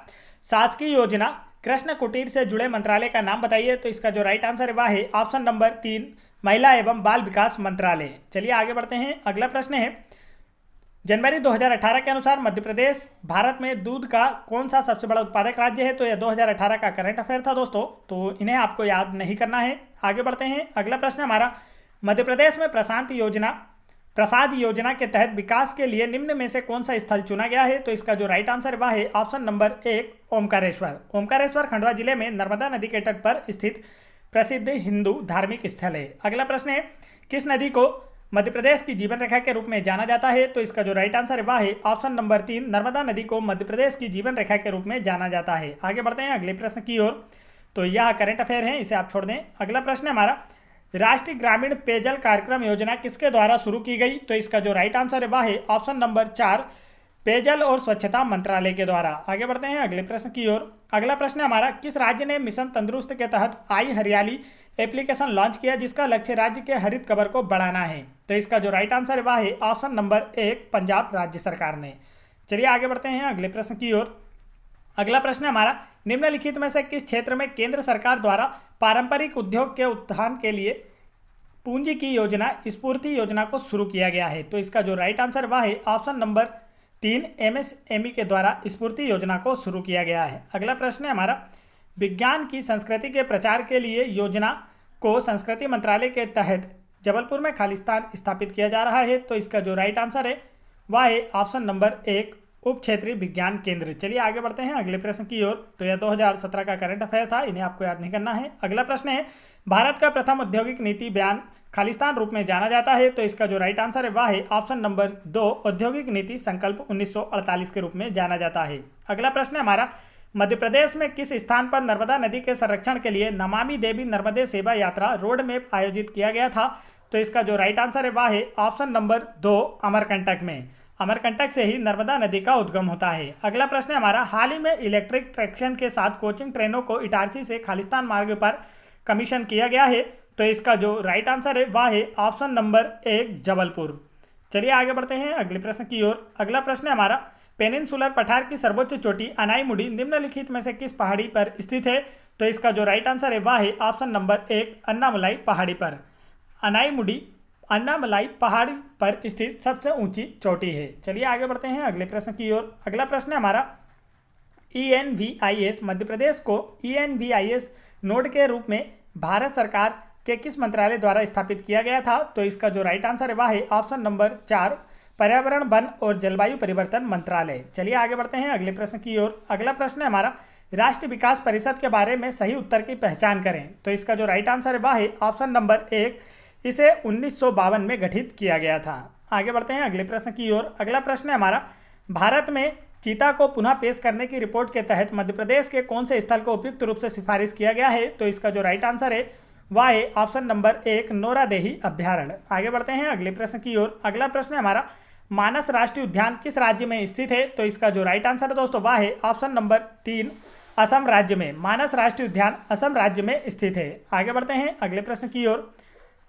शासकीय योजना कृष्ण कुटीर से जुड़े मंत्रालय का नाम बताइए। तो इसका जो राइट आंसर है वह है ऑप्शन नंबर 3 महिला एवं बाल विकास मंत्रालय। चलिए आगे बढ़ते हैं। अगला प्रश्न है, जनवरी 2018 के अनुसार मध्य प्रदेश भारत में दूध का कौन सा सबसे बड़ा उत्पादक राज्य है? तो यह 2018 का करंट अफेयर था दोस्तों, तो इन्हें आपको याद नहीं करना है। आगे बढ़ते हैं। अगला प्रश्न हमारा, मध्य प्रदेश में प्रसाद योजना के तहत विकास के लिए निम्न में से कौन सा स्थल चुना गया है? तो इसका जो राइट आंसर वह है ऑप्शन नंबर 1 ओमकारेश्वर। ओमकारेश्वर खंडवा जिले में नर्मदा नदी के तट पर स्थित प्रसिद्ध हिंदू धार्मिक स्थल है। अगला प्रश्न है, किस नदी को मध्य प्रदेश की जीवन रेखा के रूप में जाना जाता है? तो इसका जो राइट आंसर है वह है ऑप्शन नंबर 3 नर्मदा नदी को मध्य प्रदेश की जीवन रेखा के रूप में जाना जाता है। आगे बढ़ते हैं अगले प्रश्न की ओर। तो यह करंट अफेयर है, इसे आप छोड़ दें। अगला प्रश्न है हमारा, राष्ट्रीय ग्रामीण पेयजल कार्यक्रम योजना किसके द्वारा शुरू की गई? तो इसका जो राइट आंसर है वह है ऑप्शन नंबर 4 पेयजल और स्वच्छता मंत्रालय के द्वारा। आगे बढ़ते हैं अगले प्रश्न की ओर। अगला प्रश्न है हमारा, किस राज्य ने मिशन तंदुरुस्त के तहत आई हरियाली एप्लीकेशन लॉन्च किया जिसका लक्ष्य राज्य के हरित कवर को बढ़ाना है? तो इसका जो राइट आंसर है वह है ऑप्शन नंबर 1 पंजाब राज्य सरकार ने। चलिए आगे बढ़ते हैं अगले प्रश्न की ओर। अगला प्रश्न है हमारा, निम्नलिखित में से किस क्षेत्र में केंद्र सरकार द्वारा पारंपरिक उद्योग के उत्थान के लिए पूंजी की योजना स्फूर्ति योजना को शुरू किया गया है? तो इसका जो राइट आंसर वह है ऑप्शन नंबर 3 MSME के द्वारा स्फूर्ति योजना को शुरू किया गया है। अगला प्रश्न है हमारा, विज्ञान की संस्कृति के प्रचार के लिए योजना को संस्कृति मंत्रालय के तहत जबलपुर में खालिस्तान स्थापित किया जा रहा है। तो इसका जो राइट आंसर है वह है ऑप्शन नंबर 1 उप क्षेत्रीय विज्ञान केंद्र। चलिए आगे बढ़ते हैं अगले प्रश्न की ओर। तो यह 2017 का करंट अफेयर था, इन्हें आपको याद नहीं करना है। अगला प्रश्न है, भारत का प्रथम औद्योगिक नीति बयान खालिस्तान रूप में जाना जाता है। तो इसका जो राइट आंसर है वह है ऑप्शन नंबर 2 औद्योगिक नीति संकल्प 1948 के रूप में जाना जाता है। अगला प्रश्न है हमारा, मध्य प्रदेश में किस स्थान पर नर्मदा नदी के संरक्षण के लिए नमामि देवी नर्मदे सेवा यात्रा रोड मैप आयोजित किया गया था? तो इसका जो राइट आंसर है वह है ऑप्शन नंबर 2 अमरकंटक में। अमरकंटक से ही नर्मदा नदी का उद्गम होता है। अगला प्रश्न है हमारा, हाल ही में इलेक्ट्रिक ट्रैक्शन के साथ कोचिंग ट्रेनों को इटारसी से खालिस्तान मार्ग पर कमीशन किया गया है। तो इसका जो राइट आंसर है वह है ऑप्शन नंबर 1 जबलपुर। चलिए आगे बढ़ते हैं अगले प्रश्न की ओर। अगला प्रश्न है हमारा, पेनिनसुलर पठार की सर्वोच्च चोटी अनाईमुडी निम्नलिखित में से किस पहाड़ी पर स्थित है? तो इसका जो राइट आंसर है वह है ऑप्शन नंबर 1 अन्नामलाई पहाड़ी पर। अनाईमुडी अन्नामलाई पहाड़ी पर स्थित सबसे ऊंची चोटी है। चलिए आगे बढ़ते हैं अगले प्रश्न की ओर। अगला प्रश्न है हमारा, ENVIS मध्य प्रदेश को ENVIS नोड के रूप में भारत सरकार के किस मंत्रालय द्वारा स्थापित किया गया था? तो इसका जो राइट आंसर है वह है ऑप्शन नंबर 4 पर्यावरण वन और जलवायु परिवर्तन मंत्रालय। चलिए आगे बढ़ते हैं अगले प्रश्न की ओर। अगला प्रश्न है हमारा, राष्ट्रीय विकास परिषद के बारे में सही उत्तर की पहचान करें। तो इसका जो राइट आंसर है वह है ऑप्शन नंबर 1 इसे 1952 में गठित किया गया था। आगे बढ़ते हैं अगले प्रश्न की ओर। अगला प्रश्न है हमारा, भारत में चीता को पुनः पेश करने की रिपोर्ट के तहत मध्य प्रदेश के कौन से स्थल को उपयुक्त रूप से सिफारिश किया गया है? तो इसका जो राइट आंसर है वह है ऑप्शन नंबर 1 नोरादेही अभ्यारण्य। आगे बढ़ते हैं अगले प्रश्न की ओर। अगला प्रश्न है हमारा, मानस राष्ट्रीय उद्यान किस राज्य में स्थित है? तो इसका जो राइट आंसर है दोस्तों वह है ऑप्शन नंबर 3 असम राज्य में। मानस राष्ट्रीय उद्यान असम राज्य में स्थित है। आगे बढ़ते हैं अगले प्रश्न की ओर।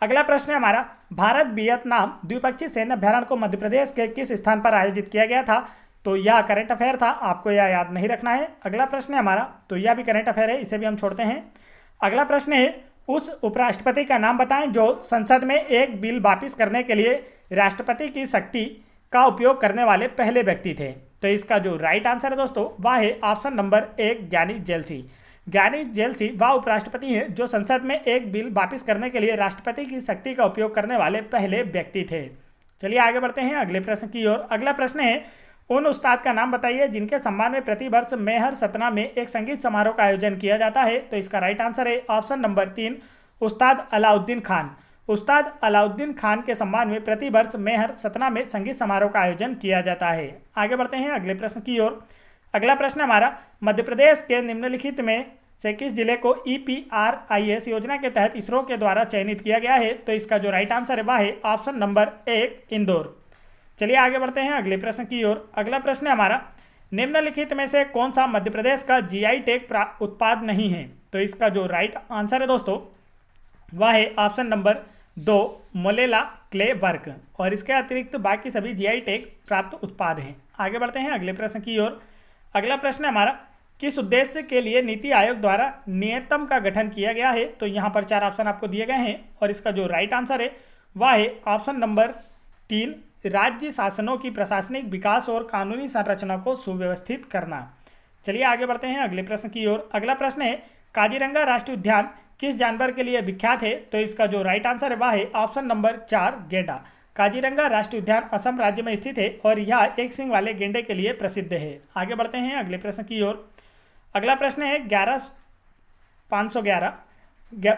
अगला प्रश्न है हमारा, भारत वियतनाम द्विपक्षीय सैन्य अभ्यारण्य को मध्य प्रदेश के किस स्थान पर आयोजित किया गया था? तो यह करंट अफेयर था, आपको यह याद नहीं रखना है। अगला प्रश्न है हमारा, तो यह भी करंट अफेयर है, इसे भी हम छोड़ते हैं। अगला प्रश्न है, उस उपराष्ट्रपति का नाम बताएं जो संसद में एक बिल वापिस करने के लिए राष्ट्रपति की शक्ति का उपयोग करने वाले पहले व्यक्ति थे। तो इसका जो राइट आंसर है दोस्तों वह है ऑप्शन नंबर 1 ज्ञानी जैल सिंह। ज्ञानी जेलसी वह उपराष्ट्रपति हैं जो संसद में एक बिल वापिस करने के लिए राष्ट्रपति की शक्ति का उपयोग करने वाले पहले व्यक्ति थे। चलिए आगे बढ़ते हैं अगले प्रश्न की ओर। अगला प्रश्न है, उन उस्ताद का नाम बताइए जिनके सम्मान में प्रतिवर्ष मेहर सतना में एक संगीत समारोह का आयोजन किया जाता है। तो इसका राइट आंसर है ऑप्शन नंबर 3, उस्ताद अलाउद्दीन खान। उस्ताद अलाउद्दीन खान के सम्मान में प्रतिवर्ष मेहर सतना में संगीत समारोह का आयोजन किया जाता है। आगे बढ़ते हैं अगले प्रश्न की ओर। अगला प्रश्न हमारा, मध्य प्रदेश के निम्नलिखित में से किस जिले को EPRIS योजना के तहत इसरो के द्वारा चयनित किया गया है। तो इसका जो राइट आंसर है वह है ऑप्शन नंबर 1, इंदौर। चलिए आगे बढ़ते हैं अगले प्रश्न की ओर। अगला प्रश्न है हमारा, निम्नलिखित में से कौन सा मध्य प्रदेश का GI टैग उत्पाद नहीं है। तो इसका जो राइट आंसर है दोस्तों वह है option number 2, Molela clay work. और इसके अतिरिक्त बाकी सभी GI टैग प्राप्त उत्पाद हैं। आगे बढ़ते हैं अगले प्रश्न की ओर। अगला प्रश्न है हमारा, किस उद्देश्य के लिए नीति आयोग द्वारा नियतम का गठन किया गया है। तो यहाँ पर 4 ऑप्शन आपको दिए गए हैं और इसका जो राइट आंसर है वह है ऑप्शन नंबर 3, राज्य शासनों की प्रशासनिक विकास और कानूनी संरचना को सुव्यवस्थित करना। चलिए आगे बढ़ते हैं अगले प्रश्न की ओर। अगला प्रश्न है, काजीरंगा राष्ट्रीय उद्यान किस जानवर के लिए विख्यात है। तो इसका जो राइट आंसर है वह है ऑप्शन नंबर 4, गेंडा। काजीरंगा राष्ट्रीय उद्यान असम राज्य में स्थित है और यह एक सींग वाले गेंडे के लिए प्रसिद्ध है। आगे बढ़ते हैं अगले प्रश्न की ओर। अगला प्रश्न है, 511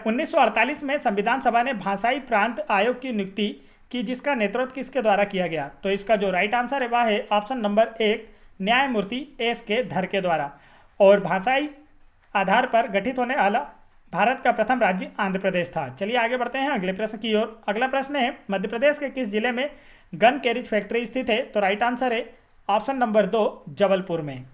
1948 में संविधान सभा ने भाषाई प्रांत आयोग की नियुक्ति की जिसका नेतृत्व किसके द्वारा किया गया। तो इसका जो राइट आंसर है वह है ऑप्शन नंबर 1, न्यायमूर्ति SK धर के द्वारा। और भाषाई आधार पर गठित होने वाला भारत का प्रथम राज्य आंध्र प्रदेश था। चलिए आगे बढ़ते हैं अगले प्रश्न की ओर। अगला प्रश्न है, मध्य प्रदेश के किस जिले में गन कैरिज फैक्ट्री स्थित है। तो राइट आंसर है ऑप्शन नंबर 2, जबलपुर में।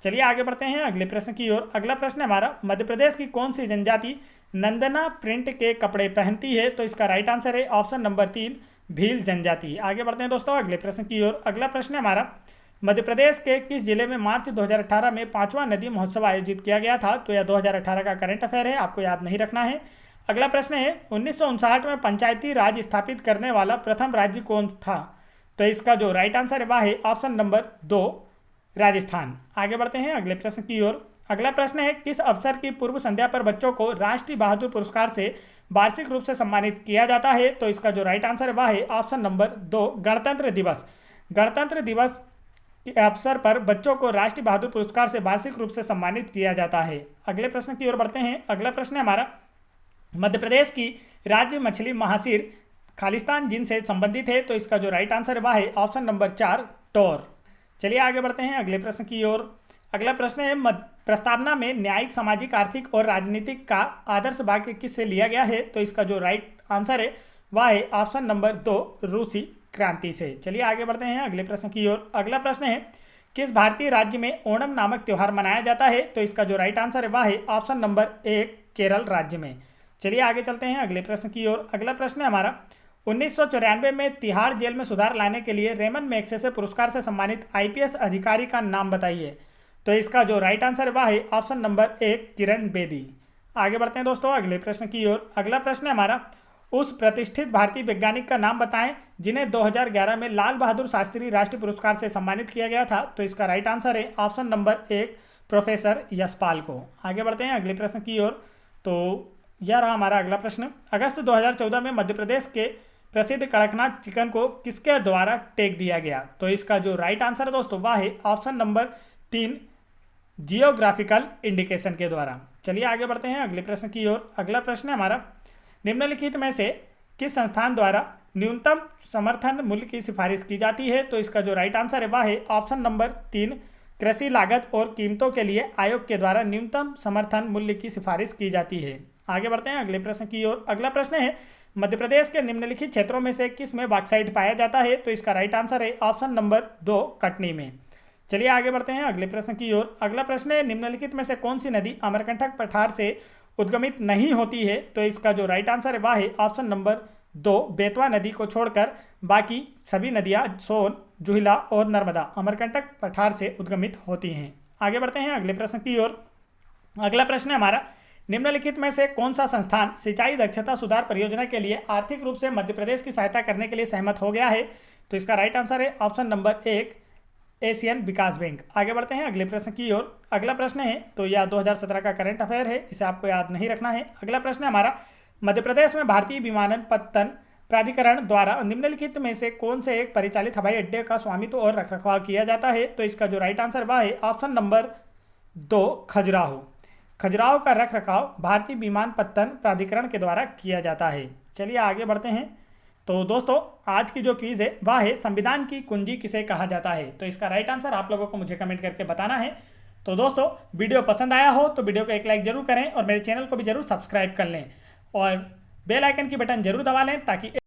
चलिए आगे बढ़ते हैं अगले प्रश्न की ओर। अगला प्रश्न है हमारा, मध्य प्रदेश की कौन सी जनजाति नंदना प्रिंट के कपड़े पहनती है। तो इसका राइट आंसर है ऑप्शन नंबर 3, भील जनजाति। आगे बढ़ते हैं दोस्तों अगले प्रश्न की ओर। अगला प्रश्न है हमारा, मध्य प्रदेश के किस जिले में मार्च 2018 में 5वां नदी महोत्सव आयोजित किया गया था। तो यह 2018 का करंट अफेयर है, आपको याद नहीं रखना है। अगला प्रश्न है, 1959 में पंचायती राज स्थापित करने वाला प्रथम राज्य कौन था। तो इसका जो राइट आंसर है वह है ऑप्शन नंबर 2, राजस्थान। आगे बढ़ते हैं अगले प्रश्न की ओर। अगला प्रश्न है, किस अवसर की पूर्व संध्या पर बच्चों को राष्ट्रीय बहादुर पुरस्कार से वार्षिक रूप से सम्मानित किया जाता है। तो इसका जो राइट आंसर है वह है ऑप्शन नंबर 2, गणतंत्र दिवस। गणतंत्र दिवस के अवसर पर बच्चों को राष्ट्रीय बहादुर पुरस्कार से वार्षिक रूप से सम्मानित किया जाता है। अगले प्रश्न की ओर बढ़ते हैं। अगला प्रश्न है हमारा, मध्य प्रदेश की राज्य मछली महाशीर खालिस्तान जिनसे संबंधित है। तो इसका जो राइट आंसर है वह है ऑप्शन नंबर 4, टोर। चलिए आगे बढ़ते हैं अगले प्रश्न की ओर। अगला प्रश्न है, प्रस्तावना में न्यायिक, सामाजिक, आर्थिक और राजनीतिक का आदर्श वाक्य किससे लिया गया है। तो इसका जो राइट आंसर है वह है ऑप्शन नंबर 2, रूसी क्रांति से। चलिए आगे बढ़ते हैं अगले प्रश्न की ओर। अगला प्रश्न है, किस भारतीय राज्य में ओणम नामक त्यौहार मनाया जाता है। तो इसका जो राइट आंसर है वह है ऑप्शन नंबर 1, केरल राज्य में। चलिए आगे चलते हैं अगले प्रश्न की ओर। अगला प्रश्न है हमारा, 1994 में तिहाड़ जेल में सुधार लाने के लिए रेमन मैग्सेसे पुरस्कार से सम्मानित IPS अधिकारी का नाम बताइए। तो इसका जो राइट आंसर है वह है ऑप्शन नंबर 1, किरण बेदी। आगे बढ़ते हैं दोस्तों अगले प्रश्न की ओर। अगला प्रश्न है हमारा, उस प्रतिष्ठित भारतीय वैज्ञानिक का नाम बताएं जिन्हें 2011 में लाल बहादुर शास्त्री राष्ट्रीय पुरस्कार से सम्मानित किया गया था। तो इसका राइट आंसर है ऑप्शन नंबर 1, प्रोफेसर यशपाल को। आगे बढ़ते हैं अगले प्रश्न की ओर। तो यह रहा हमारा अगला प्रश्न, अगस्त 2014 में मध्य प्रदेश के प्रसिद्ध कड़कनाथ चिकन को किसके द्वारा टैग दिया गया। तो इसका जो राइट आंसर है दोस्तों वह है ऑप्शन नंबर 3, जियोग्राफिकल इंडिकेशन के द्वारा। चलिए आगे बढ़ते हैं अगले प्रश्न की ओर। अगला प्रश्न है हमारा, निम्नलिखित में से किस संस्थान द्वारा न्यूनतम समर्थन मूल्य की सिफारिश की जाती है। तो इसका जो राइट आंसर है वह है ऑप्शन नंबर 3, कृषि लागत और कीमतों के लिए आयोग के द्वारा न्यूनतम समर्थन मूल्य की सिफारिश की जाती है। आगे बढ़ते हैं अगले प्रश्न की ओर। अगला प्रश्न है, मध्य प्रदेश के निम्नलिखित क्षेत्रों में से किस में बॉक्साइट पाया जाता है। तो इसका राइट आंसर है ऑप्शन नंबर 2, कटनी में। चलिए आगे बढ़ते हैं अगले प्रश्न की ओर। अगला प्रश्न है, निम्नलिखित में से कौन सी नदी अमरकंटक पठार से उद्गमित नहीं होती है। तो इसका जो राइट आंसर है वह है ऑप्शन नंबर 2, बेतवा नदी को छोड़कर बाकी सभी नदियां सोन, जुहिला और नर्मदा अमरकंटक पठार से उद्गमित होती हैं। आगे बढ़ते हैं अगले प्रश्न की ओर। अगला प्रश्न है हमारा, निम्नलिखित में से कौन सा संस्थान सिंचाई दक्षता सुधार परियोजना के लिए आर्थिक रूप से मध्य प्रदेश की सहायता करने के लिए सहमत हो गया है। तो इसका राइट आंसर है ऑप्शन नंबर 1, एशियन विकास बैंक। आगे बढ़ते हैं अगले प्रश्न की ओर। अगला प्रश्न है, तो यह 2017 का करंट अफेयर है, इसे आपको याद नहीं रखना है। अगला प्रश्न है हमारा, मध्य प्रदेश में भारतीय विमानपत्तन प्राधिकरण द्वारा निम्नलिखित में से कौन से एक परिचालित हवाई अड्डे का स्वामित्व और रखरखाव किया जाता है? तो इसका जो राइट आंसर वह है ऑप्शन नंबर 2, खजुराहो। खजुराहो का रखरखाव भारतीय विमानपत्तन प्राधिकरण के द्वारा किया जाता है। चलिए आगे बढ़ते हैं। तो दोस्तों, आज की जो क्विज है वह है संविधान की कुंजी किसे कहा जाता है? तो इसका राइट आंसर आप लोगों को मुझे कमेंट करके बताना है। तो दोस्तों, वीडियो पसंद आया हो तो वीडियो को एक लाइक जरूर करें और मेरे चैनल को भी जरूर सब्सक्राइब कर लें और बेल आइकन की बटन जरूर दबा लें ताकि